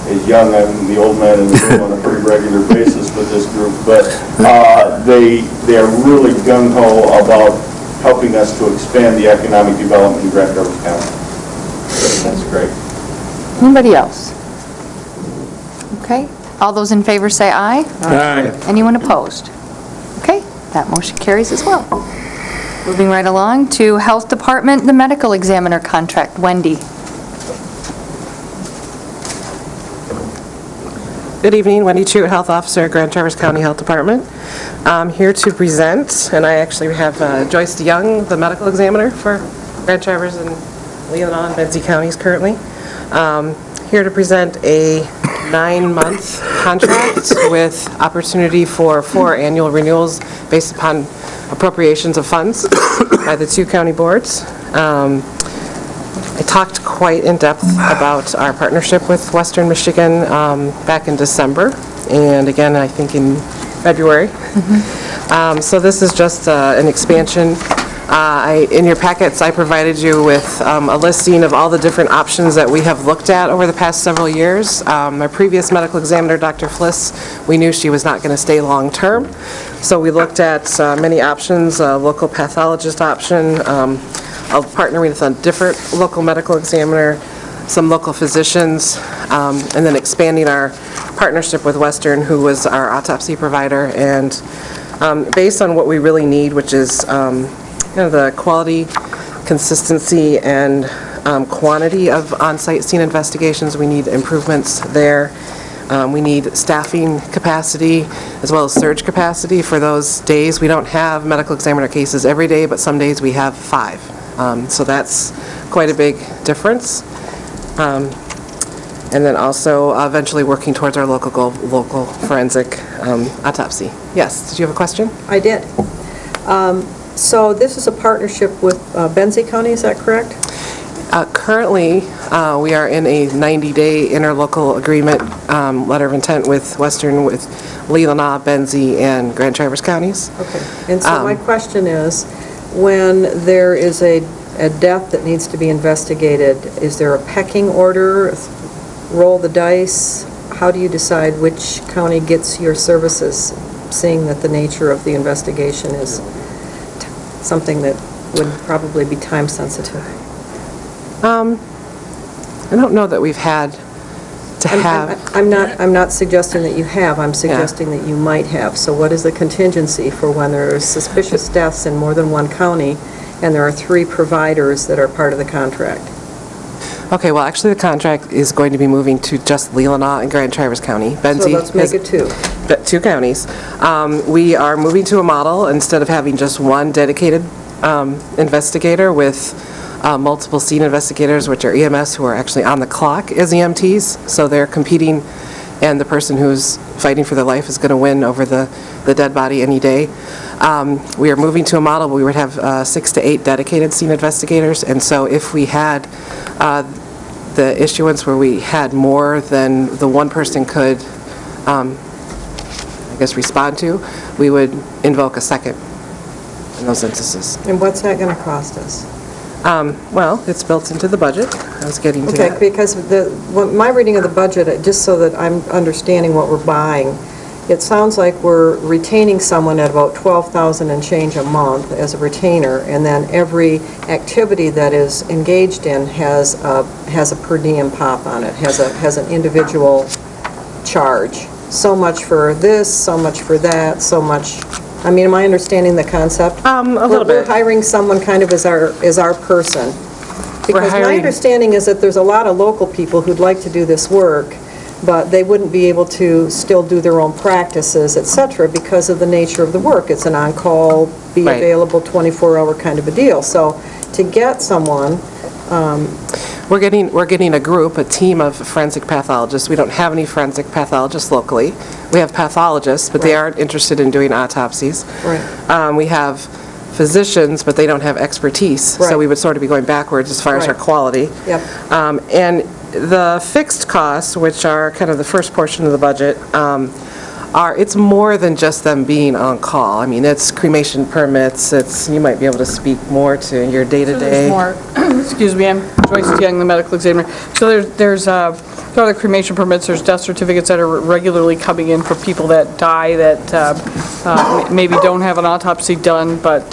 as young. I'm the old man in the room on a pretty regular basis with this group, but they are really gung-ho about helping us to expand the economic development in Grand Traverse County. That's great.
Anybody else? Okay, all those in favor say aye.
Aye.
Anyone opposed? Okay, that motion carries as well. Moving right along to Health Department, the medical examiner contract. Wendy.
Good evening, Wendy Chute, Health Officer, Grand Traverse County Health Department. I'm here to present, and I actually have Joyce DeYoung, the medical examiner for Grand Traverse and Leelanau and Benzie counties currently. Here to present a 9-month contract with opportunity for 4 annual renewals based upon appropriations of funds by the 2 county boards. I talked quite in depth about our partnership with Western Michigan back in December, and again, I think in February. So this is just an expansion. In your packets, I provided you with a listing of all the different options that we have looked at over the past several years. My previous medical examiner, Dr. Fliss, we knew she was not going to stay long-term, so we looked at many options, a local pathologist option, of partnering with a different local medical examiner, some local physicians, and then expanding our partnership with Western, who was our autopsy provider. And based on what we really need, which is the quality, consistency, and quantity of on-site scene investigations, we need improvements there. We need staffing capacity as well as surge capacity for those days. We don't have medical examiner cases every day, but some days we have 5. So that's quite a big difference. And then also eventually working towards our local goal, local forensic autopsy. Yes, did you have a question?
I did. So this is a partnership with Benzie County, is that correct?
Currently, we are in a 90-day interlocal agreement, letter of intent with Western, with Leelanau, Benzie, and Grand Traverse counties.
Okay. And so my question is, when there is a death that needs to be investigated, is there a pecking order, roll the dice? How do you decide which county gets your services, seeing that the nature of the investigation is something that would probably be time sensitive?
I don't know that we've had to have.
I'm not suggesting that you have. I'm suggesting that you might have. So what is the contingency for when there are suspicious deaths in more than one county and there are 3 providers that are part of the contract?
Okay, well, actually, the contract is going to be moving to just Leelanau and Grand Traverse County. Benzie,
so let's make it 2.
2 counties. We are moving to a model, instead of having just one dedicated investigator with multiple scene investigators, which are EMS, who are actually on the clock as EMTs, so they're competing, and the person who's fighting for their life is going to win over the dead body any day. We are moving to a model where we would have 6 to 8 dedicated scene investigators, and so if we had the issuance where we had more than the one person could, I guess, respond to, we would invoke a second in those instances.
And what's that going to cost us?
Well, it's built into the budget. I was getting to that.
Okay, because my reading of the budget, just so that I'm understanding what we're buying, it sounds like we're retaining someone at about $12,000 and change a month as a retainer, and then every activity that is engaged in has a per diem pop on it, has an individual charge. So much for this, so much for that, so much. I mean, am I understanding the concept?
A little bit.
We're hiring someone kind of as our person. Because my understanding is that there's a lot of local people who'd like to do this work, but they wouldn't be able to still do their own practices, et cetera, because of the nature of the work. It's an on-call, be
Right.
available 24-hour kind of a deal. So to get someone,
We're getting a team of forensic pathologists. We don't have any forensic pathologists locally. We have pathologists, but they aren't interested in doing autopsies.
right,
We have physicians, but they don't have expertise. So
Right.
we would sort of be going backwards as far as our
Right.
quality.
yep,
And the fixed costs, which are kind of the first portion of the budget, it's more than just them being on call. I mean, it's cremation permits, you might be able to speak more to your
So
day-to-day.
there's more, excuse me, I'm Joyce Young, the medical examiner. So there's other cremation permits, there's death certificates that are regularly coming in for people that die that maybe don't have an autopsy done, but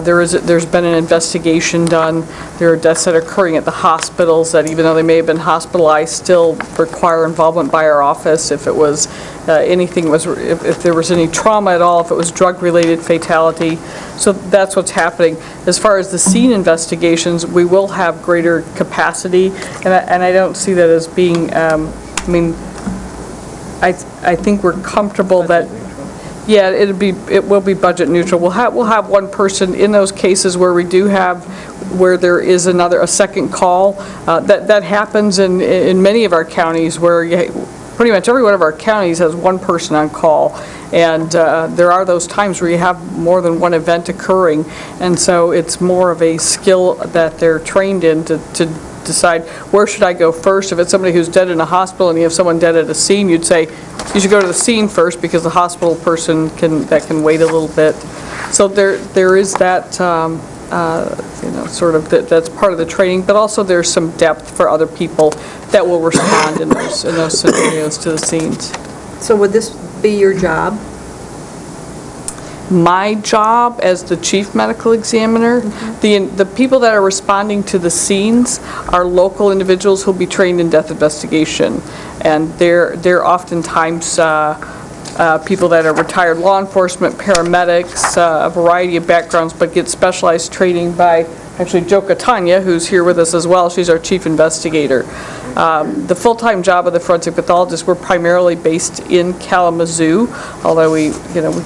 there's been an investigation done. There are deaths that are occurring at the hospitals that, even though they may have been hospitalized, still require involvement by our office if it was if there was any trauma at all, if it was drug-related fatality. So that's what's happening. As far as the scene investigations, we will have greater capacity, and I don't see that as being, I think we're comfortable that, yeah, it will be budget neutral. We'll have one person in those cases where where there is a second call. That happens in many of our counties where pretty much every one of our counties has one person on call, and there are those times where you have more than one event occurring, and so it's more of a skill that they're trained in to decide where should I go first. If it's somebody who's dead in a hospital and you have someone dead at a scene, you'd say you should go to the scene first because the hospital person can wait a little bit. So there is that. That's part of the training, but also there's some depth for other people that will respond in those scenarios to the scenes.
so would this be your job?
My job as the chief medical examiner, the people that are responding to the scenes are local individuals who'll be trained in death investigation, and they're oftentimes people that are retired law enforcement, paramedics, a variety of backgrounds, but get specialized training by actually Joe Catania, who's here with us as well. She's our chief investigator. The full-time job of the forensic pathologist, we're primarily based in Kalamazoo, although we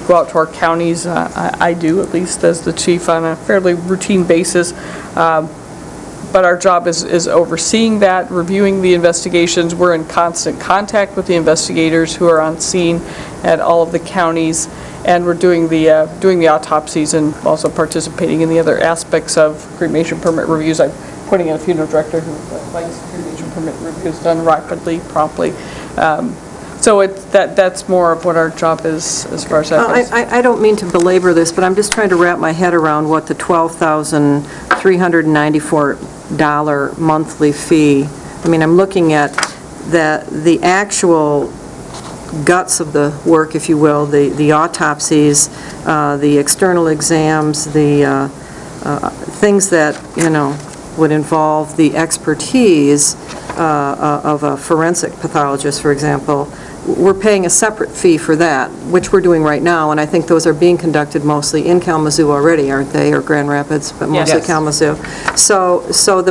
go out to our counties. I do, at least as the chief, on a fairly routine basis. But our job is overseeing that, reviewing the investigations. We're in constant contact with the investigators who are on scene at all of the counties, and we're doing the autopsies and also participating in the other aspects of cremation permit reviews. I'm putting in a funeral director who likes cremation permit reviews done rapidly, promptly. So that's more of what our job is as far as that goes.
I don't mean to belabor this, but I'm just trying to wrap my head around what the $12,394 monthly fee. I mean, I'm looking at the actual guts of the work, if you will, the autopsies, the external exams, the things that, would involve the expertise of a forensic pathologist, for example. We're paying a separate fee for that, which we're doing right now, and I think those are being conducted mostly in Kalamazoo already, aren't they, or Grand Rapids, but mostly
Yes.
Kalamazoo. So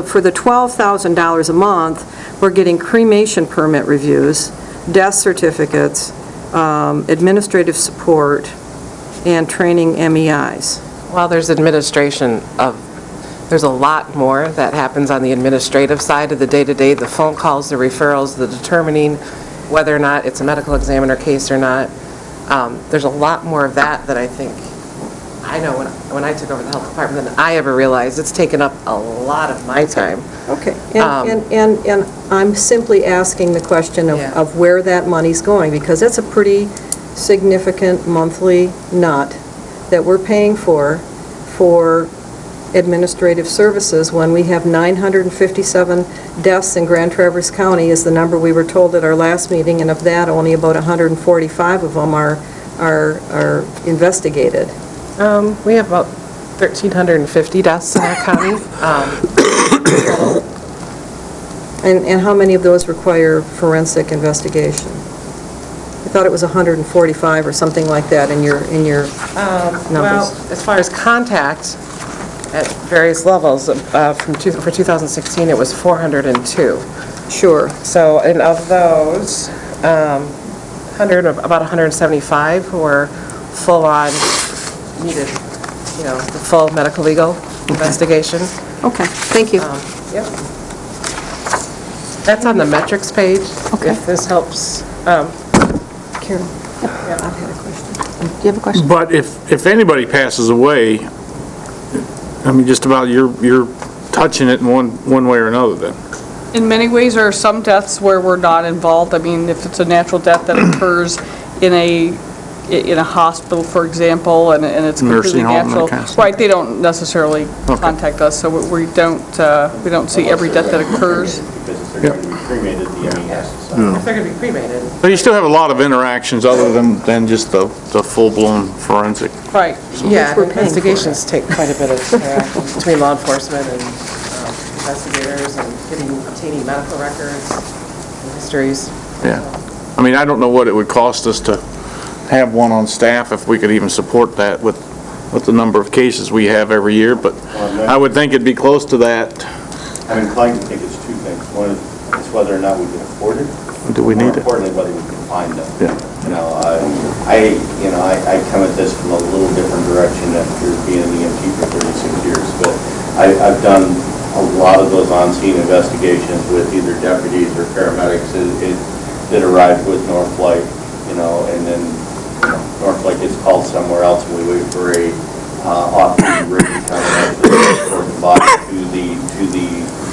for the $12,000 a month, we're getting cremation permit reviews, death certificates, administrative support, and training MEIs.
Well, there's there's a lot more that happens on the administrative side of the day-to-day, the phone calls, the referrals, the determining whether or not it's a medical examiner case or not. There's a lot more of that I think, I know when I took over the health department than I ever realized. It's taken up a lot of my time.
Okay, and I'm simply asking the question of where that money's going, because that's a pretty significant monthly nut that we're paying for administrative services when we have 957 deaths in Grand Traverse County is the number we were told at our last meeting, and of that, only about 145 of them are investigated.
We have about 1,350 deaths in our county.
And how many of those require forensic investigation? I thought it was 145 or something like that in your numbers.
Well, as far as contact at various levels, for 2016 it was 402.
Sure.
So, and of those, about 175 who are full-on, needed, the full medical legal investigation.
Okay, thank you.
Yep. That's on the metrics page.
Okay.
If this helps.
Karen, I've had a question. Do you have a question?
But if anybody passes away, I mean, just about you're touching it in one way or another then.
In many ways, there are some deaths where we're not involved. I mean, if it's a natural death that occurs in a hospital, for example, and it's completely
Nursing home, that
natural,
kind of stuff.
right, they don't necessarily contact us, so we don't see every death that occurs.
Because if they're going to be cremated, the ME has to sign.
If they're going to be cremated.
But you still have a lot of interactions other than just the full-blown forensic.
Right.
Yeah, investigations take quite a bit of interaction between law enforcement and investigators and obtaining medical records and histories.
Yeah. I mean, I don't know what it would cost us to have one on staff if we could even support that with the number of cases we have every year, but I would think it'd be close to that.
I'm inclined to think it's two things. One is whether or not we can afford it.
Do we need it?
More importantly, whether we can find them.
Yeah.
I come at this from a little different direction after being an EMT for 36 years, but I've done a lot of those on-scene investigations with either deputies or paramedics that arrived with Northlight, and then Northlight gets called somewhere else, and we wait for a off-duty rig to come and actually transport the body to the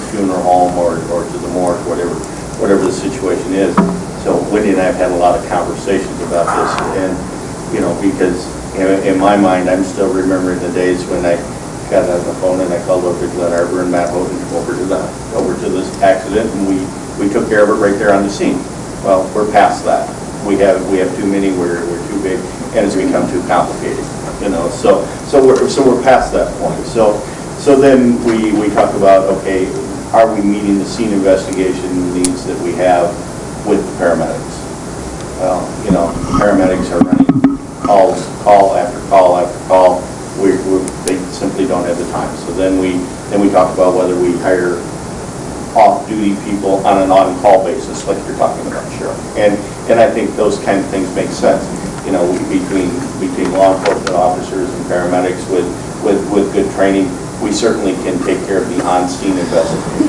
funeral home or to the morgue, whatever the situation is. So Wendy and I have had a lot of conversations about this, and because in my mind, I'm still remembering the days when I got on the phone and I called over to Glen Arbor and Matt Houghton over to this accident, and we took care of it right there on the scene. Well, we're past that. We have too many. We're too big, and it's become too complicated. So we're past that point. So then we talk about, okay, are we meeting the scene investigation needs that we have with the paramedics? Well, paramedics are running call after call after call. They simply don't have the time. So then we talk about whether we hire off-duty people on an on-call basis, like you're talking about, Cheryl. And I think those kind of things make sense. Between law enforcement officers and paramedics with good training, we certainly can take care of the on-scene investigation.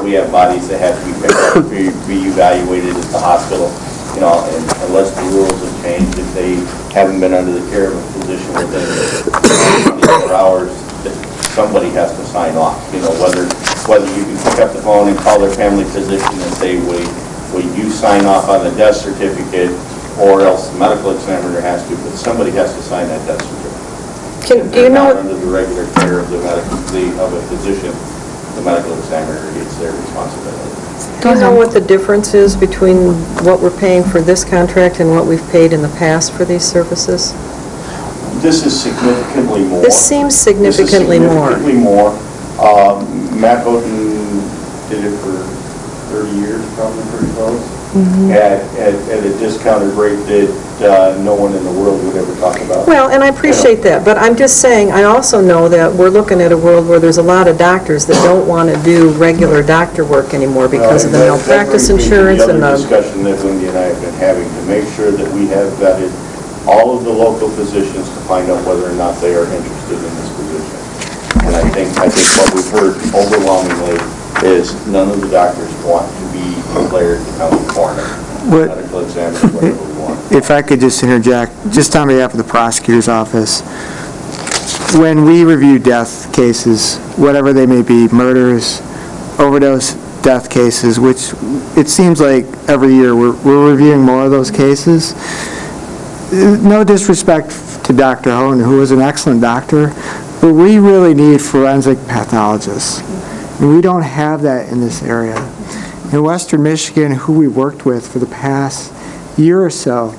We have bodies that have to be picked up, be evaluated at the hospital, and unless the rules have changed, if they haven't been under the care of a physician within 24 hours, somebody has to sign off. Whether you can pick up the phone and call their family physician and say, will you sign off on the death certificate, or else the medical examiner has to, but somebody has to sign that death certificate.
Do you know
under the regular care of of a physician, the medical examiner, it's their responsibility.
Do you know what the difference is between what we're paying for this contract and what we've paid in the past for these services?
This is significantly more.
This seems significantly more.
Significantly more. Matt Houghton did it for 30 years, probably pretty close, at a discounted rate that no one in the world would ever talk about.
Well, and I appreciate that, but I'm just saying, I also know that we're looking at a world where there's a lot of doctors that don't want to do regular doctor work anymore because of the malpractice insurance and
the other discussion that Wendy and I have been having to make sure that we have vetted all of the local physicians to find out whether or not they are interested in this position. And I think what we've heard overwhelmingly is none of the doctors want to be declared the county coroner, medical examiner, whatever we want.
If I could just interject, just on behalf of the prosecutor's office, when we review death cases, whatever they may be, murders, overdose death cases, which it seems like every year we're reviewing more of those cases. No disrespect to Dr. Houghton, who is an excellent doctor, but we really need forensic pathologists. And we don't have that in this area. In Western Michigan, who we worked with for the past year or so,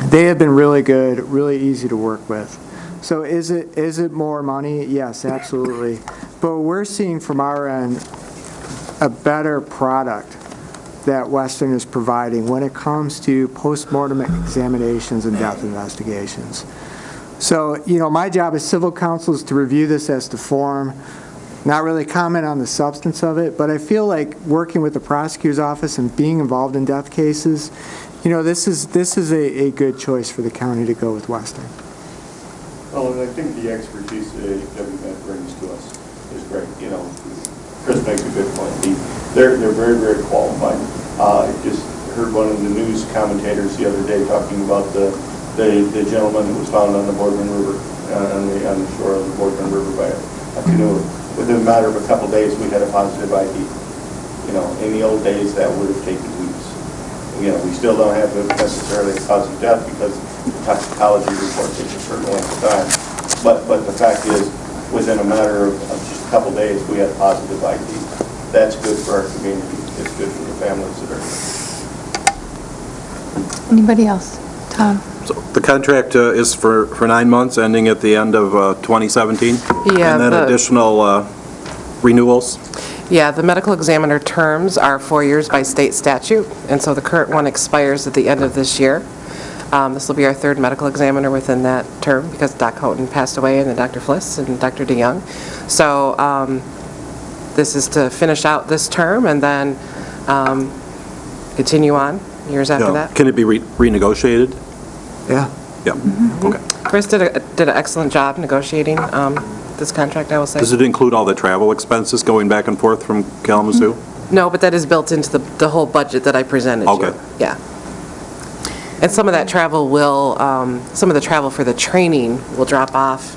they have been really good, really easy to work with. So is it more money? Yes, absolutely. But we're seeing from our end a better product that Western is providing when it comes to post-mortem examinations and death investigations. So, my job as civil counsel is to review this as to form. not really comment on the substance of it, but I feel like working with the prosecutor's office and being involved in death cases, this is a good choice for the county to go with Western.
Well, and I think the expertise that WMED brings to us is great. Chris makes a good point. They're very, very qualified. I just heard one of the news commentators the other day talking about the gentleman who was found on the Boardman River, on the shore of the Boardman River by a canoe. Within a matter of a couple days, we had a positive ID. In the old days, that would have taken weeks. We still don't have necessarily a cause of death because the toxicology report takes a certain length of time. But the fact is, within a matter of just a couple days, we had a positive ID. That's good for our community. It's good for the families that are here.
Anybody else? Tom?
So the contract is for 9 months, ending at the end of 2017?
Yeah.
And then additional renewals?
Yeah, the medical examiner terms are 4 years by state statute, and so the current one expires at the end of this year. This will be our third medical examiner within that term because Doc Houghton passed away, and then Dr. Fliss and Dr. DeYoung. So this is to finish out this term and then continue on years after that.
Can it be renegotiated?
Yeah.
Yeah. Okay.
Chris did an excellent job negotiating this contract, I will say.
Does it include all the travel expenses going back and forth from Kalamazoo?
No, but that is built into the whole budget that I presented you.
Okay.
Yeah. And some of that travel will, some of the travel for the training will drop off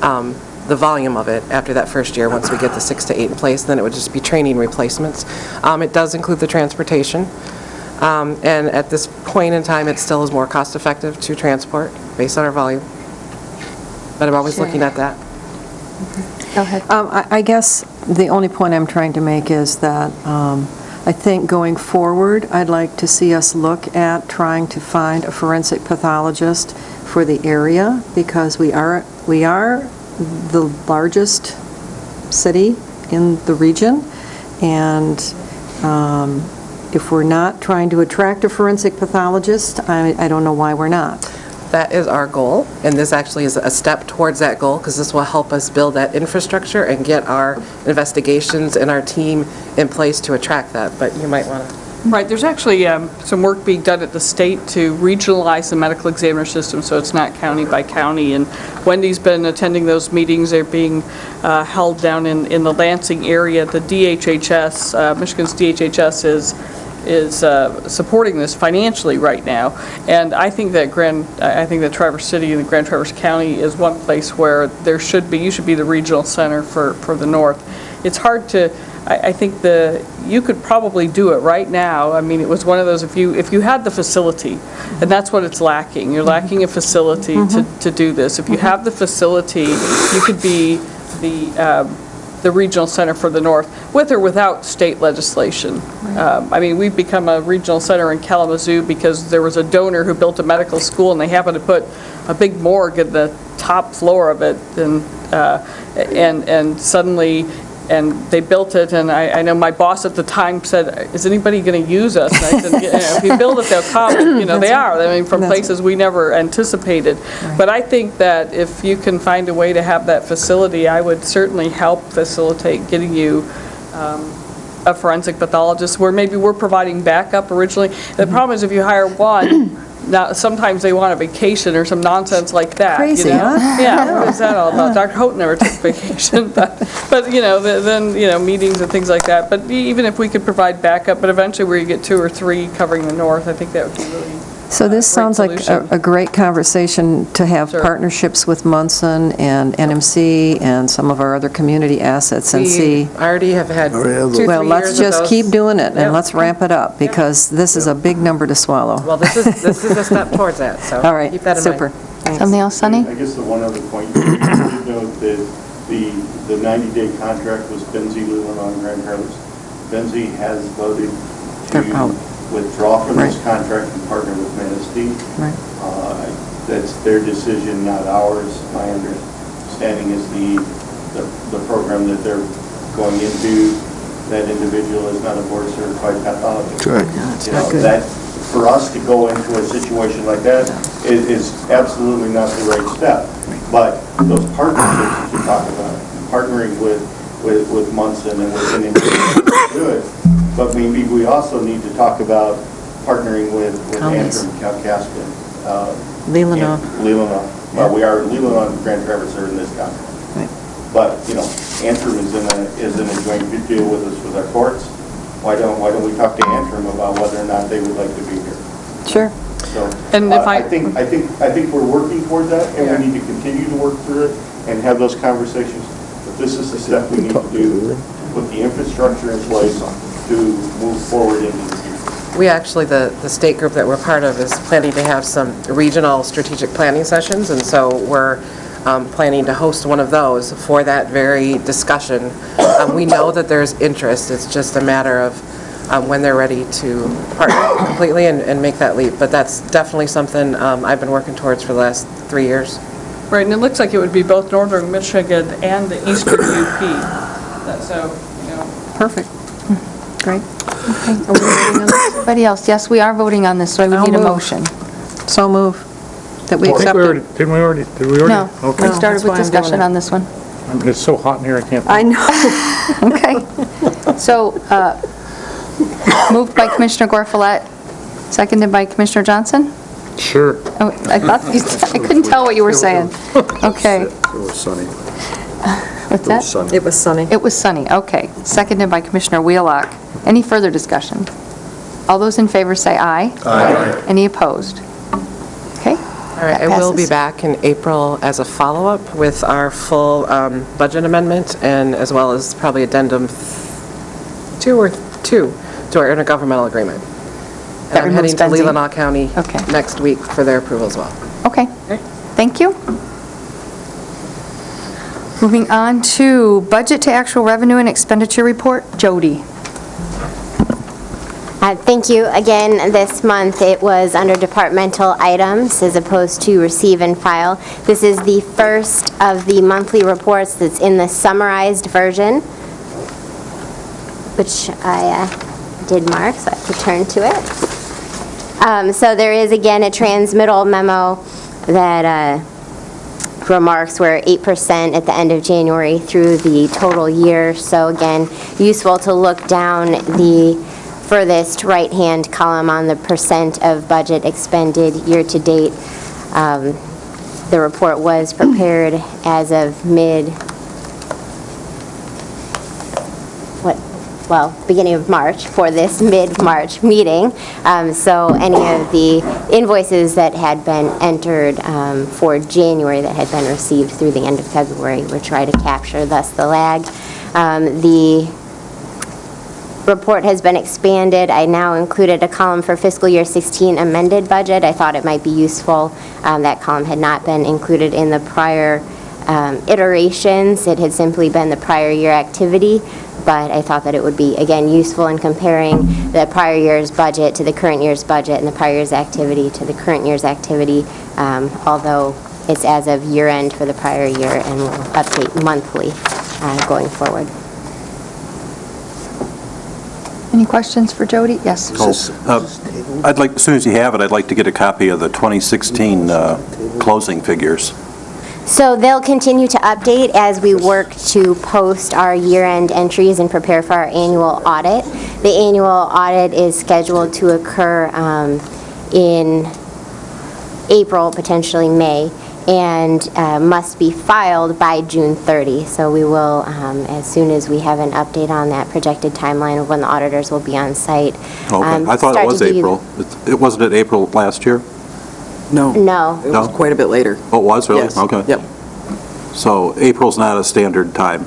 the volume of it after that first year, once we get the 6 to 8 in place, then it would just be training replacements. It does include the transportation. And at this point in time, it still is more cost-effective to transport based on our volume. But I'm always looking at that.
Go ahead.
I guess the only point I'm trying to make is that I think going forward, I'd like to see us look at trying to find a forensic pathologist for the area because we are the largest city in the region, and if we're not trying to attract a forensic pathologist, I don't know why we're not.
That is our goal, and this actually is a step towards that goal because this will help us build that infrastructure and get our investigations and our team in place to attract that, but you might want to...
Right, there's actually some work being done at the state to regionalize the medical examiner system so it's not county by county, and Wendy's been attending those meetings. They're being held down in the Lansing area. The DHHS, Michigan's DHHS is supporting this financially right now, and I think that Traverse City and Grand Traverse County is one place where you should be the regional center for the North. It's hard to, I think you could probably do it right now. I mean, it was one of those, if you had the facility, and that's what it's lacking. You're lacking a facility to do this. If you have the facility, you could be the regional center for the North, with or without state legislation. I mean, we've become a regional center in Kalamazoo because there was a donor who built a medical school, and they happened to put a big morgue at the top floor of it, and suddenly, and they built it, and I know my boss at the time said, is anybody going to use us? And I said, if you build it, they'll come. They are. I mean, from places we never anticipated. Right. But I think that if you can find a way to have that facility, I would certainly help facilitate getting you a forensic pathologist where maybe we're providing backup originally. The problem is if you hire one, now, sometimes they want a vacation or some nonsense like that.
Crazy, huh?
Yeah, what is that all about? Dr. Houghton never took vacation, but then meetings and things like that. But even if we could provide backup, but eventually where you get 2 or 3 covering the North, I think that would be really
So this sounds like a great conversation to have partnerships with Munson and NMC and some of our other community assets and see.
We already have had 2-3 years
Well, let's just keep doing it and
Yep.
let's ramp it up because this is a big number to swallow.
Well, this is a step towards that, so
All right,
keep that in
super.
mind.
Thanks.
Something else, Sonny?
I guess the one other point, you did note that the 90-day contract was Benzie, Leland, and Grand Traverse. Benzie has voted to withdraw from this contract and partner with Manistee.
Right.
That's their decision, not ours. My understanding is the program that they're going into, that individual is not a board-certified pathologist.
That's right.
That, for us to go into a situation like that is absolutely not the right step. But those partnerships that you talk about, partnering with with Munson and with Indian good. But maybe we also need to talk about partnering with
Counties.
Antrim, Kalkaska,
Leelanau.
Leelanau. Well, we are, Leelanau and Grand Traverse are in this contract. But, Antrim is in a joint deal with us with our courts. Why don't we talk to Antrim about whether or not they would like to be here?
Sure.
So,
And if
I think we're working toward that, and we need to continue to work through it and have those conversations. But this is the step we need to do, to put the infrastructure in place to move forward into the future.
We actually, the state group that we're part of is planning to have some regional strategic planning sessions, and so we're planning to host one of those for that very discussion. We know that there's interest, it's just a matter of when they're ready to partner completely and make that leap. But that's definitely something I've been working towards for the last 3 years.
Right, and it looks like it would be both northern Michigan and the eastern UP. So,
Perfect. Great. Okay. Are we voting on this? Anybody else? Yes, we are voting on this, so I would
I'll
need a
move.
motion.
So move that we
I think
accept
we
it.
already, did we already?
No,
Okay.
we started
that's
with
why I'm doing
discussion
it.
on this one.
I mean, it's so hot in here, I can't.
I know.
Okay. So, moved by Commissioner Gorfulet, seconded by Commissioner Johnson?
Sure.
Oh, I thought, I couldn't tell what you were saying. Okay.
It was sunny.
What's that?
It was sunny.
It was sunny, okay. Seconded by Commissioner Wheelock. Any further discussion? All those in favor say aye.
Aye.
Any opposed? Okay.
All right, I will be back in April as a follow-up with our full budget amendment, and as well as probably addendum 2 to our intergovernmental agreement. And I'm heading to
removes benzene.
Leelanau County next week for their approval as well.
Okay. Thank you. Moving on to budget to actual revenue and expenditure report. Jody.
Thank you. Again, this month it was under departmental items as opposed to receive and file. This is the first of the monthly reports that's in the summarized version, which I did mark, so I have to turn to it. So there is, again, a transmittal memo that remarks were 8% at the end of January through the total year. So again, useful to look down the furthest right-hand column on the percent of budget expended year-to-date. The report was prepared as of beginning of March for this mid-March meeting. So any of the invoices that had been entered for January that had been received through the end of February were trying to capture, thus the lag. The report has been expanded. I now included a column for fiscal year 16 amended budget. I thought it might be useful. That column had not been included in the prior iterations. It had simply been the prior year activity, but I thought that it would be, again, useful in comparing the prior year's budget to the current year's budget and the prior year's activity to the current year's activity, although it's as of year end for the prior year and will update monthly going forward.
Any questions for Jody? Yes.
I'd like, as soon as you have it, I'd like to get a copy of the 2016 closing figures.
So they'll continue to update as we work to post our year-end entries and prepare for our annual audit. The annual audit is scheduled to occur in April, potentially May, and must be filed by June 30. So we will, as soon as we have an update on that projected timeline of when the auditors will be on site.
Okay, I thought it was April. It wasn't it April last year?
No.
It was
quite a bit later.
Oh, it was, really?
Yes.
Okay.
Yep.
So April's not a standard time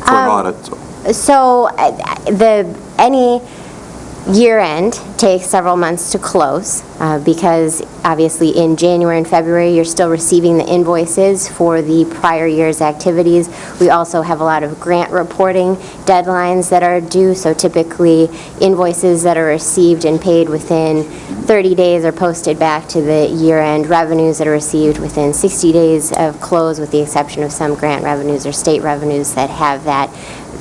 for an audit?
So any year-end takes several months to close because obviously in January and February you're still receiving the invoices for the prior year's activities. We also have a lot of grant reporting deadlines that are due, so typically invoices that are received and paid within 30 days are posted back to the year-end. Revenues that are received within 60 days of close, with the exception of some grant revenues or state revenues that have that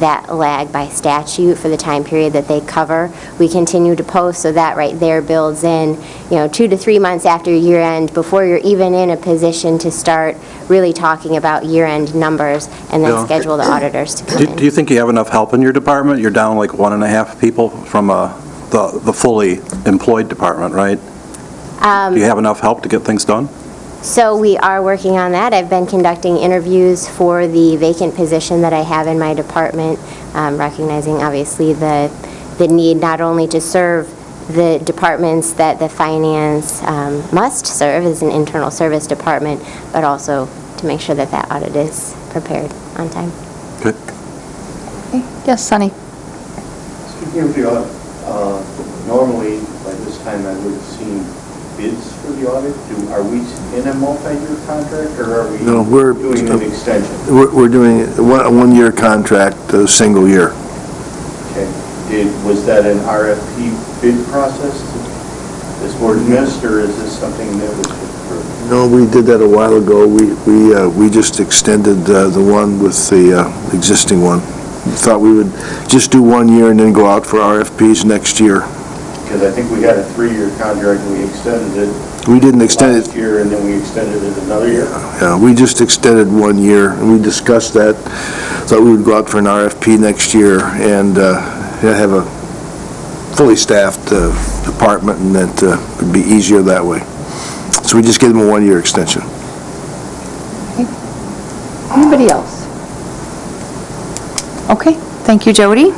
that lag by statute for the time period that they cover. We continue to post, so that right there builds in, 2 to 3 months after year end, before you're even in a position to start really talking about year-end numbers, and then
Yeah.
schedule the auditors to come in.
Do you think you have enough help in your department? You're down like 1.5 people from the fully employed department, right? Do you have enough help to get things done?
So we are working on that. I've been conducting interviews for the vacant position that I have in my department, recognizing obviously the need not only to serve the departments that the finance must serve as an internal service department, but also to make sure that that audit is prepared on time.
Good.
Yes, Sunny?
Speaking of the audit, normally by this time I would have seen bids for the audit. Are we in a multi-year contract, or are we
No, we're
doing an extension?
We're doing a one-year contract, a single year.
Okay. Was that an RFP bid process that this board missed, or is this something that was approved?
No, we did that a while ago. We just extended the one with the existing one. We thought we would just do 1 year and then go out for RFPs next year.
Because I think we had a 3-year contract and we extended it.
We didn't extend it.
Last year, and then we extended it another year.
Yeah, we just extended 1 year, and we discussed that. Thought we would go out for an RFP next year and have a fully staffed department, and that would be easier that way. So we just gave them a 1-year extension.
Anybody else? Okay, thank you, Jody.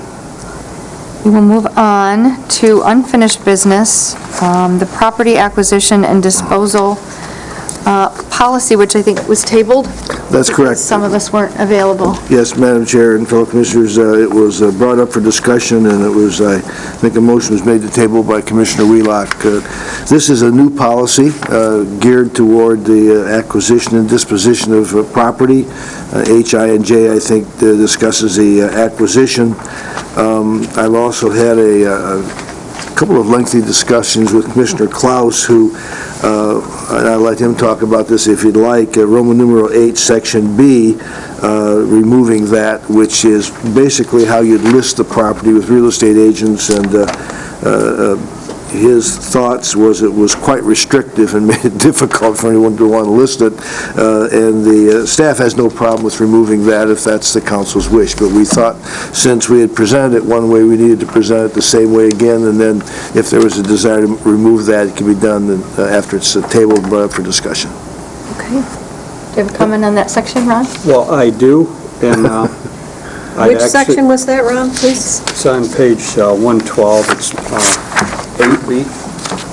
We will move on to unfinished business, the property acquisition and disposal policy, which I think was tabled.
That's correct.
Some of us weren't available.
Yes, Madam Chair and fellow commissioners, it was brought up for discussion, and it was, I think a motion was made to table by Commissioner Wheelock. This is a new policy geared toward the acquisition and disposition of property. H-I-N-J, I think, discusses the acquisition. I've also had a couple of lengthy discussions with Commissioner Klaus, who, and I'll let him talk about this if you'd like, Roman numeral 8, Section B, removing that, which is basically how you'd list the property with real estate agents, and his thoughts was it was quite restrictive and made it difficult for anyone to want to list it, and the staff has no problem with removing that if that's the council's wish, but we thought since we had presented it one way, we needed to present it the same way again, and then if there was a desire to remove that, it can be done after it's tabled and brought up for discussion.
Okay. Do you have a comment on that section, Ron?
Well, I do, and
Which section was that, Ron, please?
It's on page 112, it's 8B.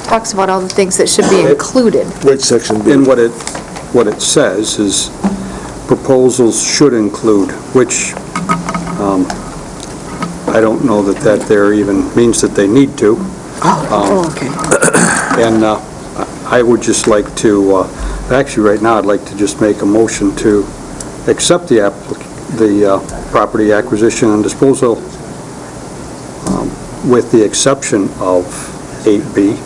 Talks about all the things that should be included.
Which section B?
And what it says is proposals should include, which I don't know that there even means that they need to.
Okay.
And I would just like to, actually right now I'd like to just make a motion to accept the property acquisition and disposal with the exception of 8B.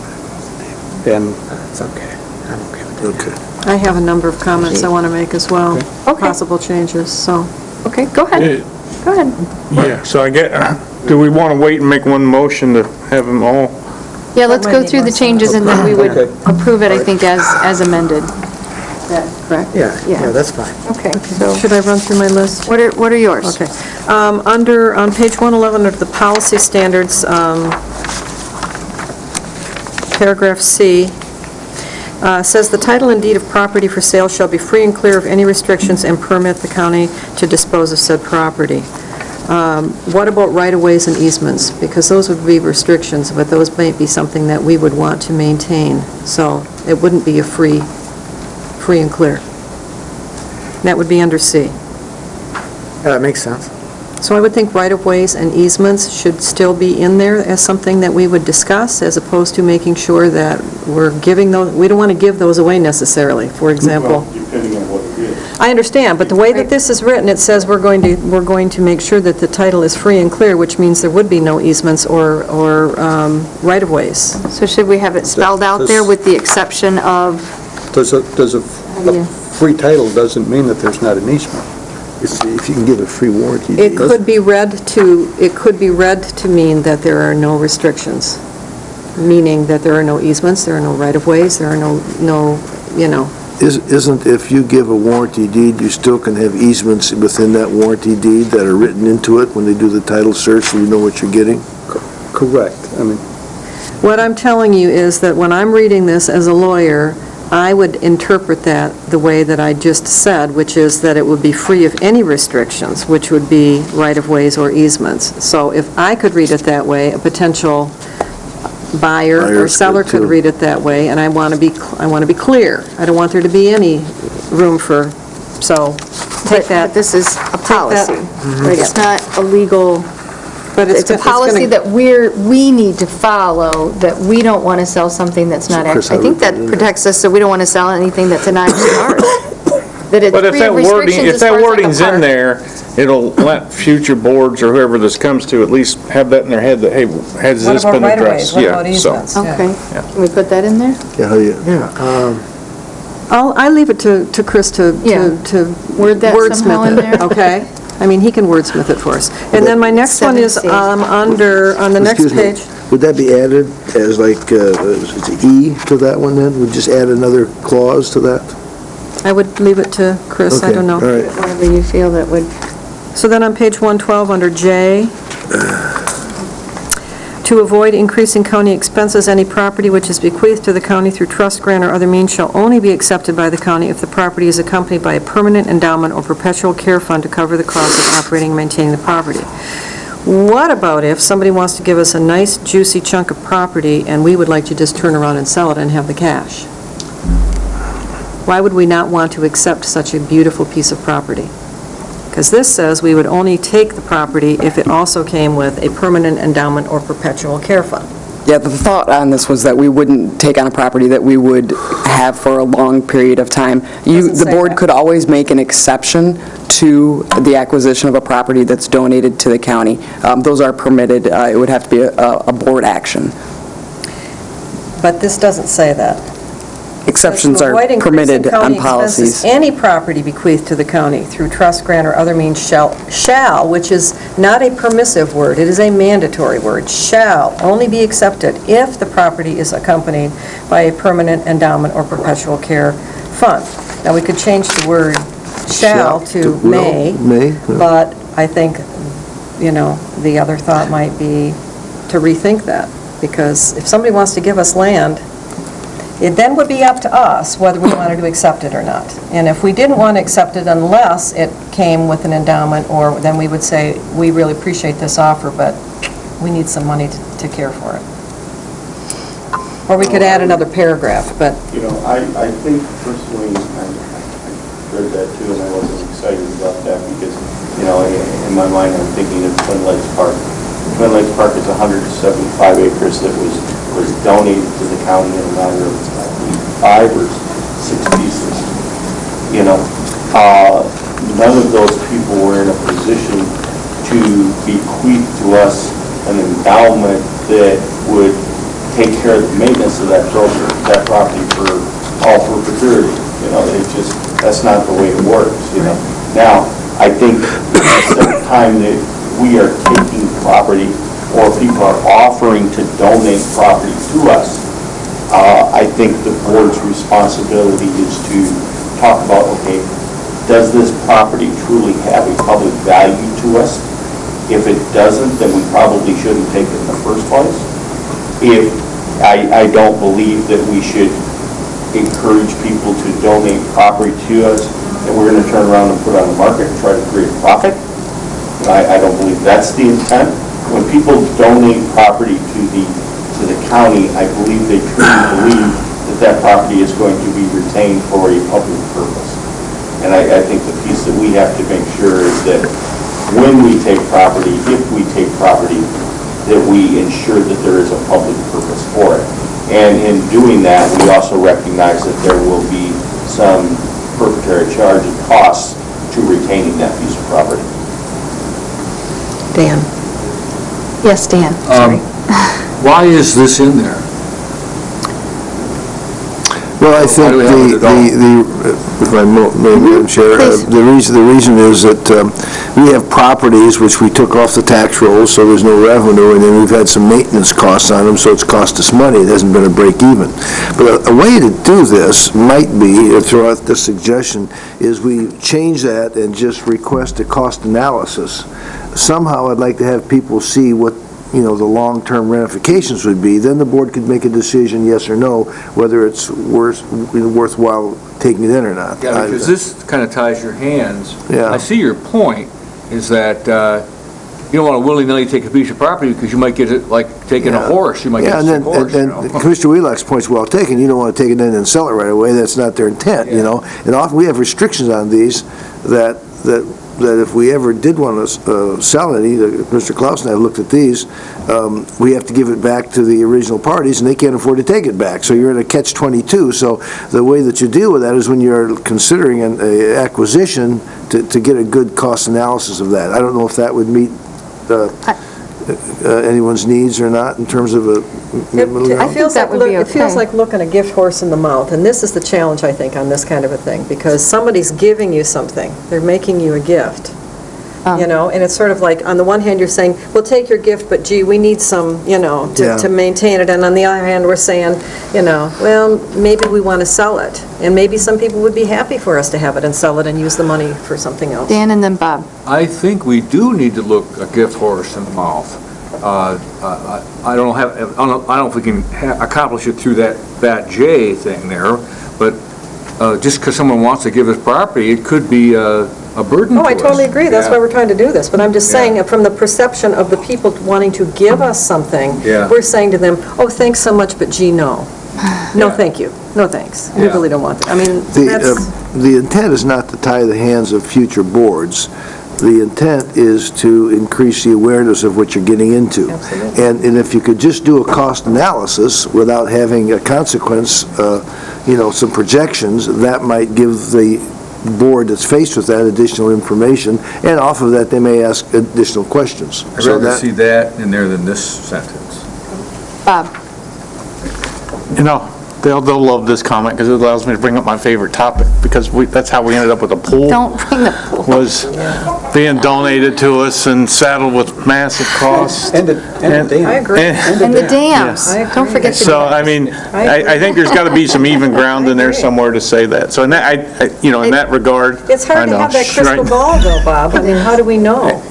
And
It's okay. I'm okay with that.
Okay.
I have a number of comments I want to make as well, possible changes, so.
Okay, go ahead. Go ahead.
Yeah, so I get, do we want to wait and make one motion to have them all?
Yeah, let's go through the changes and then we would approve it, I think, as amended. Is that correct?
Yeah, that's fine.
Okay, so
Should I run through my list?
what are yours?
Okay. On page 111 of the policy standards, paragraph C, says the title and deed of property for sale shall be free and clear of any restrictions and permit the county to dispose of said property. What about right-of-ways and easements? Because those would be restrictions, but those might be something that we would want to maintain. So it wouldn't be a free and clear. That would be under C.
Yeah, that makes sense.
So I would think right-of-ways and easements should still be in there as something that we would discuss, as opposed to making sure that we're giving those, we don't want to give those away necessarily, for example.
Well, depending on what it is.
I understand, but the way that this is written, it says we're going to make sure that the title is free and clear, which means there would be no easements or right-of-ways.
So should we have it spelled out there with the exception of?
does a free title doesn't mean that there's not an easement.
If you can give a free warranty.
It could be read to mean that there are no restrictions, meaning that there are no easements, there are no right-of-ways, there are no, you know.
Isn't, if you give a warranty deed, you still can have easements within that warranty deed that are written into it when they do the title search, so you know what you're getting?
Correct. I mean,
What I'm telling you is that when I'm reading this as a lawyer, I would interpret that the way that I just said, which is that it would be free of any restrictions, which would be right-of-ways or easements. So if I could read it that way, a potential buyer or
Buyers
seller
could
could
too.
read it that way, and I want to be clear. I don't want there to be any room for, so take that.
But this is a policy, right? It's not a legal,
But
it's a policy
gonna-
that we need to follow, that we don't want to sell something that's not,
Chris,
I think
how
that
would-
protects us, so we don't want to sell anything that's not actually ours. That it's
But if
free
that
of
wording,
restrictions
if
as
that
far as like a
wording's in
park.
there, it'll let future boards or whoever this comes to at least have that in their head that, hey, has
What
this
about
been
right-of-ways?
addressed?
What
Yeah,
about
so.
easements? Yeah.
Okay, can we put that in there?
I leave it to Chris to
Yeah. Word that somehow
wordsmith
in
it,
there.
okay? I mean, he can wordsmith it for us. And then my next one is
7C.
on the next
Excuse me,
page.
would that be added as like, is it E to that one then? Would just add another clause to that?
I would leave it to Chris, I
Okay,
don't know.
all right.
Whatever you feel that would,
So then on page 112, under J, to avoid increasing county expenses, any property which is bequeathed to the county through trust, grant, or other means shall only be accepted by the county if the property is accompanied by a permanent endowment or perpetual care fund to cover the cost of operating and maintaining the property. What about if somebody wants to give us a nice juicy chunk of property and we would like to just turn around and sell it and have the cash? Why would we not want to accept such a beautiful piece of property? Because this says we would only take the property if it also came with a permanent endowment or perpetual care fund.
Yeah, the thought on this was that we wouldn't take on a property that we would have for a long period of time. The board could always make an exception to the acquisition of a property that's donated to the county. Those are permitted. It would have to be a board action.
But this doesn't say that.
Exceptions
To
are
avoid increasing
permitted
county
on policies.
expenses, any property bequeathed to the county through trust, grant, or other means shall, which is not a permissive word, it is a mandatory word, shall only be accepted if the property is accompanied by a permanent endowment or perpetual care fund. Now, we could change the word shall to
will,
may,
yeah.
but I think, the other thought might be to rethink that, because if somebody wants to give us land, it then would be up to us whether we wanted to accept it or not. And if we didn't want to accept it unless it came with an endowment, or then we would say, we really appreciate this offer, but we need some money to care for it. Or we could add another paragraph, but
I think personally, I read that too, and I wasn't excited about that because, in my mind, I'm thinking of Twin Lakes Park. Twin Lakes Park is 175 acres that was donated to the county in a matter of 5 or 6 pieces. None of those people were in a position to bequeath to us an endowment that would take care of the maintenance of that property for all perpetuity. That's not the way it works. Now, I think at the time that we are taking property or people are offering to donate property to us, I think the board's responsibility is to talk about, okay, does this property truly have a public value to us? If it doesn't, then we probably shouldn't take it in the first place. If I don't believe that we should encourage people to donate property to us and we're going to turn around and put it on the market and try to create profit. I don't believe that's the intent. When people donate property to the county, I believe they truly believe that property is going to be retained for a public purpose. And I think the piece that we have to make sure is that when we take property, if we take property, that we ensure that there is a public purpose for it. And in doing that, we also recognize that there will be some perpetual charge and costs to retaining that piece of property.
Dan.
Yes, Dan, sorry.
Why is this in there?
Well, I think if I may, Madam Chair, the reason is that we have properties which we took off the tax rolls, so there's no revenue, and then we've had some maintenance costs on them, so it's cost us money. It hasn't been a break even. But a way to do this might be, throw out the suggestion, is we change that and just request a cost analysis. Somehow I'd like to have people see what the long-term ramifications would be. Then the board could make a decision, yes or no, whether it's worthwhile taking it in or not.
Yeah, because this kind of ties your hands.
Yeah.
I see your point, is that you don't want to willy-nilly take a piece of property because you might get it like taking a horse. You might get a sick horse.
And Commissioner Wheelock's point's well taken. You don't want to take it in and sell it right away. That's not their intent, And often we have restrictions on these that if we ever did want to sell any, Mr. Klaus and I have looked at these, we have to give it back to the original parties, and they can't afford to take it back. So you're in a catch-22. So the way that you deal with that is when you're considering an acquisition to get a good cost analysis of that. I don't know if that would meet anyone's needs or not in terms of a middle ground.
It feels like looking a gift horse in the mouth, and this is the challenge, I think, on this kind of a thing, because somebody's giving you something. They're making you a gift, and it's sort of like, on the one hand, you're saying, we'll take your gift, but gee, we need some, to maintain it, and on the other hand, we're saying, well, maybe we want to sell it, and maybe some people would be happy for us to have it and sell it and use the money for something else.
Dan and then Bob.
I think we do need to look a gift horse in the mouth. I don't know if we can accomplish it through that J thing there, but just because someone wants to give us property, it could be a burden to us.
I totally agree. That's why we're trying to do this. But I'm just saying, from the perception of the people wanting to give us something, we're saying to them, oh, thanks so much, but gee, no. No, thank you. No, thanks. We really don't want that. I mean,
the intent is not to tie the hands of future boards. The intent is to increase the awareness of what you're getting into.
Absolutely.
And if you could just do a cost analysis without having a consequence, some projections, that might give the board that's faced with that additional information, and off of that, they may ask additional questions.
I'd rather see that in there than this sentence.
Bob.
They'll love this comment because it allows me to bring up my favorite topic, because that's how we ended up with a pool.
Don't bring the pool.
Was being donated to us and saddled with massive costs.
And the dam.
I agree.
And the dams. Don't forget the dams.
So, I mean, I think there's got to be some even ground in there somewhere to say that. So in that, in that regard,
It's hard to have that crystal ball, though, Bob. I mean, how do we know?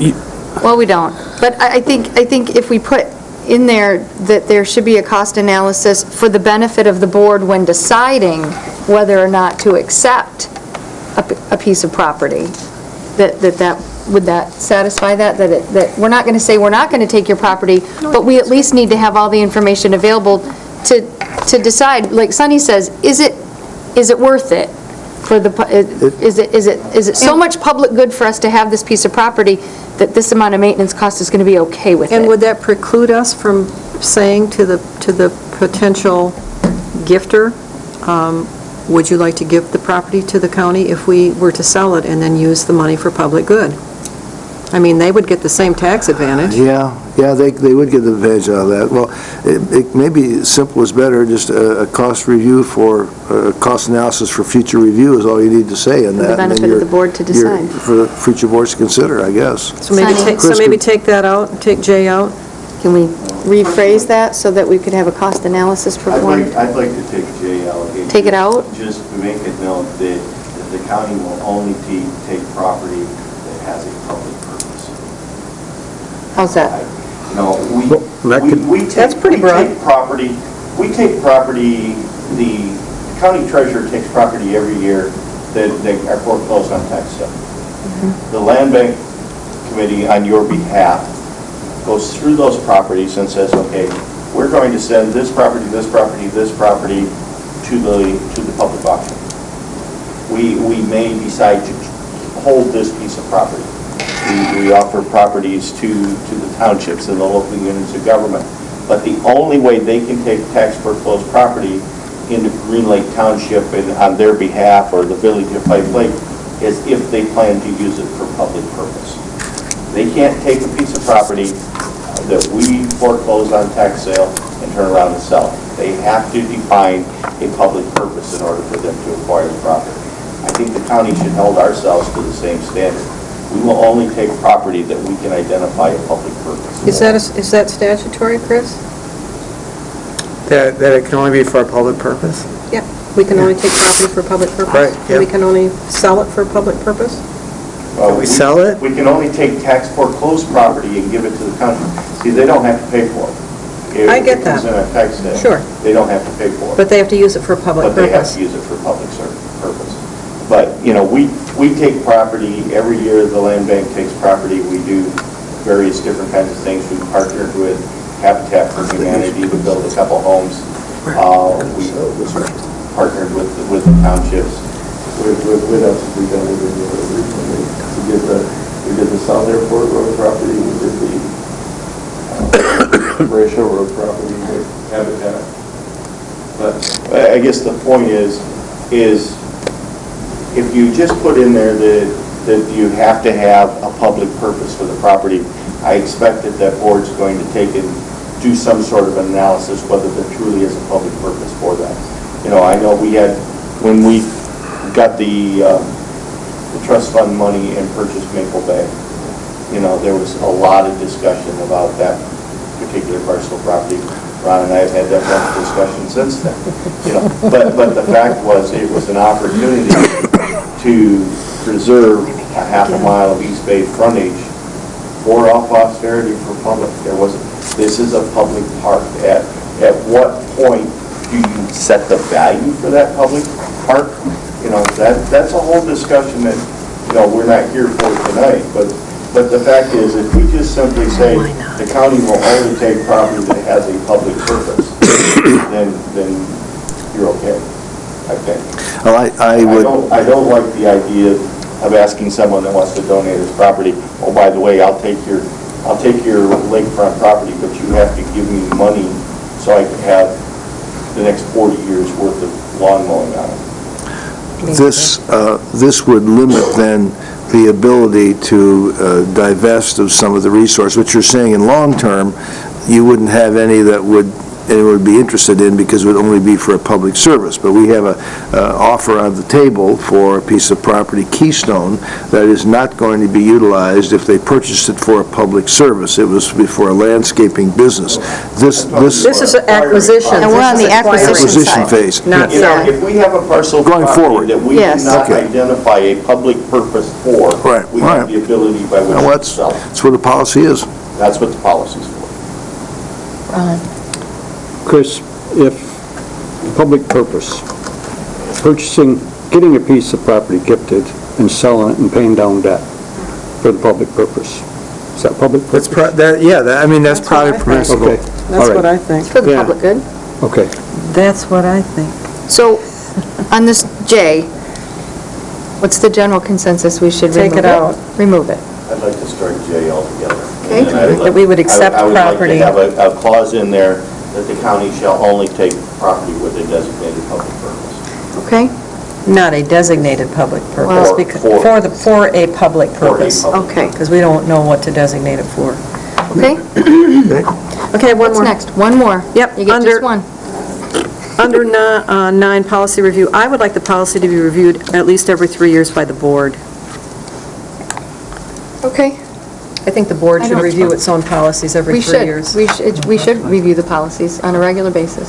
Well, we don't. But I think if we put in there that there should be a cost analysis for the benefit of the board when deciding whether or not to accept a piece of property, would that satisfy that? That we're not going to say we're not going to take your property, but we at least need to have all the information available to decide, like Sonny says, is it worth it? Is it so much public good for us to have this piece of property that this amount of maintenance cost is going to be okay with it?
And would that preclude us from saying to the potential gifter, would you like to give the property to the county if we were to sell it and then use the money for public good? I mean, they would get the same tax advantage.
Yeah, they would get the advantage out of that. Well, it may be simple as better, just a cost review cost analysis for future review is all you need to say in that.
For the benefit of the board to decide.
For the future boards to consider, I guess.
So maybe take that out, take J out?
Can we rephrase that so that we could have a cost analysis for one?
I'd like to take J out.
Take it out?
Just to make it known that the county will only take property that has a public purpose.
How's that?
That's pretty broad.
We take property, the county treasurer takes property every year that are foreclosed on tax sale. The land bank committee on your behalf goes through those properties and says, okay, we're going to send this property, this property, this property to the public auction. We may decide to hold this piece of property. We offer properties to the townships and the local units of government. But the only way they can take tax foreclosed property into Green Lake Township and on their behalf, or the village of Pipe Lake, is if they plan to use it for public purpose. They can't take a piece of property that we foreclose on tax sale and turn around and sell it. They have to define a public purpose in order for them to acquire the property. I think the county should hold ourselves to the same standard. We will only take property that we can identify a public purpose.
Is that statutory, Chris?
That it can only be for a public purpose?
Yeah, we can only take property for a public purpose?
Right,
And we
yeah.
can only sell it for a public purpose?
We
sell it?
We can only take tax foreclosed property and give it to the county. See, they don't have to pay for it.
I get that.
If it comes in a tax sale,
Sure.
they don't have to pay for it.
But they have to use it for a public
But they have
purpose?
to use it for public purpose. But, we take property, every year the land bank takes property, we do various different kinds of things. We partnered with Habitat for Humanity to build a couple homes. We partnered with the townships. What else have we done recently? We did the South Airport Road property, we did the Ratio Road property with Habitat. But I guess the point is if you just put in there that you have to have a public purpose for the property, I expect that board's going to take and do some sort of analysis whether there truly is a public purpose for that. I know when we got the trust fund money and purchased Maple Bay, there was a lot of discussion about that particular parcel of property. Ron and I have had that discussion since then. But the fact was, it was an opportunity to preserve a half a mile of East Bay frontage for all posterity for public. This is a public park. At what point do you set the value for that public park? That's a whole discussion that, we're not here for tonight. But the fact is, if we just simply say the county will only take property that has a public purpose, then you're okay, I think.
Well,
I don't like the idea of asking someone that wants to donate his property, oh, by the way, I'll take your lakefront property, but you have to give me money so I can have the next 40 years worth of lawn mowing on it.
This would limit then the ability to divest of some of the resource, which you're saying in long term, you wouldn't have any that anyone would be interested in because it would only be for a public service. But we have an offer on the table for a piece of property, Keystone, that is not going to be utilized if they purchased it for a public service. It was for a landscaping business. This
is an acquisition.
And we're on the acquisition side.
phase.
Not selling.
If we have a parcel of
Going
property
forward.
that we
Yes.
cannot
Okay.
identify a public purpose for,
Right,
we
all
have
right.
the ability by
Well,
which to sell.
that's what the policy is.
That's what the policy's for.
Chris, if public purpose, getting a piece of property gifted and selling it and paying down debt for the public purpose, is that public purpose?
That's probably
what I think.
permissible.
Okay.
That's
All right.
what I think.
For the
Yeah.
public good.
Okay.
That's what I think.
So, on this J, what's the general consensus? We should remove it?
Take it out.
Remove it.
I'd like to strike J altogether.
Okay.
And then I'd like-
That we would accept
I would
property.
like to have a clause in there that the county shall only take property with a designated public purpose.
Okay?
Not a designated public purpose,
Well,
because,
for-
for a public
For a
purpose.
public
Okay.
Because we don't know what to designate it for.
Okay?
Okay, one
What's
more.
next? One more.
Yep,
You get
under-
just one.
Under 9, policy review, I would like the policy to be reviewed at least every 3 years by the board.
Okay.
I think the board
I
should
don't-
review its own policies every
We
3
should.
years.
We should review the policies on a regular basis.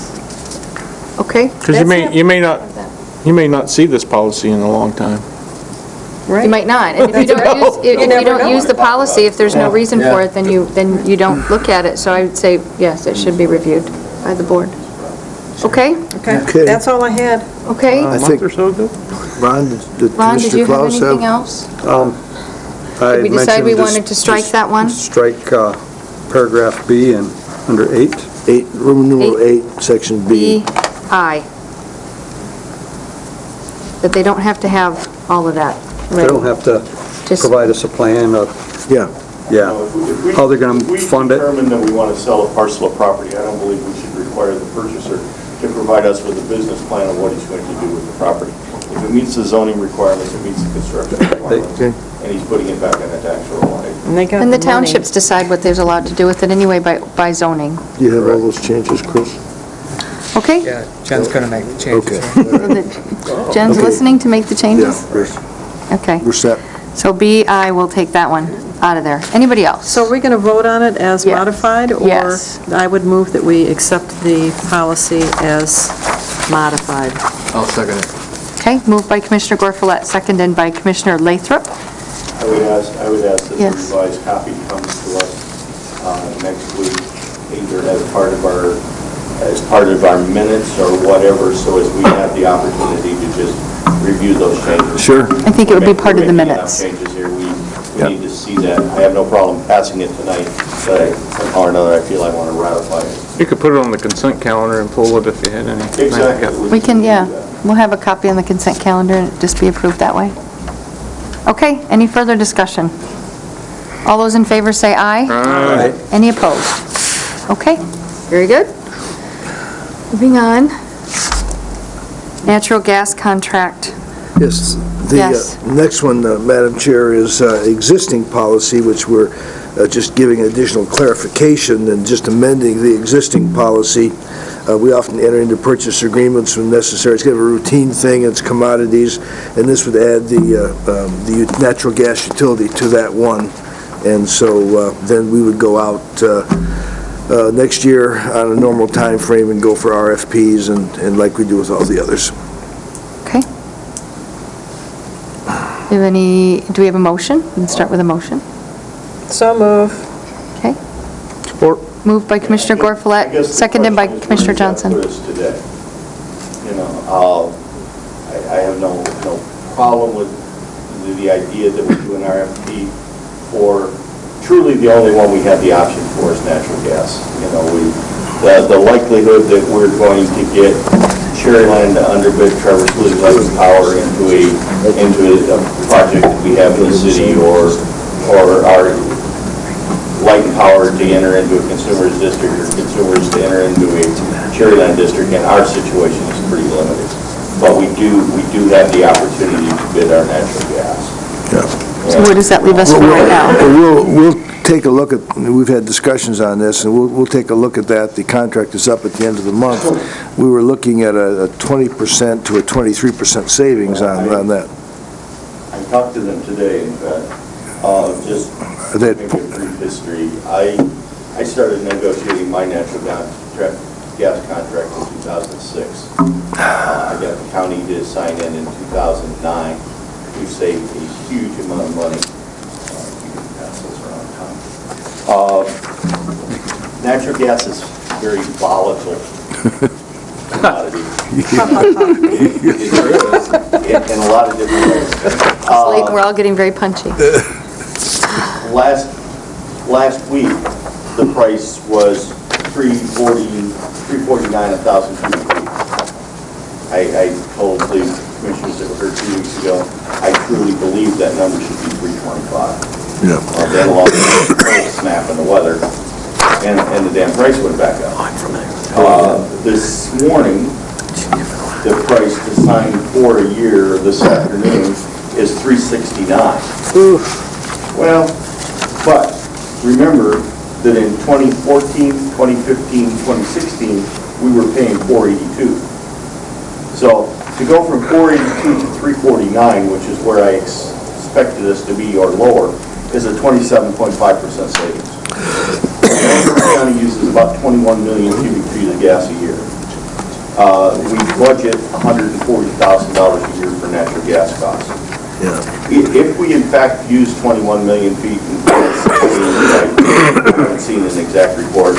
Okay?
Because you may not see this policy in a long time.
You might not. And if you don't use the policy, if there's no reason for it, then you don't look at it. So I would say, yes, it should be reviewed by the board. Okay?
Okay, that's all I had.
Okay?
I think, Ron, did
Ron, did you
Commissioner
have
Klaus
anything else?
I
Did we decide we
mentioned
wanted to strike that one?
Strike paragraph B and under 8.
Roman numeral 8, section B.
B-I. That they don't have to have all of that
They
ready.
don't have to
Just-
provide us a plan of,
Yeah.
yeah, how they're going to fund
If we
it.
determine that we want to sell a parcel of property, I don't believe we should require the purchaser to provide us with a business plan of what he's going to do with the property. If it meets the zoning requirements, it meets the construction requirements, and he's putting it back on the tax roll.
And the townships decide what there's allowed to do with it anyway by zoning.
Do you have all those changes, Chris?
Okay?
Yeah, Jen's going to make the changes.
Jen's listening to make the changes?
Yeah,
Okay.
we're set.
So BI will take that one out of there. Anybody else?
So are we going to vote on it as
Yes.
modified?
Yes.
Or I would move that we accept the policy as modified.
I'll second it.
Okay, moved by Commissioner Gorfulet, seconded by Commissioner Lathrop.
I would ask that the
Yes.
revised copy comes to us next week, either as part of our minutes or whatever, so as we have the opportunity to just review those changes.
Sure.
I think it would be part of the
We're making enough
minutes.
changes here, we need to see that. I have no problem passing it tonight, but somehow or another, I feel I want to ratify it.
You could put it on the consent calendar and pull it if you had any.
Exactly.
We can, yeah, we'll have a copy on the consent calendar and just be approved that way. Okay, any further discussion? All those in favor say aye.
Aye.
Any opposed? Okay, very good. Moving on. Natural gas contract.
Yes.
Yes.
The next one, Madam Chair, is existing policy, which we're just giving additional clarification and just amending the existing policy. We often enter into purchase agreements when necessary. It's kind of a routine thing, it's commodities, and this would add the natural gas utility to that one. And so then we would go out next year on a normal time frame and go for RFPs and like we do with all the others.
Okay. Do we have a motion? We can start with a motion.
So move.
Okay.
Support.
Moved by Commissioner Gorfulet, seconded by Commissioner Johnson.
Put us today. You know, I have no problem with the idea that we do an RFP for, truly the only one we have the option for is natural gas. You know, the likelihood that we're going to get Cherryland to underbid Traverse City Light and Power into a project that we have in the city, or our Light and Power to enter into a consumers district, or consumers to enter into a Cherryland district, and our situation is pretty limited. But we do have the opportunity to bid our natural gas.
So where does that leave us for right now?
We'll take a look at, we've had discussions on this, and we'll take a look at that. The contract is up at the end of the month. We were looking at a 20% to a 23% savings on that.
I talked to them today, in fact, just to make a brief history. I started negotiating my natural gas contract in 2006. I got the county to sign in 2009. We've saved a huge amount of money. You can pass those around, Tom. Natural gas is very volatile commodity. In a lot of different ways.
It's like we're all getting very punchy.
Last week, the price was $3.49 a thousand cubic feet. I told the commissioners that were here 2 weeks ago, I truly believe that number should be $3.25.
Yeah.
Then along with the snap in the weather, and the damn price went back up. This morning, the price to sign for a year this afternoon is $3.69. Well, but remember that in 2014, 2015, 2016, we were paying $4.82. So to go from $4.82 to $3.49, which is where I expected us to be or lower, is a 27.5% savings. Vancouver County uses about 21 million cubic feet of gas a year. We budget $140,000 a year for natural gas costs. If we in fact use 21 million feet in 2016, I haven't seen an exact report,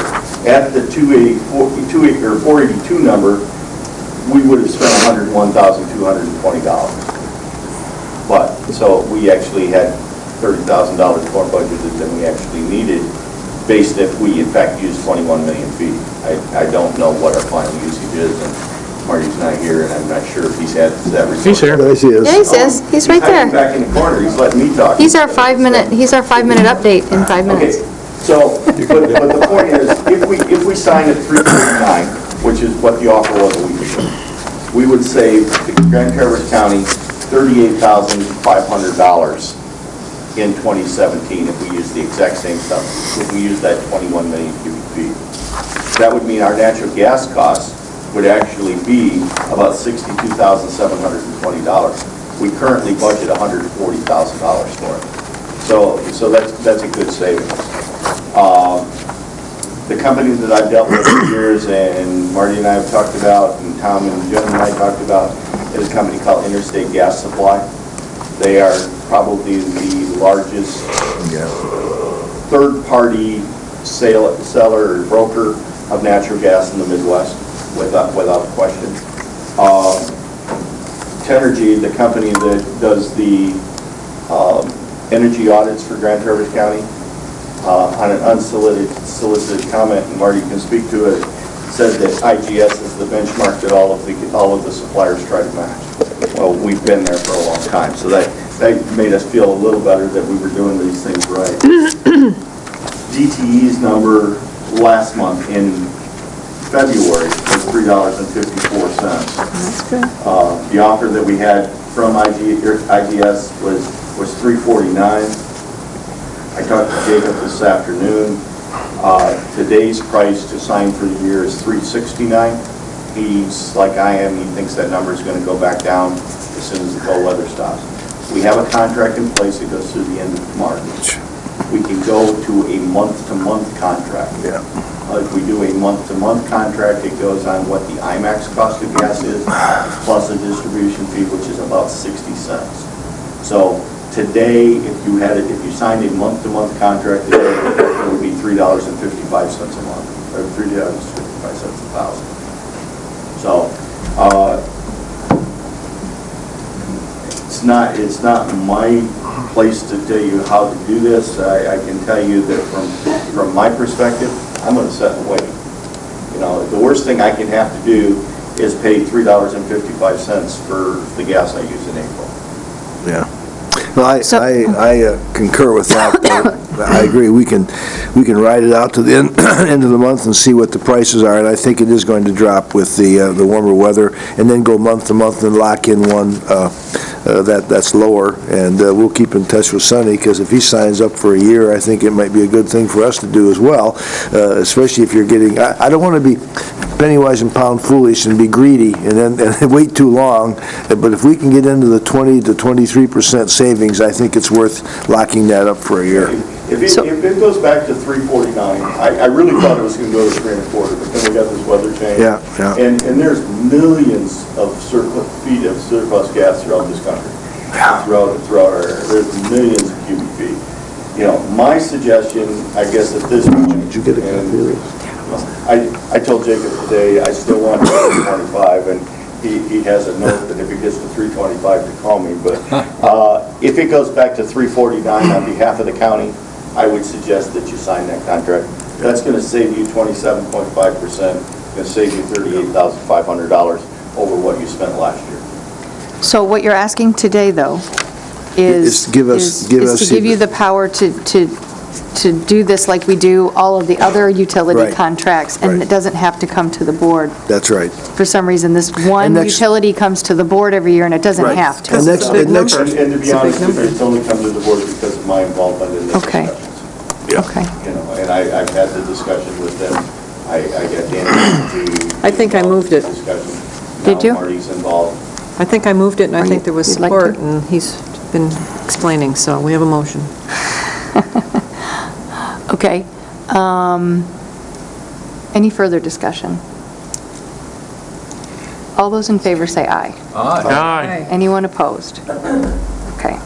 at the 482 number, we would have spent $101,220. But, so we actually had $30,000 more budgeted than we actually needed, based if we in fact used 21 million feet. I don't know what our final usage is, and Marty's not here, and I'm not sure if he's had that report.
He's here.
Yes, he is.
Yeah, he says, he's right
He's
there.
back in the corner, he's letting me talk.
He's our 5-minute update in 5 minutes.
Okay, so, but the point is, if we sign at $3.49, which is what the offer was a week ago, we would save Grand Traverse County $38,500 in 2017 if we use the exact same stuff, if we use that 21 million cubic feet. That would mean our natural gas costs would actually be about $62,720. We currently budget $140,000 for it. So that's a good savings. The company that I've dealt with for years, and Marty and I have talked about, and Tom and Jen and I talked about, is a company called Interstate Gas Supply. They are probably the largest third-party seller or broker of natural gas in the Midwest, without question. Tenergy, the company that does the energy audits for Grand Traverse County, on an unsolicited comment, and Marty can speak to it, said that IGS is the benchmark that all of the suppliers try to match. Well, we've been there for a long time, so that made us feel a little better that we were doing these things right. DTE's number last month in February was $3.54.
That's good.
The offer that we had from IGS was $3.49. I talked to Jacob this afternoon. Today's price to sign for the year is $3.69. He's like I am. He thinks that number is going to go back down as soon as the cold weather stops. We have a contract in place that goes through the end of March. We can go to a month-to-month contract. If we do a month-to-month contract, it goes on what the IMAX cost of gas is, plus a distribution fee, which is about 60 cents. So today, if you signed a month-to-month contract, it would be $3.55 a month, or $3.55 a thousand. So it's not my place to tell you how to do this. I can tell you that from my perspective, I'm going to sit and wait. You know, the worst thing I can have to do is pay $3.55 for the gas I use in April.
Yeah. Well, I concur with that. I agree. We can ride it out to the end of the month and see what the prices are, and I think it is going to drop with the warmer weather, and then go month to month and lock in one that's lower. And we'll keep in touch with Sonny, because if he signs up for a year, I think it might be a good thing for us to do as well, especially if you're getting. I don't want to be penny wise and pound foolish and be greedy and wait too long. But if we can get into the 20 to 23% savings, I think it's worth locking that up for a year.
If it goes back to $3.49, I really thought it was going to go to $3.25, but then we got this weather change.
Yeah.
And there's millions of feet of surplus gas throughout this country. Throughout our area. There's millions of cubic feet. You know, my suggestion, I guess at this point.
Did you get a copy of this?
I told Jacob today I still want $3.25, and he has a note that if it gets to $3.25 to call me. But if it goes back to $3.49 on behalf of the county, I would suggest that you sign that contract. That's going to save you 27.5%. It's going to save you $38,500 over what you spent last year.
So what you're asking today, though, is to give you the power to do this like we do all of the other utility contracts, and it doesn't have to come to the board.
That's right.
For some reason, this one utility comes to the board every year, and it doesn't have to.
And to be honest with you, it's only come to the board because of my involvement in this discussion.
Okay.
You know, and I've had the discussion with them. I got Danny to.
I think I moved it.
Did you?
Marty's involved.
I think I moved it, and I think there was support, and he's been explaining, so we have a motion.
Okay. Any further discussion? All those in favor say aye.
Aye.
Anyone opposed? Okay.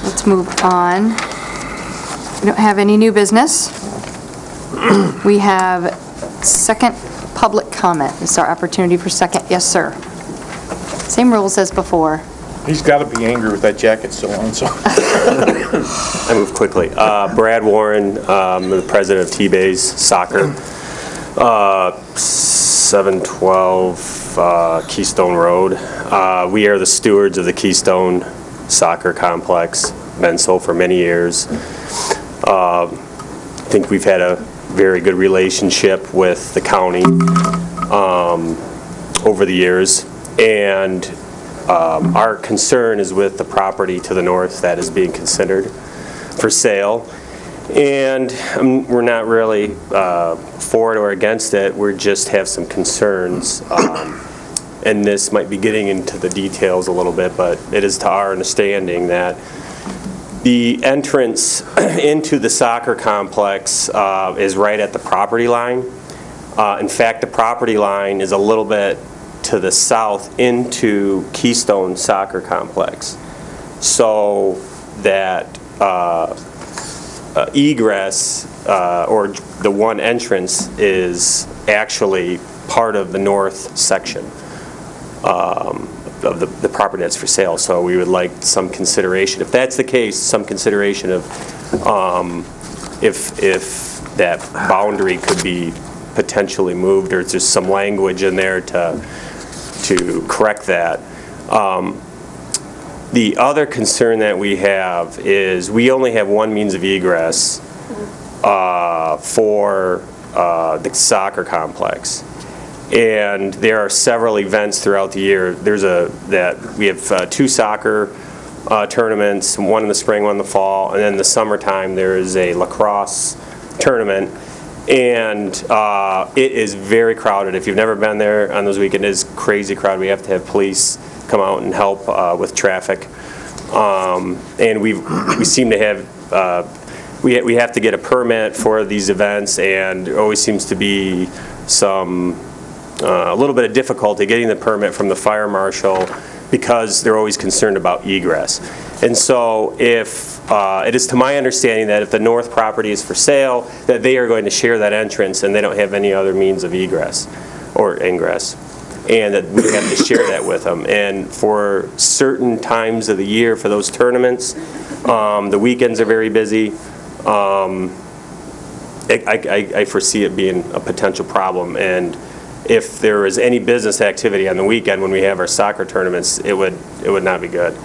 Let's move on. We don't have any new business. We have second public comment. This is our opportunity for second. Yes, sir. Same rules as before.
He's got to be angry with that jacket still on, so.
I move quickly. Brad Warren, I'm the president of T-Bays Soccer, 712 Keystone Road. We are the stewards of the Keystone Soccer Complex, been so for many years. I think we've had a very good relationship with the county over the years, and our concern is with the property to the north that is being considered for sale. And we're not really for it or against it, we just have some concerns. And this might be getting into the details a little bit, but it is to our understanding that the entrance into the soccer complex is right at the property line. In fact, the property line is a little bit to the south into Keystone Soccer Complex. So that egress, or the one entrance, is actually part of the north section of the property that's for sale. So we would like some consideration, if that's the case, some consideration of if that boundary could be potentially moved, or just some language in there to correct that. The other concern that we have is we only have one means of egress for the soccer complex. And there are several events throughout the year. We have 2 soccer tournaments, one in the spring, one in the fall, and then in the summertime there is a lacrosse tournament. And it is very crowded. If you've never been there on those weekends, it is crazy crowded. We have to have police come out and help with traffic. And we seem to have, we have to get a permit for these events, and there always seems to be a little bit of difficulty getting the permit from the fire marshal, because they're always concerned about egress. And so if, it is to my understanding that if the north property is for sale, that they are going to share that entrance and they don't have any other means of egress or ingress. And that we have to share that with them. And for certain times of the year for those tournaments, the weekends are very busy. I foresee it being a potential problem. And if there is any business activity on the weekend when we have our soccer tournaments, it would not be good.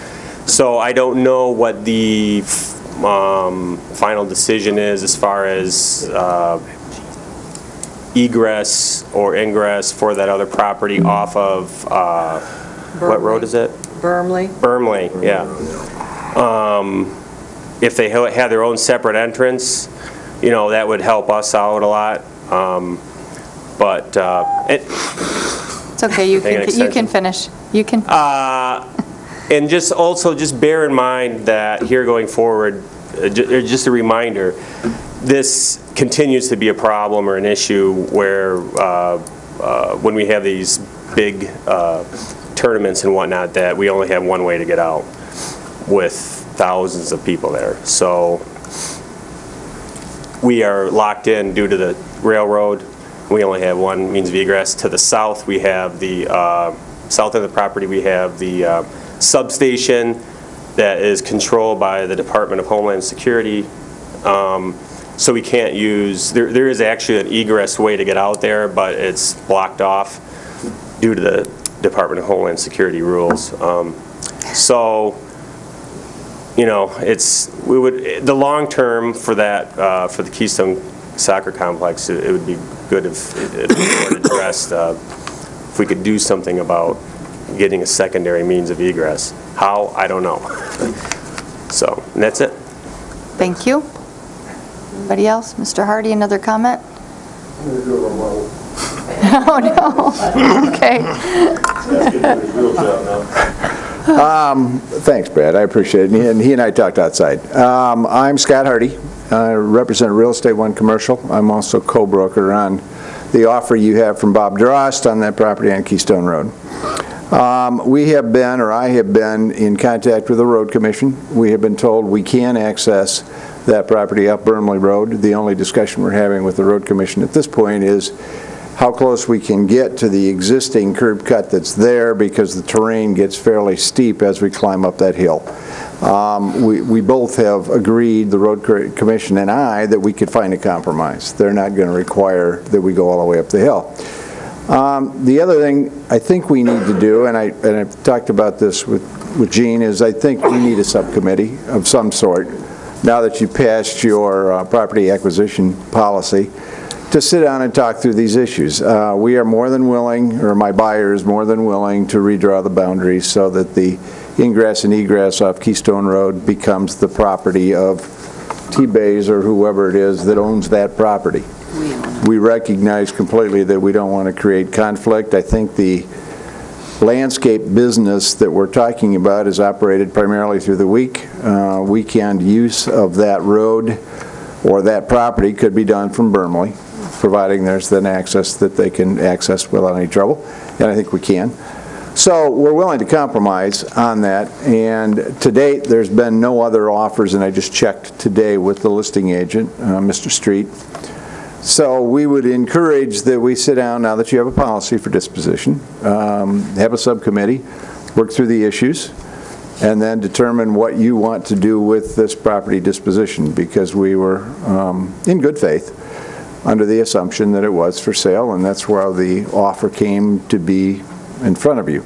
So I don't know what the final decision is as far as egress or ingress for that other property off of, what road is it?
Bermley.
Bermley, yeah. If they had their own separate entrance, that would help us out a lot. But
It's okay, you can finish. You can.
And just bear in mind that here going forward, just a reminder, this continues to be a problem or an issue where when we have these big tournaments and whatnot, that we only have one way to get out with thousands of people there. So we are locked in due to the railroad. We only have one means of egress. To the south, we have the south of the property, we have the substation that is controlled by the Department of Homeland Security. So we can't use, there is actually an egress way to get out there, but it's blocked off due to the Department of Homeland Security rules. So, the long term for that, for the Keystone Soccer Complex, it would be good if it were addressed, if we could do something about getting a secondary means of egress. How? I don't know. So, and that's it.
Thank you. Anybody else? Mr. Hardy, another comment? Oh, no. Okay.
Thanks, Brad. I appreciate it. And he and I talked outside. I'm Scott Hardy. I represent Real Estate One Commercial. I'm also co-broker on the offer you have from Bob Drost on that property on Keystone Road. We have been, or I have been, in contact with the Road Commission. We have been told we can access that property up Bermley Road. The only discussion we're having with the Road Commission at this point is how close we can get to the existing curb cut that's there, because the terrain gets fairly steep as we climb up that hill. We both have agreed, the Road Commission and I, that we could find a compromise. They're not going to require that we go all the way up the hill. The other thing I think we need to do, and I've talked about this with Gene, is I think we need a subcommittee of some sort, now that you passed your property acquisition policy, to sit down and talk through these issues. We are more than willing, or my buyer is more than willing, to redraw the boundaries so that the ingress and egress off Keystone Road becomes the property of T-Bays or whoever it is that owns that property. We recognize completely that we don't want to create conflict. I think the landscape business that we're talking about is operated primarily through the week. Weekend use of that road or that property could be done from Burnley, providing there's then access that they can access without any trouble, and I think we can. So we're willing to compromise on that, and to date, there's been no other offers, and I just checked today with the listing agent, Mr. Street. So we would encourage that we sit down, now that you have a policy for disposition, have a subcommittee, work through the issues, and then determine what you want to do with this property disposition, because we were in good faith under the assumption that it was for sale, and that's where the offer came to be in front of you.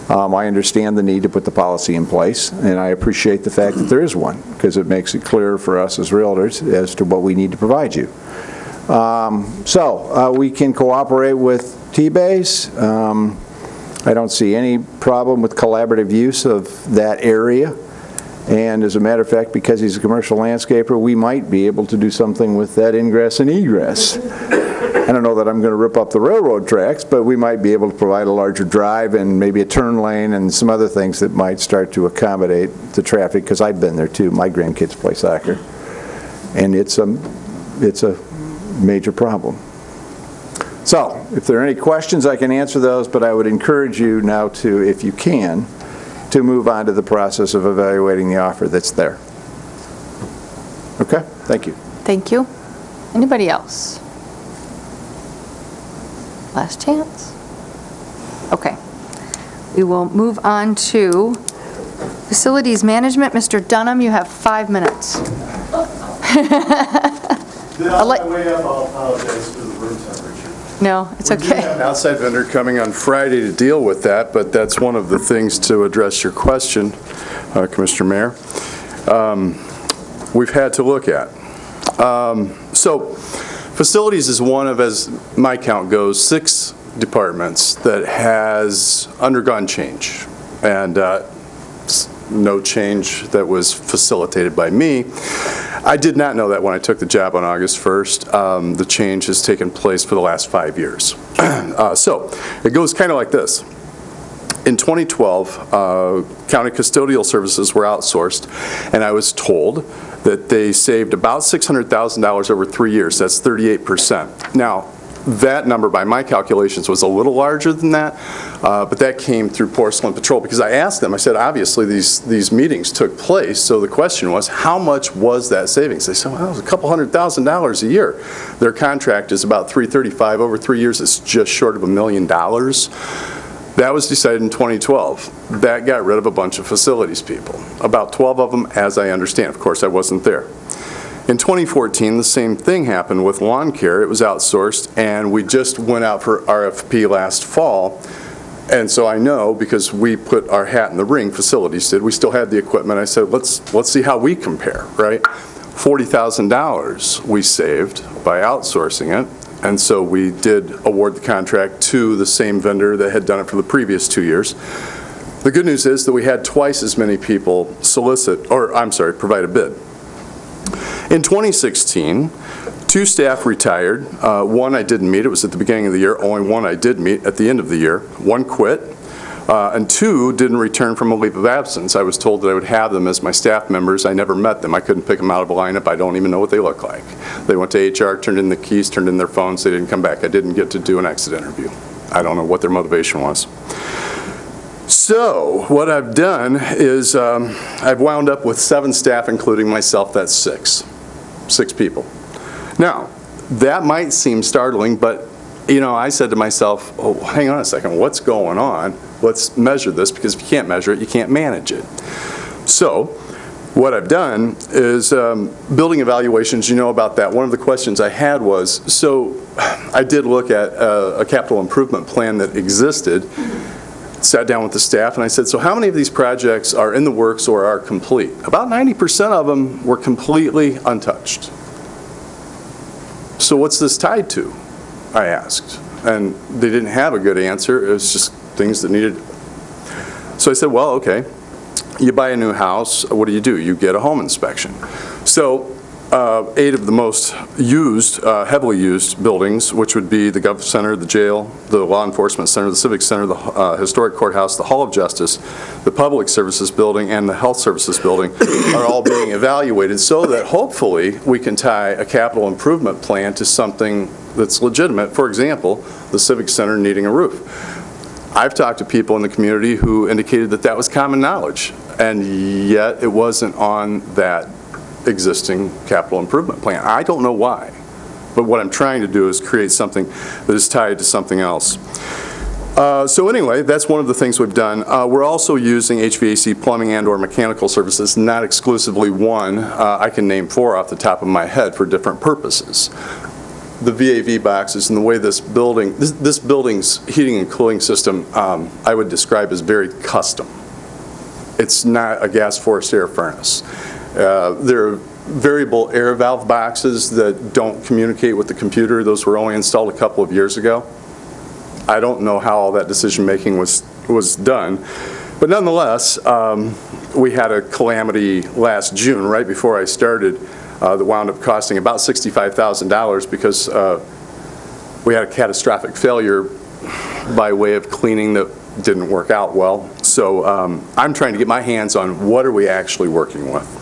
I understand the need to put the policy in place, and I appreciate the fact that there is one, because it makes it clear for us as realtors as to what we need to provide you. So we can cooperate with T-Bays. I don't see any problem with collaborative use of that area. And as a matter of fact, because he's a commercial landscaper, we might be able to do something with that ingress and egress. I don't know that I'm going to rip up the railroad tracks, but we might be able to provide a larger drive and maybe a turn lane and some other things that might start to accommodate the traffic, because I've been there too. My grandkids play soccer. And it's a major problem. So, if there are any questions, I can answer those, but I would encourage you now to, if you can, to move on to the process of evaluating the offer that's there. Okay? Thank you.
Thank you. Anybody else? Last chance? Okay. We will move on to Facilities Management. Mr. Dunham, you have 5 minutes.
On my way up, I'll apologize for the room temperature.
No, it's okay.
We do have an outside vendor coming on Friday to deal with that, but that's one of the things to address your question, Commissioner Mayor. We've had to look at. So, facilities is one of, as my count goes, 6 departments that has undergone change, and no change that was facilitated by me. I did not know that when I took the job on August 1st. The change has taken place for the last 5 years. So it goes kind of like this. In 2012, county custodial services were outsourced, and I was told that they saved about $600,000 over 3 years. That's 38%. Now, that number, by my calculations, was a little larger than that, but that came through Porcelain Patrol, because I asked them, I said, obviously these meetings took place, so the question was, how much was that savings? They said, well, it was a couple $100,000 a year. Their contract is about $335,000 over 3 years. It's just short of $1 million. That was decided in 2012. That got rid of a bunch of facilities people, about 12 of them, as I understand. Of course, I wasn't there. In 2014, the same thing happened with lawn care. It was outsourced, and we just went out for RFP last fall. And so I know, because we put our hat in the ring, facilities did, we still had the equipment. I said, let's see how we compare, right? $40,000 we saved by outsourcing it. And so we did award the contract to the same vendor that had done it for the previous 2 years. The good news is that we had twice as many people provide a bid. In 2016, 2 staff retired. One I didn't meet. It was at the beginning of the year. Only one I did meet at the end of the year. 1 quit. And 2 didn't return from a leave of absence. I was told that I would have them as my staff members. I never met them. I couldn't pick them out of a lineup. I don't even know what they look like. They went to HR, turned in the keys, turned in their phones. They didn't come back. I didn't get to do an exit interview. I don't know what their motivation was. So what I've done is I've wound up with 7 staff, including myself. That's 6 people. Now, that might seem startling, but I said to myself, oh, hang on a second, what's going on? Let's measure this, because if you can't measure it, you can't manage it. So what I've done is building evaluations. You know about that. One of the questions I had was, so I did look at a capital improvement plan that existed, sat down with the staff, and I said, so how many of these projects are in the works or are complete? About 90% of them were completely untouched. So what's this tied to? I asked. And they didn't have a good answer. It was just things that needed. So I said, well, okay, you buy a new house, what do? You get a home inspection. So 8 of the most used, heavily used buildings, which would be the Gov Center, the jail, the Law Enforcement Center, the Civic Center, the Historic Courthouse, the Hall of Justice, the Public Services Building, and the Health Services Building are all being evaluated so that hopefully we can tie a capital improvement plan to something that's legitimate. For example, the Civic Center needing a roof. I've talked to people in the community who indicated that that was common knowledge, and yet it wasn't on that existing capital improvement plan. I don't know why, but what I'm trying to do is create something that is tied to something else. So anyway, that's one of the things we've done. We're also using HVAC, plumbing, and/or mechanical services, not exclusively one. I can name 4 off the top of my head for different purposes. The VAV boxes and the way this building's heating and cooling system, I would describe as very custom. It's not a gas forced air furnace. There are variable air valve boxes that don't communicate with the computer. Those were only installed a couple of years ago. I don't know how all that decision making was done. But nonetheless, we had a calamity last June, right before I started, that wound up costing about $65,000 because we had a catastrophic failure by way of cleaning that didn't work out well. So I'm trying to get my hands on what are we actually working with.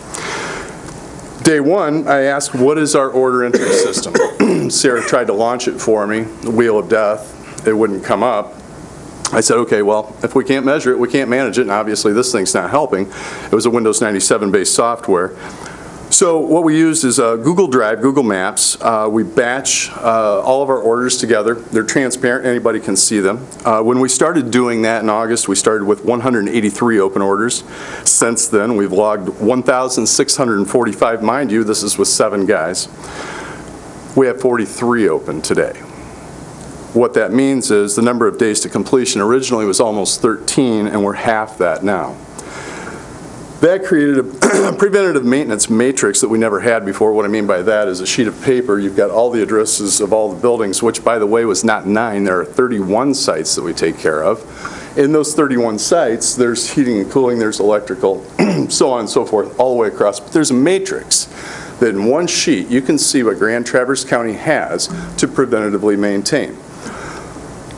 Day one, I asked, what is our order entry system? Sarah tried to launch it for me, the wheel of death. It wouldn't come up. I said, okay, well, if we can't measure it, we can't manage it, and obviously this thing's not helping. It was a Windows 97-based software. So what we used is Google Drive, Google Maps. We batch all of our orders together. They're transparent. Anybody can see them. When we started doing that in August, we started with 183 open orders. Since then, we've logged 1,645. Mind you, this is with 7 guys. We have 43 open today. What that means is the number of days to completion originally was almost 13, and we're half that now. That created a preventative maintenance matrix that we never had before. What I mean by that is a sheet of paper. You've got all the addresses of all the buildings, which, by the way, was not 9. There are 31 sites that we take care of. In those 31 sites, there's heating and cooling, there's electrical, so on and so forth, all the way across. But there's a matrix that in one sheet you can see what Grand Traverse County has to preventatively maintain.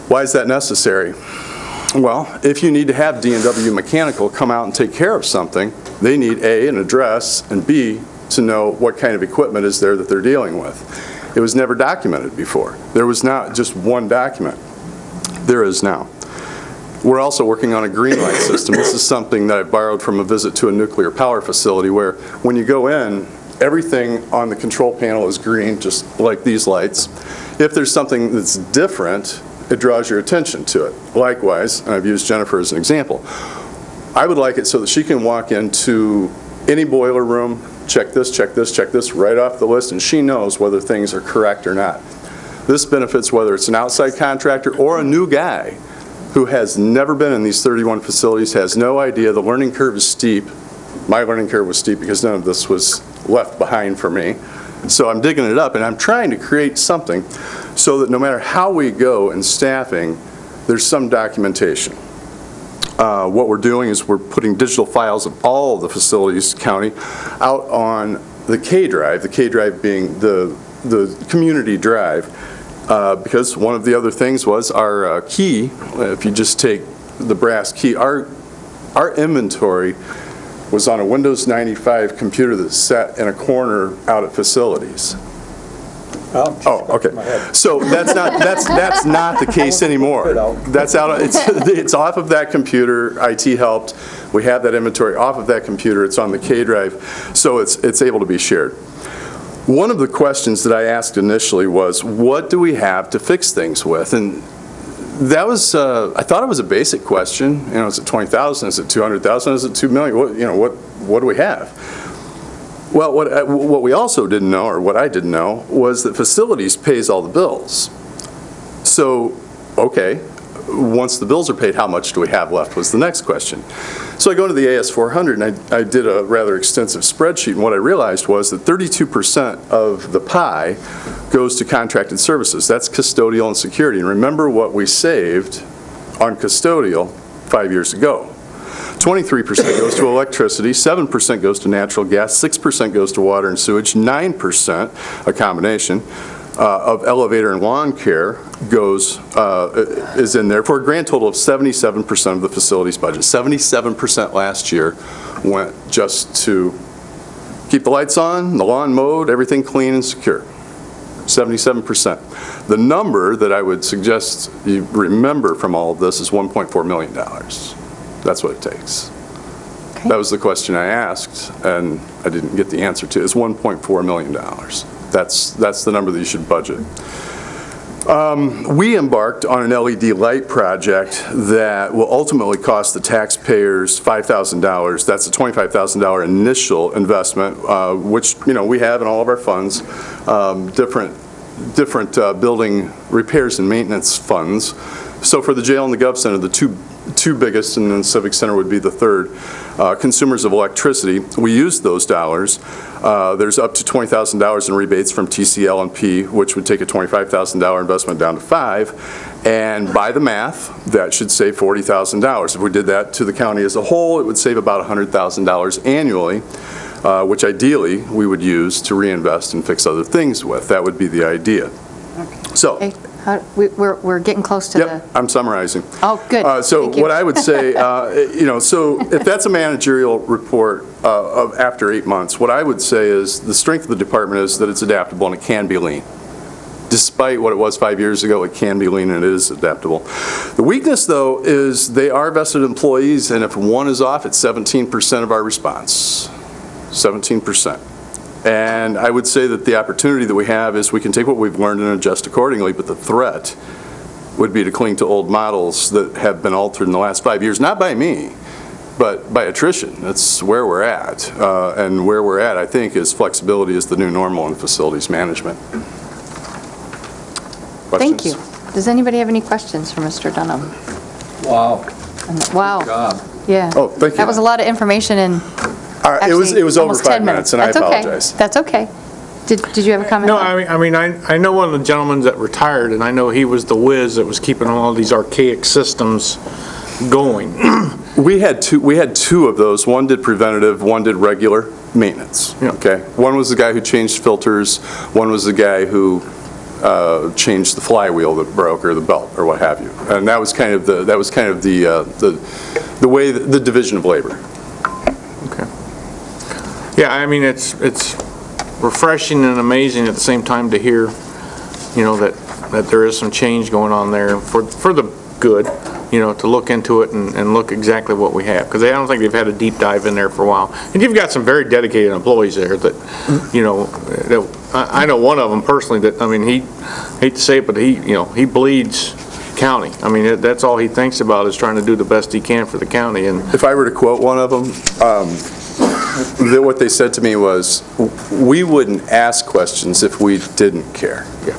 Why is that necessary? Well, if you need to have D&W Mechanical come out and take care of something, they need A, an address, and B, to know what kind of equipment is there that they're dealing with. It was never documented before. There was not just one document. There is now. We're also working on a green light system. This is something that I borrowed from a visit to a nuclear power facility where when you go in, everything on the control panel is green, just like these lights. If there's something that's different, it draws your attention to it. Likewise, and I've used Jennifer as an example, I would like it so that she can walk into any boiler room, check this, check this, check this, right off the list, and she knows whether things are correct or not. This benefits whether it's an outside contractor or a new guy who has never been in these 31 facilities, has no idea. The learning curve is steep. My learning curve was steep because none of this was left behind for me. So I'm digging it up, and I'm trying to create something so that no matter how we go in staffing, there's some documentation. What we're doing is we're putting digital files of all of the facilities county out on the K drive being the community drive, because one of the other things was our key. If you just take the brass key, our inventory was on a Windows 95 computer that sat in a corner out at facilities. Oh, okay. So that's not the case anymore. That's out. It's off of that computer. IT helped. We have that inventory off of that computer. It's on the K drive, so it's able to be shared. One of the questions that I asked initially was, what do we have to fix things with? And that was, I thought it was a basic question. You know, is it 20,000? Is it 200,000? Is it 2 million? What do we have? Well, what we also didn't know, or what I didn't know, was that facilities pays all the bills. So, okay, once the bills are paid, how much do we have left was the next question. So I go to the AS400 and I did a rather extensive spreadsheet, and what I realized was that 32% of the pie goes to contracted services. That's custodial and security. And remember what we saved on custodial 5 years ago. 23% goes to electricity, 7% goes to natural gas, 6% goes to water and sewage, 9%, a combination, of elevator and lawn care is in there, for a grand total of 77% of the facilities budget. 77% last year went just to keep the lights on, the lawn mowed, everything clean and secure. 77%. The number that I would suggest you remember from all of this is $1.4 million. That's what it takes.
Okay.
That was the question I asked, and I didn't get the answer to. It's $1.4 million. That's the number that you should budget. We embarked on an LED light project that will ultimately cost the taxpayers $5,000. That's a $25,000 initial investment, which we have in all of our funds, different building repairs and maintenance funds. So for the jail and the Gov Center, the two biggest, and then Civic Center would be the third, consumers of electricity, we used those dollars. There's up to $20,000 in rebates from TCL&P, which would take a $25,000 investment down to $5,000. And by the math, that should save $40,000. If we did that to the county as a whole, it would save about $100,000 annually, which ideally we would use to reinvest and fix other things with. That would be the idea. So.
Okay. We're getting close to
Yep, I'm summarizing.
Oh, good.
So
Thank you.
what I would say, so if that's a managerial report of after 8 months, what I would say is the strength of the department is that it's adaptable and it can be lean. Despite what it was 5 years ago, it can be lean and it is adaptable. The weakness, though, is they are vested employees, and if one is off, it's 17% of our response. 17%. And I would say that the opportunity that we have is we can take what we've learned and adjust accordingly, but the threat would be to cling to old models that have been altered in the last 5 years, not by me, but by attrition. That's where we're at. And where we're at, I think, is flexibility is the new normal in facilities management.
Thank you. Does anybody have any questions for Mr. Dunham?
Wow.
Wow.
Good job.
Yeah.
Oh, thank you.
That was a lot of information in
It was over
almost
5
10
minutes, and I
That's okay.
apologize.
That's okay. Did you have a comment?
No, I know one of the gentlemen that retired, and I know he was the whiz that was keeping all these archaic systems going.
We had two of those. One did preventative, one did regular maintenance.
Yeah.
Okay. One was the guy who changed filters. One was the guy who changed the flywheel that broke, or the belt, or what have you. And that was kind of the way the division of labor.
Okay. Yeah, I mean, it's refreshing and amazing at the same time to hear, that there is some change going on there for the good, to look into it and look exactly what we have. Because I don't think they've had a deep dive in there for a while. And you've got some very dedicated employees there that, I know one of them personally that, he, hate to say it, but he bleeds county. That's all he thinks about is trying to do the best he can for the county. And
if I were to quote one of them, what they said to me was, we wouldn't ask questions if we didn't care.
Yeah.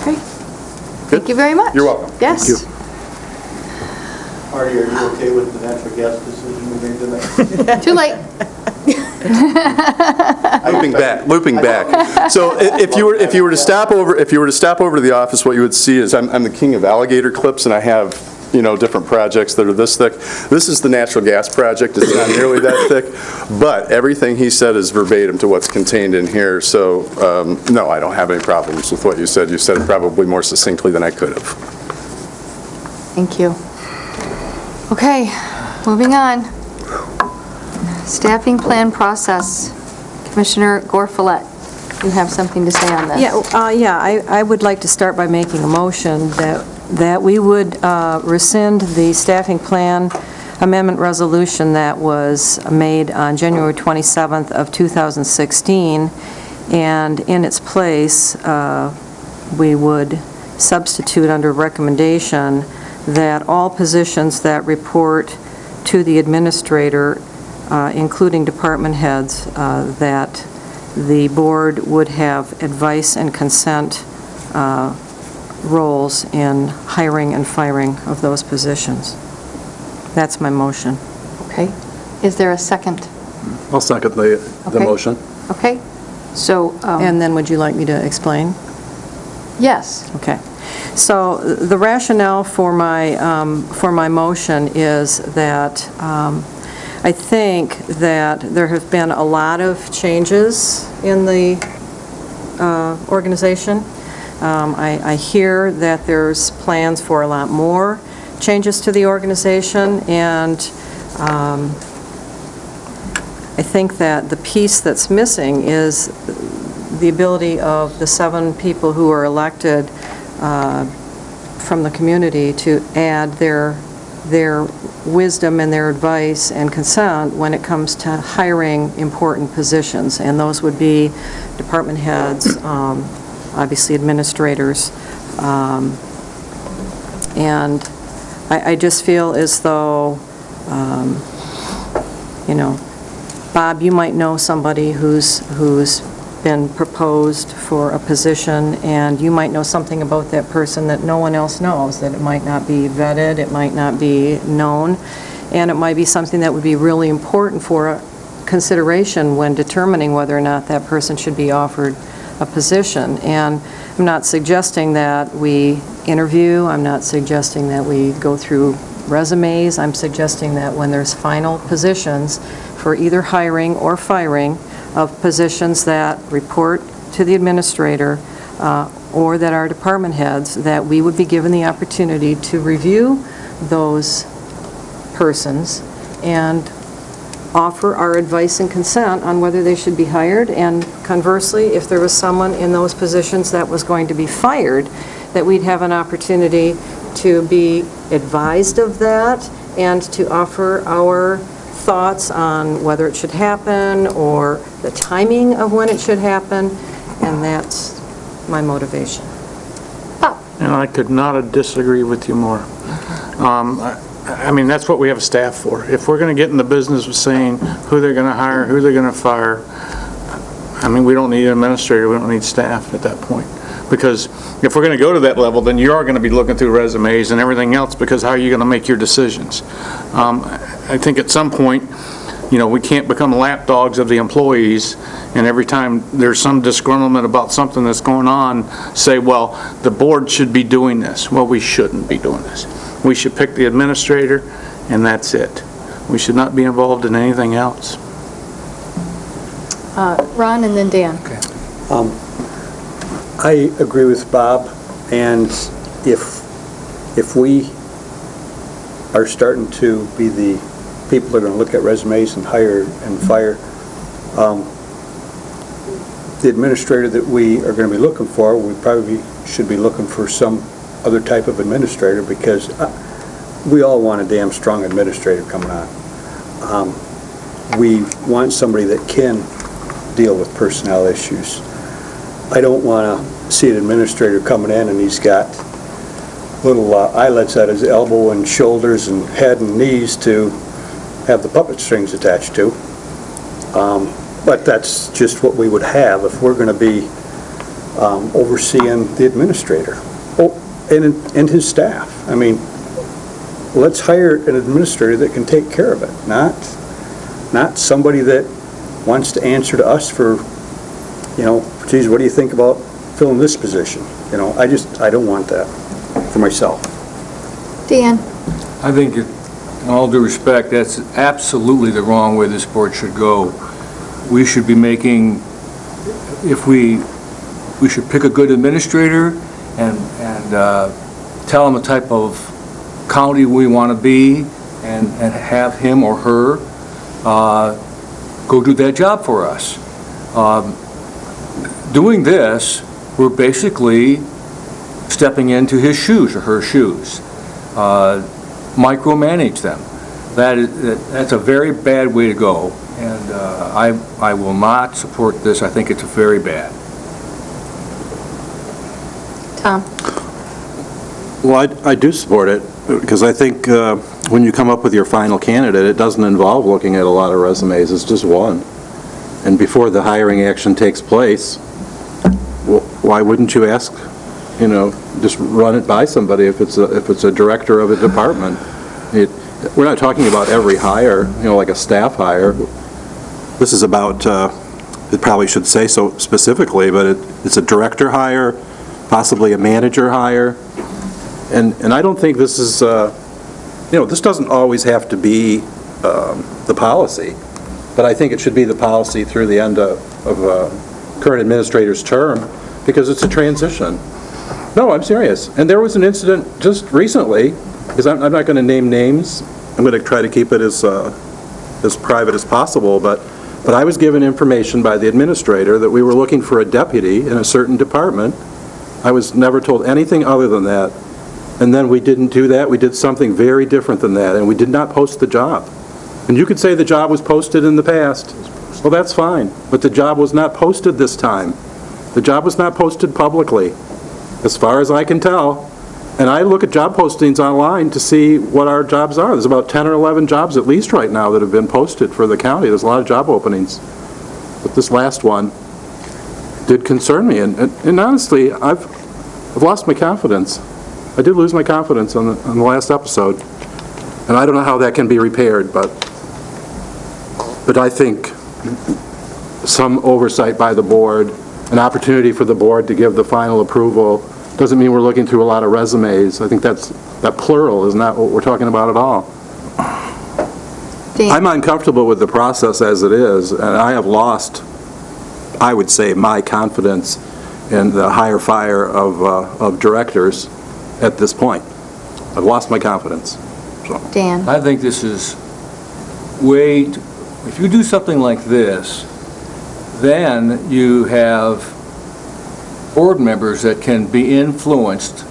Okay. Thank you very much.
You're welcome.
Yes.
Thank you.
Marty, are you okay with the natural gas decision we made tonight?
Too late.
Looping back. So if you were to stop over to the office, what you would see is I'm the king of alligator clips, and I have different projects that are this thick. This is the natural gas project. It's not nearly that thick, but everything he said is verbatim to what's contained in here. So no, I don't have any problems with what you said. You said it probably more succinctly than I could have.
Thank you. Okay, moving on. Staffing plan process. Commissioner Gore-Follett, you have something to say on this?
I would like to start by making a motion that we would rescind the staffing plan amendment resolution that was made on January 27th of 2016, and in its place, we would substitute under recommendation that all positions that report to the administrator, including department heads, that the board would have advice and consent roles in hiring and firing of those positions. That's my motion.
Okay. Is there a second?
I'll second the
Okay.
motion.
Okay. So,
And then would you like me to explain?
yes.
Okay. So the rationale for my motion is that I think that there have been a lot of changes in the organization. I hear that there's plans for a lot more changes to the organization, and I think that the piece that's missing is the ability of the 7 people who are elected from the community to add their wisdom and their advice and consent when it comes to hiring important positions, and those would be department heads, obviously administrators, and I just feel as though, Bob, you might know somebody who's been proposed for a position, and you might know something about that person that no one else knows, that it might not be vetted, it might not be known, and it might be something that would be really important for consideration when determining whether or not that person should be offered a position. And I'm not suggesting that we interview, I'm not suggesting that we go through resumes, I'm suggesting that when there's final positions for either hiring or firing of positions that report to the administrator or that are department heads, that we would be given the opportunity to review those persons and offer our advice and consent on whether they should be hired, and conversely, if there was someone in those positions that was going to be fired, that we'd have an opportunity to be advised of that and to offer our thoughts on whether it should happen or the timing of when it should happen, and that's my motivation.
And I could not disagree with you more. I mean, that's what we have staff for. If we're going to get in the business of saying who they're going to hire, who they're going to fire, I mean, we don't need an administrator, we don't need staff at that point. Because if we're going to go to that level, then you are going to be looking through resumes and everything else, because how are you going to make your decisions? I think at some point, we can't become lapdogs of the employees, and every time there's some disgruntlement about something that's going on, say, well, the board should be doing this. Well, we shouldn't be doing this. We should pick the administrator, and that's it. We should not be involved in anything else.
Ron and then Dan.
I agree with Bob, and if we are starting to be the people that are going to look at resumes and hire and fire, the administrator that we are going to be looking for, we probably should be looking for some other type of administrator, because we all want a damn strong administrator coming on. We want somebody that can deal with personnel issues. I don't want to see an administrator coming in and he's got little eyelets at his elbow and shoulders and head and knees to have the puppet strings attached to. But that's just what we would have if we're going to be overseeing the administrator and his staff. I mean, let's hire an administrator that can take care of it, not somebody that wants to answer to us for, geez, what do you think about filling this position? I don't want that for myself.
Dan.
I think, in all due respect, that's absolutely the wrong way this board should go. We should be making, we should pick a good administrator and tell them the type of county we want to be, and have him or her go do that job for us. Doing this, we're basically stepping into his shoes or her shoes, micromanage them. That's a very bad way to go, and I will not support this. I think it's very bad.
Tom.
Well, I do support it, because I think when you come up with your final candidate, it doesn't involve looking at a lot of resumes, it's just one. And before the hiring action takes place, why wouldn't you ask, just run it by somebody if it's a director of a department? We're not talking about every hire, like a staff hire. This is about, it probably should say so specifically, but it's a director hire, possibly a manager hire. And I don't think this is, this doesn't always have to be the policy, but I think it should be the policy through the end of current administrator's term, because it's a transition. No, I'm serious. And there was an incident just recently, because I'm not going to name names. I'm going to try to keep it as private as possible, but I was given information by the administrator that we were looking for a deputy in a certain department. I was never told anything other than that. And then we didn't do that. We did something very different than that, and we did not post the job. And you could say the job was posted in the past. Well, that's fine, but the job was not posted this time. The job was not posted publicly, as far as I can tell. And I look at job postings online to see what our jobs are. There's about 10 or 11 jobs at least right now that have been posted for the county. There's a lot of job openings. But this last one did concern me. And honestly, I've lost my confidence. I did lose my confidence on the last episode. And I don't know how that can be repaired, but I think some oversight by the board, an opportunity for the board to give the final approval, doesn't mean we're looking through a lot of resumes. I think that plural is not what we're talking about at all. I'm uncomfortable with the process as it is, and I have lost, I would say, my confidence in the hire fire of directors at this point. I've lost my confidence. So.
Dan?
I think this is if you do something like this, then you have board members that can be influenced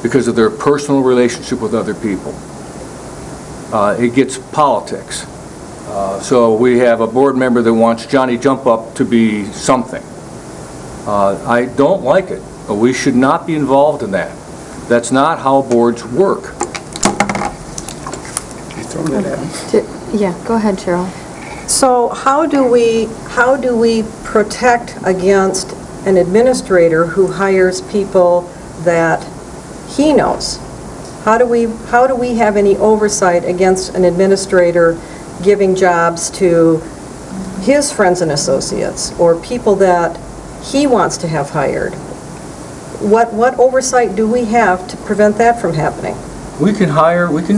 because of their personal relationship with other people. It gets politics. So we have a board member that wants Johnny Jump Up to be something. I don't like it. We should not be involved in that. That's not how boards work.
Yeah, go ahead, Cheryl.
So how do we protect against an administrator who hires people that he knows? How do we have any oversight against an administrator giving jobs to his friends and associates or people that he wants to have hired? What oversight do we have to prevent that from happening?
We can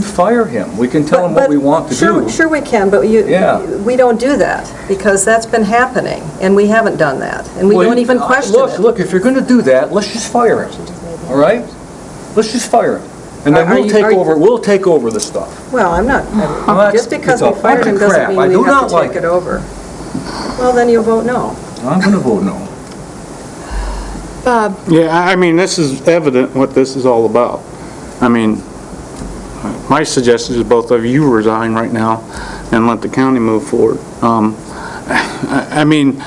fire him. We can tell him what we want to do.
Sure we can, but we don't do that, because that's been happening, and we haven't done that, and we don't even question it.
Look, if you're going to do that, let's just fire him, all right? Let's just fire him, and then we'll take over the stuff.
Well, I'm not, just because we fired him doesn't mean we have to take it over. Well, then you vote no.
I'm going to vote no.
Bob?
Yeah, I mean, this is evident what this is all about. I mean, my suggestion is both of you resign right now and let the county move forward. I mean,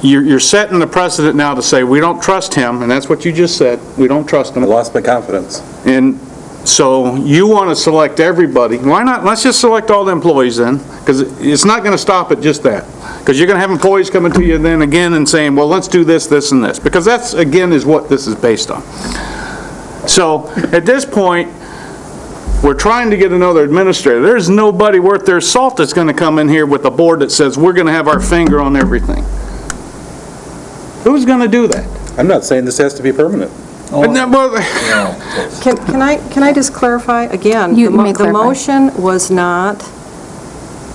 you're setting the precedent now to say we don't trust him, and that's what you just said. We don't trust him.
I lost my confidence.
And so you want to select everybody. Why not? Let's just select all the employees then, because it's not going to stop at just that. Because you're going to have employees coming to you then again and saying, well, let's do this, this, and this. Because that's, again, is what this is based on. So at this point, we're trying to get another administrator. There's nobody worth their salt that's going to come in here with a board that says we're going to have our finger on everything. Who's going to do that?
I'm not saying this has to be permanent.
Can I just clarify again? The motion was not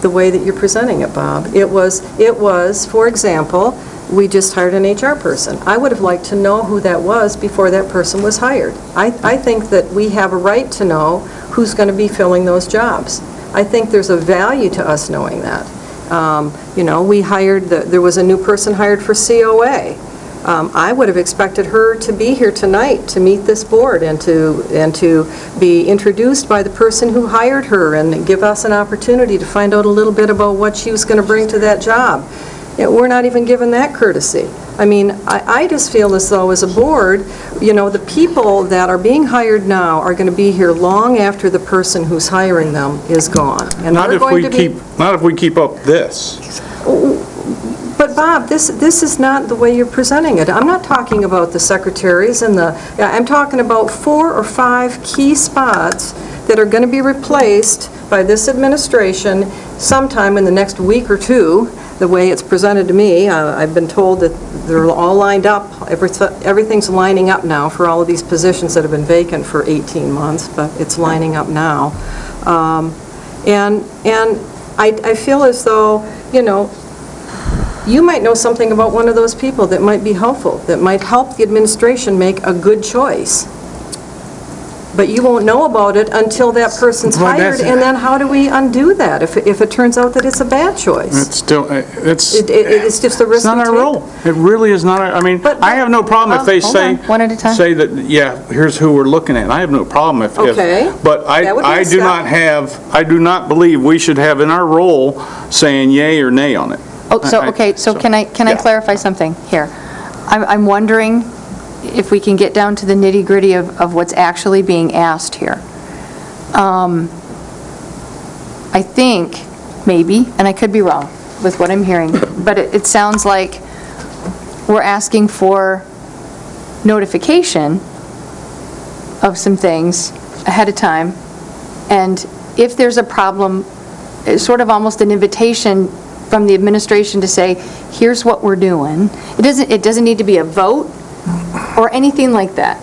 the way that you're presenting it, Bob. It was, for example, we just hired an HR person. I would have liked to know who that was before that person was hired. I think that we have a right to know who's going to be filling those jobs. I think there's a value to us knowing that. We hired, there was a new person hired for COA. I would have expected her to be here tonight to meet this board and to be introduced by the person who hired her and give us an opportunity to find out a little bit about what she was going to bring to that job. We're not even given that courtesy. I mean, I just feel as though as a board, the people that are being hired now are going to be here long after the person who's hiring them is gone. And
not if we keep up this.
But Bob, this is not the way you're presenting it. I'm not talking about the secretaries and I'm talking about 4 or 5 key spots that are going to be replaced by this administration sometime in the next week or two. the way it's presented to me, I've been told that they're all lined up, everything's lining up now for all of these positions that have been vacant for 18 months, but it's lining up now. And I feel as though, you might know something about one of those people that might be helpful, that might help the administration make a good choice. But you won't know about it until that person's
Well,
hired, and then how do we undo that if it turns out that it's a bad choice?
It's still, it's
just the risk
not
we
our
take.
role. It really is not, I mean, I have no problem if they
hold
say,
on, one at a time.
say that, yeah, here's who we're looking at. I have no problem if,
Okay.
but
That would be
I
a
do not
step.
I do not believe we should have in our role saying yay or nay on it.
Oh, so, okay, so can I
yeah.
clarify something here? I'm wondering if we can get down to the nitty-gritty of what's actually being asked here. I think, maybe, and I could be wrong with what I'm hearing, but it sounds like we're asking for notification of some things ahead of time, and if there's a problem, it's sort of almost an invitation from the administration to say, here's what we're doing. It doesn't need to be a vote or anything like that.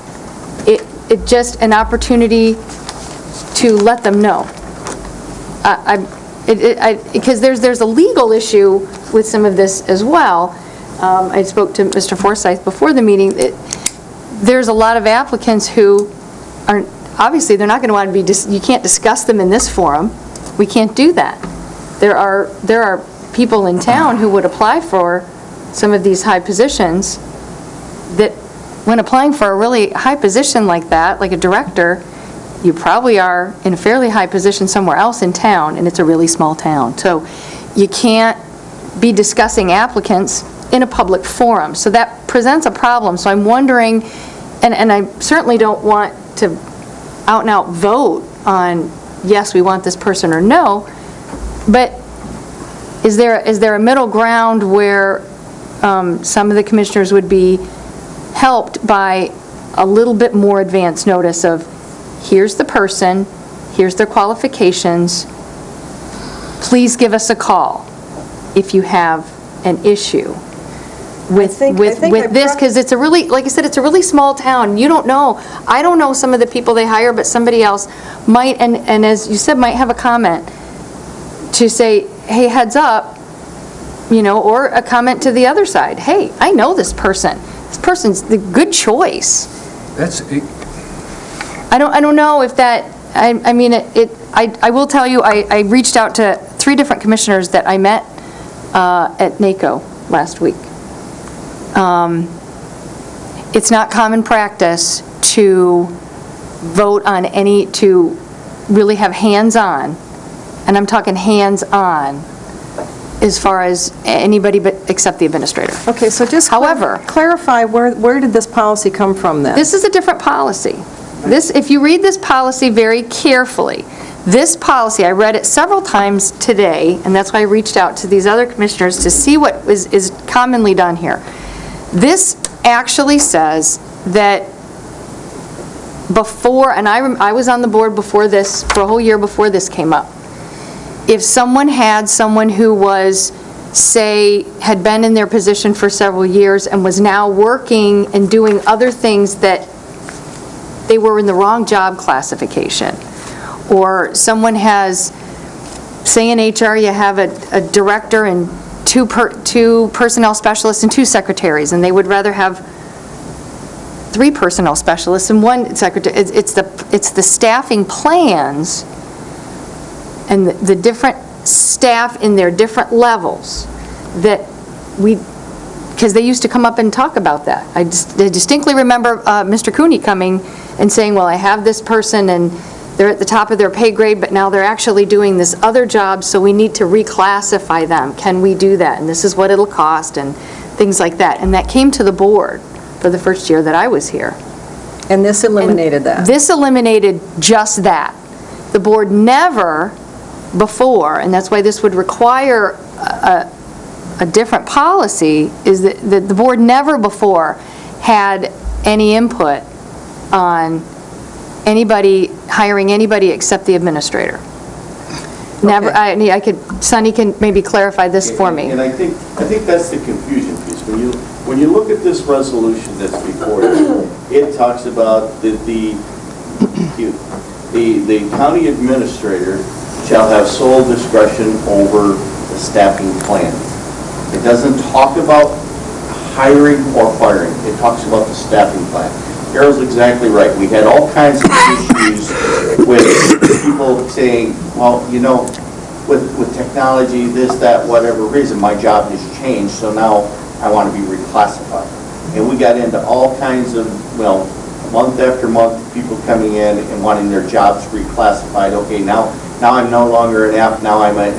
It just an opportunity to let them know. Because there's a legal issue with some of this as well. I spoke to Mr. Forsyth before the meeting. There's a lot of applicants who aren't, obviously, they're not going to want to be, you can't discuss them in this forum. We can't do that. There are people in town who would apply for some of these high positions that, when applying for a really high position like that, like a director, you probably are in a fairly high position somewhere else in town, and it's a really small town. So you can't be discussing applicants in a public forum. So that presents a problem. So I'm wondering, and I certainly don't want to out and out vote on, yes, we want this person or no, but is there a middle ground where some of the commissioners would be helped by a little bit more advance notice of, here's the person, here's their qualifications, please give us a call if you have an issue with this, because it's a really, like I said, it's a really small town. You don't know. I don't know some of the people they hire, but somebody else might, and as you said, might have a comment to say, hey, heads up, or a comment to the other side. Hey, I know this person. This person's the good choice. I don't know if that, I will tell you, I reached out to 3 different commissioners that I met at NACO last week. It's not common practice to vote on to really have hands-on, and I'm talking hands-on, as far as anybody except the administrator.
Okay, so just clarify, where did this policy come from then?
This is a different policy. If you read this policy very carefully, this policy, I read it several times today, and that's why I reached out to these other commissioners to see what is commonly done here. This actually says that before, and I was on the board before this, for a whole year before this came up, if someone had someone who was, say, had been in their position for several years and was now working and doing other things that they were in the wrong job classification, or someone has, say in HR you have a director and two personnel specialists and 2 secretaries, and they would rather have 3 personnel specialists and 1 secretary. It's the staffing plans and the different staff in their different levels that because they used to come up and talk about that. I distinctly remember Mr. Cooney coming and saying, well, I have this person and they're at the top of their pay grade, but now they're actually doing this other job, so we need to reclassify them. Can we do that? And this is what it'll cost, and things like that. And that came to the board for the first year that I was here.
And this eliminated that?
This eliminated just that. The board never before, and that's why this would require a different policy, is that the board never before had any input on hiring anybody except the administrator. Never, I could, Sonny can maybe clarify this for me.
And I think that's the confusion piece. When you look at this resolution that's before you, it talks about the county administrator shall have sole discretion over the staffing plan. It doesn't talk about hiring or firing. It talks about the staffing plan. Carol's exactly right. We had all kinds of issues with people saying, well, you know, with technology, this, that, whatever reason, my job has changed, so now I want to be reclassified. And we got into all kinds of, well, month after month, people coming in and wanting their jobs reclassified. Okay, now I'm no longer an F, now I'm a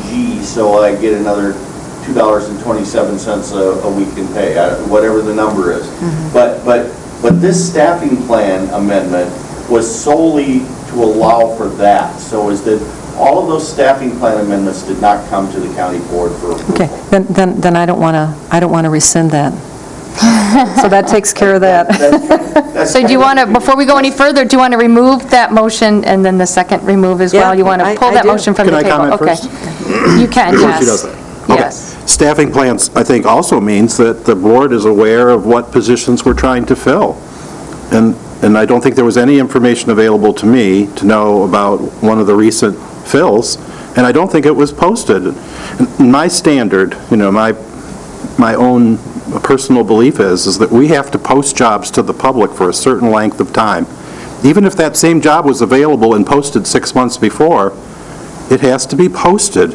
G, so I get another $2.27 a week in pay, whatever the number is. But this staffing plan amendment was solely to allow for that. So is that all of those staffing plan amendments did not come to the county board for approval.
Okay, then I don't want to rescind that. So that takes care of that.
So do you want to, before we go any further, do you want to remove that motion and then the second remove as well?
Yeah,
You want to pull
I
that
do.
motion from the
Can I
table?
comment first?
You can,
Before
yes.
she does that. Okay.
Yes.
Staffing plans, I think, also means that the board is aware of what positions we're trying to fill. And I don't think there was any information available to me to know about one of the recent fills, and I don't think it was posted. And my standard, you know, my own personal belief is that we have to post jobs to the public for a certain length of time. Even if that same job was available and posted 6 months before, it has to be posted.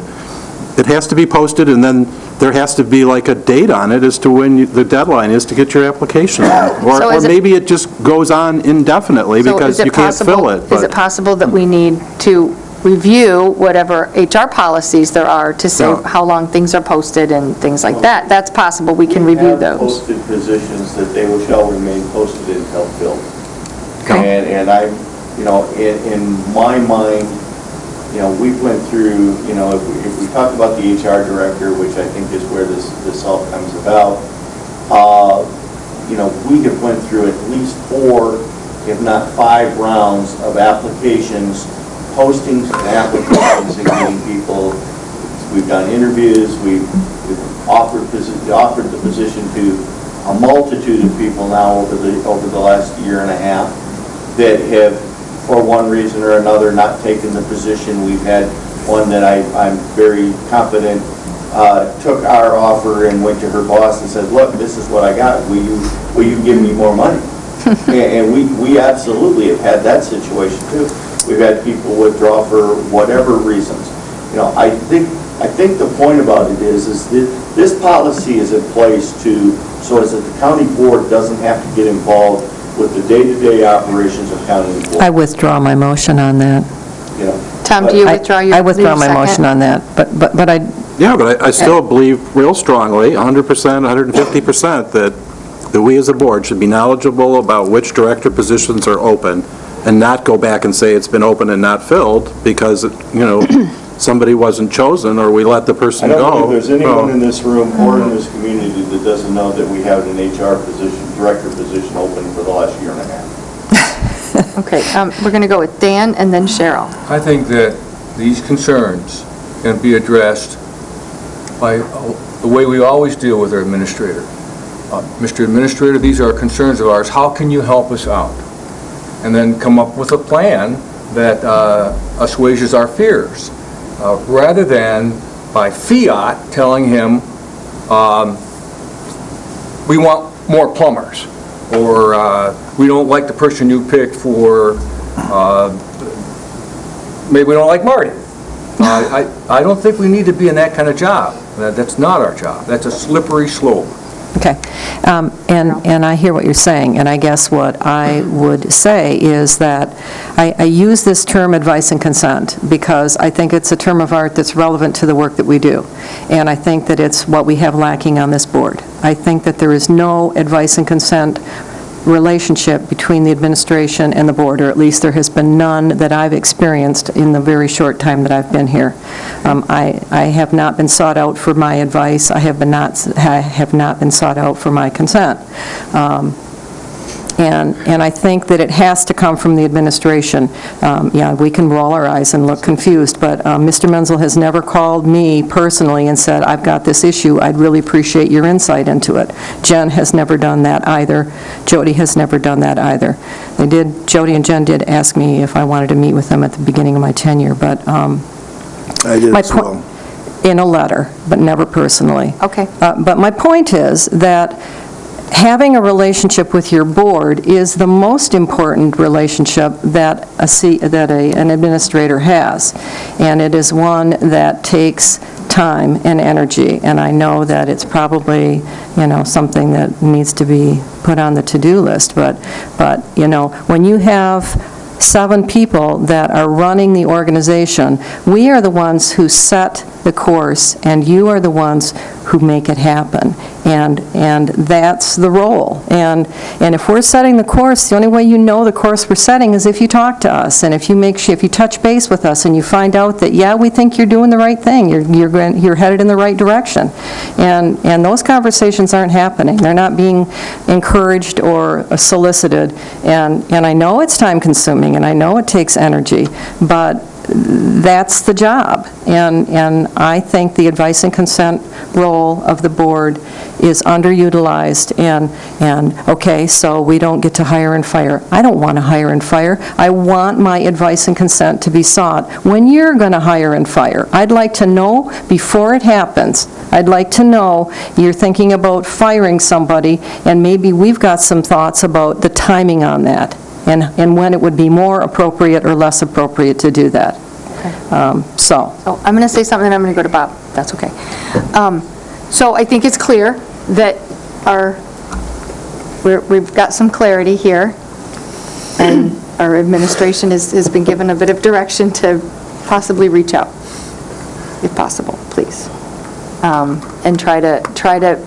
It has to be posted, and then there has to be like a date on it as to when the deadline is to get your application in. Or maybe it just goes on indefinitely because you can't fill it.
Is it possible that we need to review whatever HR policies there are to say how long things are posted and things like that? That's possible, we can review those.
Posted positions that they shall remain posted until filled.
Okay.
And I, you know, in my mind, you know, we went through, you know, if we talk about the HR director, which I think is where this all comes about, you know, we have went through at least 4, if not 5 rounds of applications, postings and applications and getting people. We've done interviews, we've offered the position to a multitude of people now over the last year and a half that have, for one reason or another, not taken the position. We've had one that I'm very confident took our offer and went to her boss and said, look, this is what I got, will you give me more money? And we absolutely have had that situation too. We've had people withdraw for whatever reasons. You know, I think the point about it is that this policy is in place so as that the county board doesn't have to get involved with the day-to-day operations of county board.
I withdraw my motion on that.
You know,
Tom, do you withdraw your
I withdraw my
second?
motion on that, but I...
Yeah, but I still believe real strongly, 100%, 150%, that we as a board should be knowledgeable about which director positions are open and not go back and say it's been open and not filled because, you know, somebody wasn't chosen or we let the person
I
go.
don't think there's anyone in this room or in this community that doesn't know that we have an HR position, director position open for the last year and a half.
Okay, we're going to go with Dan and then Cheryl.
I think that these concerns can be addressed by the way we always deal with our administrator. Mr. Administrator, these are concerns of ours. How can you help us out? And then come up with a plan that assuages our fears, rather than by fiat telling him, we want more plumbers, or we don't like the person you picked for, maybe we don't like Marty. I don't think we need to be in that kind of job. That's not our job. That's a slippery slope.
Okay, and I hear what you're saying, and I guess what I would say is that I use this term advice and consent because I think it's a term of art that's relevant to the work that we do, and I think that it's what we have lacking on this board. I think that there is no advice and consent relationship between the administration and the board, or at least there has been none that I've experienced in the very short time that I've been here. I have not been sought out for my advice. I have not been sought out for my consent. And I think that it has to come from the administration. Yeah, we can roll our eyes and look confused, but Mr. Menzel has never called me personally and said, I've got this issue, I'd really appreciate your insight into it. Jen has never done that either. Jody has never done that either. Jody and Jen did ask me if I wanted to meet with them at the beginning of my tenure, but
I did
my
as well.
in a letter, but never personally.
Okay.
But my point is that having a relationship with your board is the most important relationship that an administrator has, and it is one that takes time and energy, and I know that it's probably, something that needs to be put on the to-do list, but when you have 7 people that are running the organization, we are the ones who set the course, and you are the ones who make it happen. And that's the role. And if we're setting the course, the only way you know the course we're setting is if you talk to us, and if you touch base with us and you find out that, yeah, we think you're doing the right thing, you're headed in the right direction. And those conversations aren't happening. They're not being encouraged or solicited. And I know it's time-consuming, and I know it takes energy, but that's the job. And I think the advice and consent role of the board is underutilized, and okay, so we don't get to hire and fire. I don't want to hire and fire. I want my advice and consent to be sought when you're going to hire and fire. I'd like to know before it happens. I'd like to know you're thinking about firing somebody, and maybe we've got some thoughts about the timing on that, and when it would be more appropriate or less appropriate to do that. So
I'm going to say something, and I'm going to go to Bob. That's okay. So I think it's clear that we've got some clarity here, and our administration has been given a bit of direction to possibly reach out, if possible, please, and try to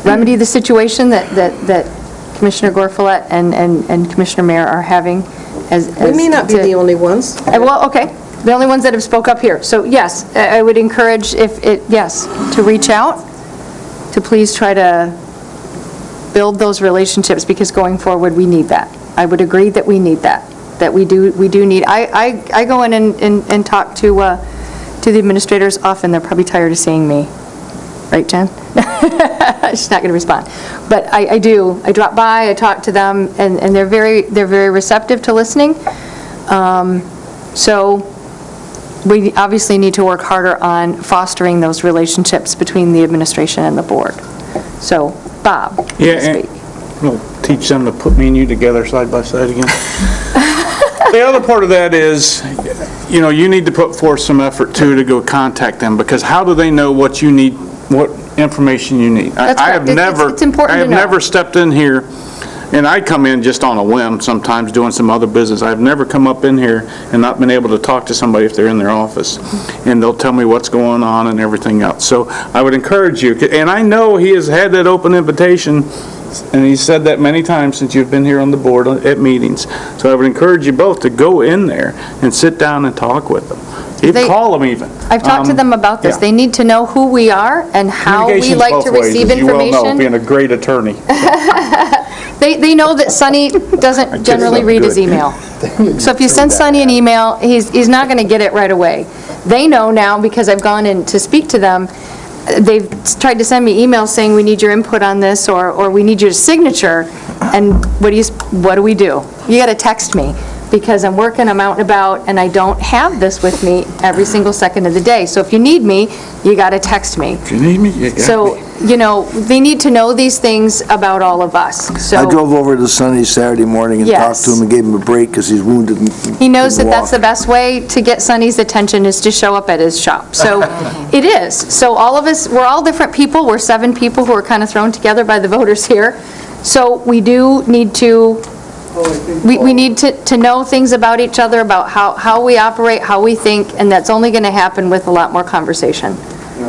remedy the situation that Commissioner Gorfulet and Commissioner Mayer are having.
We may not be the only ones.
Well, okay, the only ones that have spoke up here. So yes, I would encourage to reach out, to please try to build those relationships, because going forward, we need that. I would agree that we need that we do need. I go in and talk to the administrators often. They're probably tired of seeing me. Right, Jen? She's not going to respond. But I do. I drop by, I talk to them, and they're very receptive to listening. So we obviously need to work harder on fostering those relationships between the administration and the board. So, Bob,
yeah,
speak.
We'll teach them to put me and you together side by side again. The other part of that is, you need to put forth some effort, too, to go contact them, because how do they know what you need, what information you need?
That's
I have
correct.
never,
it's important
I have
to know.
never stepped in here, and I come in just on a whim sometimes doing some other business. I've never come up in here and not been able to talk to somebody if they're in their office, and they'll tell me what's going on and everything else. So I would encourage you, and I know he has had that open invitation, and he's said that many times since you've been here on the board at meetings. So I would encourage you both to go in there and sit down and talk with them. Call them even.
I've talked to them about this.
Yeah.
They need to know who we are and how we like to
Communication's both ways,
receive
as you well know,
information.
being a great attorney.
They know that Sonny doesn't generally read his email. So if you send Sonny an email, he's not going to get it right away. They know now, because I've gone in to speak to them. They've tried to send me emails saying, we need your input on this, or we need your signature, and what do we do? You got to text me, because I'm working, I'm out and about, and I don't have this with me every single second of the day. So if you need me, you got to text me.
If you need me, you got me.
So, they need to know these things about all of us. So
I drove over to Sonny Saturday morning and
Yes.
talked to him and gave him a break because he's wounded. And
he knows that
couldn't
that's the
walk.
best way to get Sonny's attention, is to show up at his shop. So it is. So all of us, we're all different people. We're 7 people who are kind of thrown together by the voters here. So we do need to, we need to know things about each other, about how we operate, how we think, and that's only going to happen with a lot more conversation.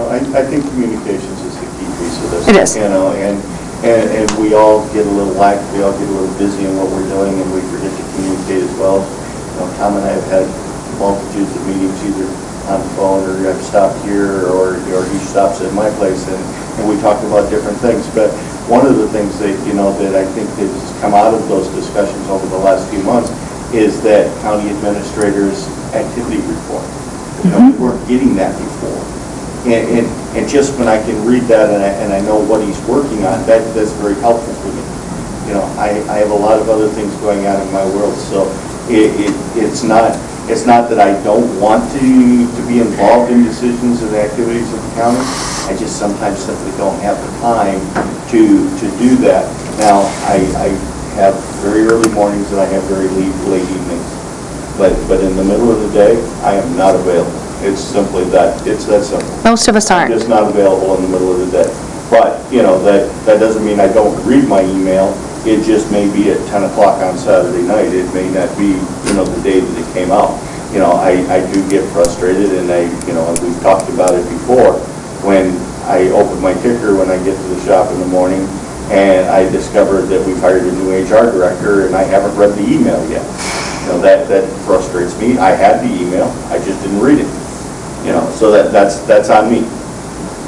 I think communications is the key piece of this.
It is.
And we all get a little lax, we all get a little busy in what we're doing, and we forget to communicate as well. Tom and I have had multitudes of meetings, either on the phone, or I've stopped here, or he stops at my place, and we talked about different things. But one of the things that, that I think that has come out of those discussions over the last few months is that county administrators' activity report. We weren't getting that before. And just when I can read that and I know what he's working on, that's very helpful for me. I have a lot of other things going on in my world, so it's not that I don't want to be involved in decisions and activities of the county. I just sometimes simply don't have the time to do that. Now, I have very early mornings and I have very late evenings. But in the middle of the day, I am not available. It's simply that. It's that simple.
Most of us aren't.
I'm just not available in the middle of the day. But, that doesn't mean I don't read my email. It just may be at 10 o'clock on Saturday night. It may not be, the day that it came out. I do get frustrated, and we've talked about it before, when I open my ticker when I get to the shop in the morning, and I discovered that we've hired a new HR director, and I haven't read the email yet. That frustrates me. I had the email, I just didn't read it. So that's on me.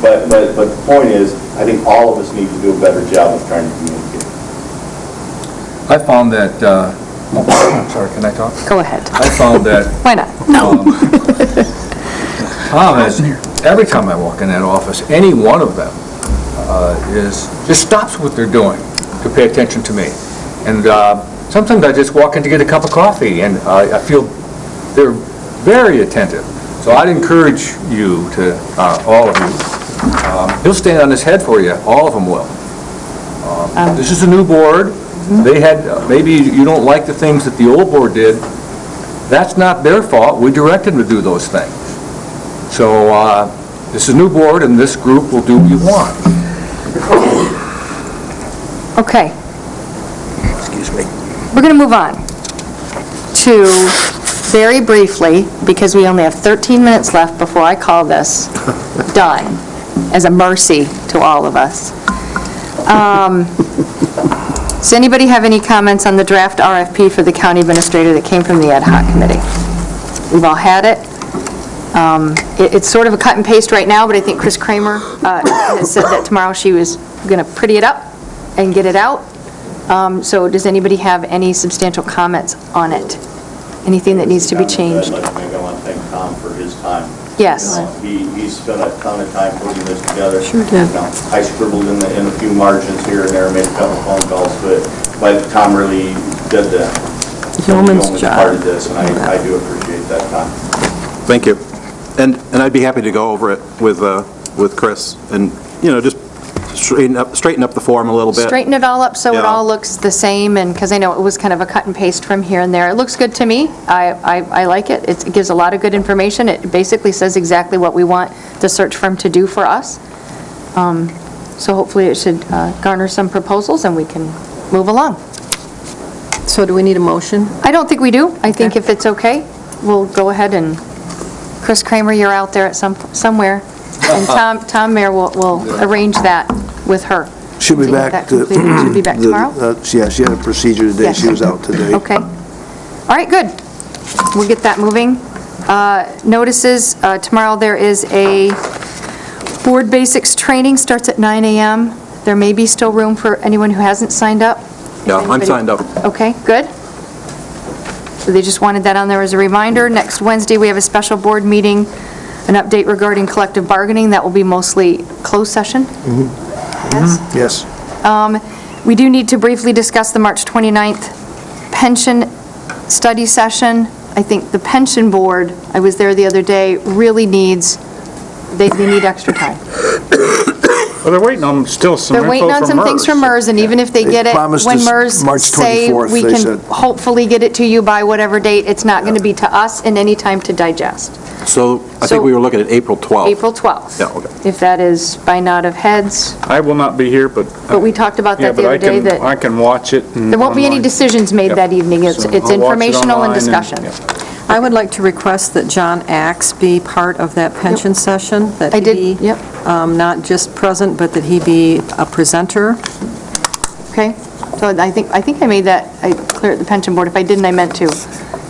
But the point is, I think all of us need to do a better job of trying to communicate.
I found that, I'm sorry, can I talk?
Go ahead.
I found that.
Why not? No.
Every time I walk in that office, any one of them just stops what they're doing to pay attention to me. And sometimes I just walk in to get a cup of coffee, and I feel they're very attentive. So I'd encourage you to, all of you, he'll stand on his head for you. All of them will. This is a new board. They had, maybe you don't like the things that the old board did. That's not their fault. We directed them to do those things. So this is a new board, and this group will do what you want.
Okay.
Excuse me.
We're going to move on to, very briefly, because we only have 13 minutes left before I call this done, as a mercy to all of us. Does anybody have any comments on the draft RFP for the county administrator that came from the ad hoc committee? We've all had it. It's sort of a cut and paste right now, but I think Chris Kramer has said that tomorrow she was going to pretty it up and get it out. So does anybody have any substantial comments on it? Anything that needs to be changed?
I want to thank Tom for his time.
Yes.
He spent a ton of time putting this together.
Sure did.
I scribbled in a few margins here and there, made a couple phone calls, but Tom really did the yeoman's part of this, and I do appreciate that, Tom.
Thank you. And I'd be happy to go over it with Chris and, just straighten up the form a little bit.
Straighten it all up so it
Yeah.
all looks the same, and because I know it was kind of a cut and paste from here and there. It looks good to me. I like it. It gives a lot of good information. It basically says exactly what we want the search firm to do for us. So hopefully it should garner some proposals and we can move along.
So do we need a motion?
I don't think we do. I think if it's okay, we'll go ahead and, Chris Kramer, you're out there at somewhere, and Tom Mayer will arrange that with her.
She'll be
to get
back.
that completed. She'll be back tomorrow?
Yeah, she had a procedure today.
Yes.
She was out today.
Okay. All right, good. We'll get that moving. Notices, tomorrow there is a board basics training, starts at 9 a.m. There may be still room for anyone who hasn't signed up.
Yeah, I'm signed up.
Okay, good. So they just wanted that on there as a reminder. Next Wednesday, we have a special board meeting, an update regarding collective bargaining. That will be mostly closed session.
Yes.
We do need to briefly discuss the March 29th pension study session. I think the pension board, I was there the other day, really needs, they need extra time.
Well, they're waiting on still some
They're
info
waiting on
from
some things from MERS, and even if they
They
get it,
promised
when
us
MERS
March
say
24th,
we
they
can
said.
hopefully get it to you by whatever date, it's not going to be to us in any time to digest.
So I
So-
think we were looking at April 12th.
April 12th.
Yeah, okay.
If that is by nod of heads.
I will not be here, but.
But we talked about
Yeah,
that the
but
other
I
day,
can,
that
I can watch it.
there won't be any
online.
decisions made
Yep.
that evening. It's
So I'll watch it
informational and
online
discussion.
yep.
I would like to request that John Axe be part of that pension session. That
I
he
did,
be,
yep.
Not just present, but that he be a presenter.
Okay, so I think I made that, I cleared the pension board. If I didn't, I meant to,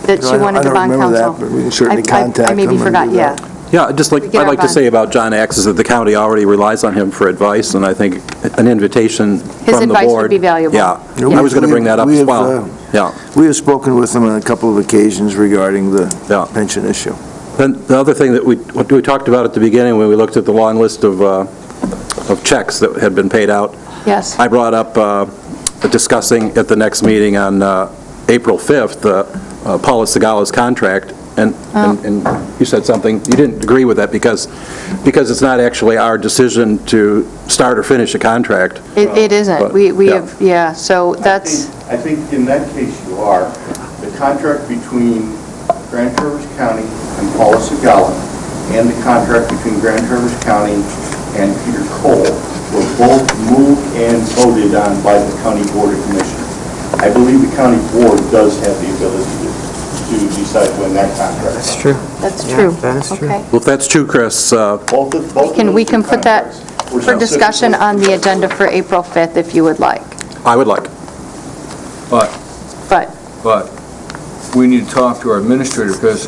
that she wanted
I
the
don't
bond
remember
council.
that, but we can certainly
I
contact
maybe
them and
forgot,
do
yeah.
that.
Yeah, I'd like to say about John Axe is that the county already relies on him for advice, and I think an invitation from the board...
advice would be valuable.
Yeah, I was going to bring that up as well.
We have spoken with him on a couple of occasions regarding the pension issue.
Then the other thing that we talked about at the beginning when we looked at the long list of checks that had been paid out,
Yes.
I brought up discussing at the next meeting on April 5th, Paula Segala's contract, and you said something, you didn't agree with that because it's not actually our decision to start or finish a contract.
It isn't.
But,
We
yeah.
have, yeah, so that's,
I think in that case you are. The contract between Grand Traverse County and Paula Segala and the contract between Grand Traverse County and Peter Cole were both moved and voted on by the County Board of Commissioners. I believe the County Board does have the ability to decide when that contract.
That's true.
that's true.
That is true.
Okay.
Well, if that's true, Chris,
We can put that for discussion on the agenda for April 5th if you would like.
I would like.
But
we need to talk to our administrator because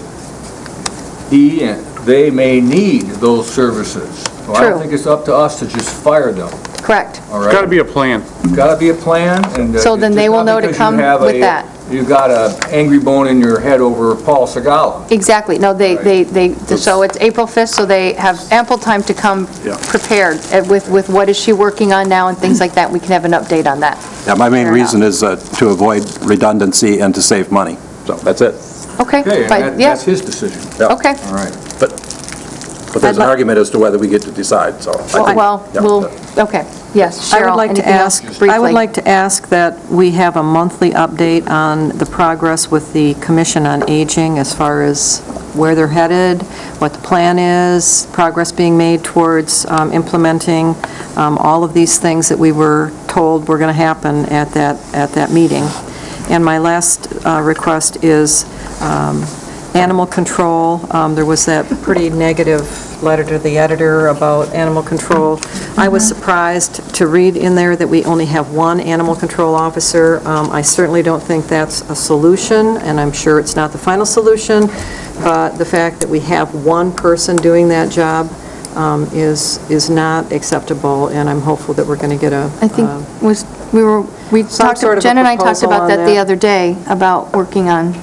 they may need those services. So I
True.
don't think it's up to us to just fire them,
correct.
all right?
Got to be a plan.
Got to be a plan, and...
So then they will know to come with that.
You've got an angry bone in your head over Paul Segala.
Exactly. No, so it's April 5th, so they have ample time to come prepared with what is she working on now and things like that. We can have an update on that.
Yeah, my main
Fair
reason is to avoid redundancy and to save money. So that's it.
Okay,
Okay,
but,
and
yeah,
that's his decision.
okay.
All right.
But there's an argument as to whether we get to decide, so I think...
Well,
yeah,
we'll, okay, yes,
I
Cheryl,
would like to
anything else
ask,
briefly?
I would like to ask that we have a monthly update on the progress with the Commission on Aging as far as where they're headed, what the plan is, progress being made towards implementing all of these things that we were told were going to happen at that meeting. And my last request is animal control. There was that pretty negative letter to the editor about animal control. I was surprised to read in there that we only have one animal control officer. I certainly don't think that's a solution, and I'm sure it's not the final solution, but the fact that we have one person doing that job is not acceptable, and I'm hopeful that we're going to get a...
I think we talked,
sort of a
Jen and I talked
proposal
about
on
that the
that.
other day, about working on,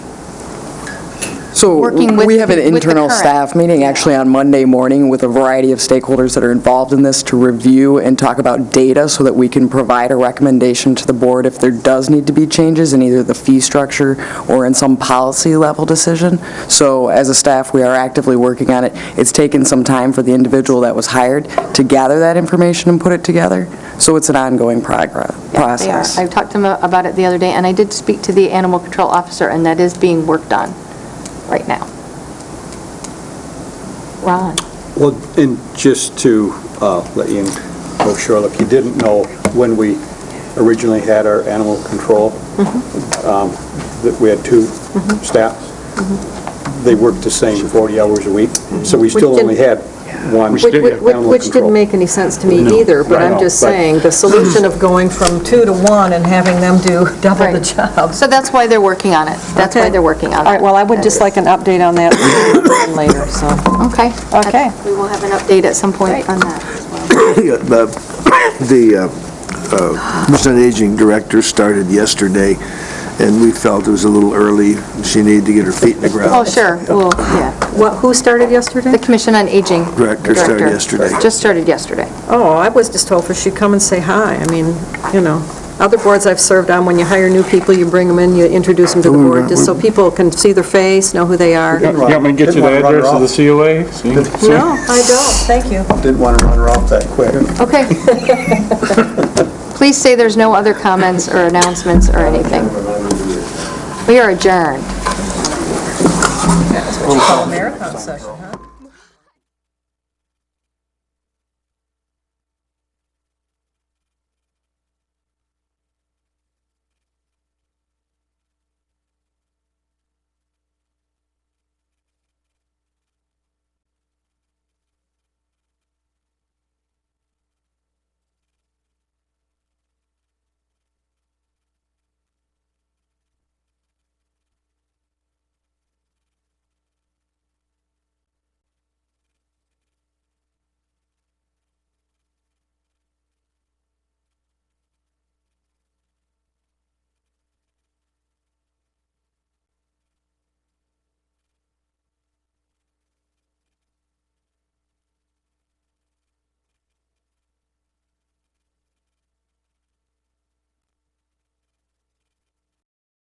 So
working with
we have an
the- with the
internal
current.
staff meeting actually on Monday morning with a variety of stakeholders that are involved in this to review and talk about data so that we can provide a recommendation to the board if there does need to be changes in either the fee structure or in some policy level decision. So as a staff, we are actively working on it. It's taken some time for the individual that was hired to gather that information and put it together. So it's an ongoing process.
they are. I talked to them about it the other day, and I did speak to the animal control officer, and that is being worked on right now. Ron?
Well, and just to let you know, Cheryl, if you didn't know, when we originally had our animal control, that we had two staffs, they worked the same 40 hours a week, so we still only had one animal
Which didn't
control.
make any sense to me
No.
either, but
I
I'm
know,
just
but-
saying, the solution of going from 2 to 1 and having them do double the
Right.
job.
So that's why they're working on it. That's why
Okay.
they're working on it.
All right, well, I would just like an update on that later, so.
Okay.
Okay.
We will have an update at some point on that as well.
The Commission on Aging Director started yesterday, and we felt it was a little early. She needed to get her feet in the ground.
Oh, sure, well, yeah.
Who started yesterday?
The Commission on Aging.
Director started yesterday.
Just started yesterday.
Oh, I was just told she'd come and say hi. I mean, you know, other boards I've served on, when you hire new people, you bring them in, you introduce them to the board, just so people can see their face, know who they are.
You want me to get you the address of the COA?
No, I don't, thank you.
Didn't want to run her off that quick.
Okay. Please say there's no other comments or announcements or anything. We are adjourned.
That's what you call a marathon session.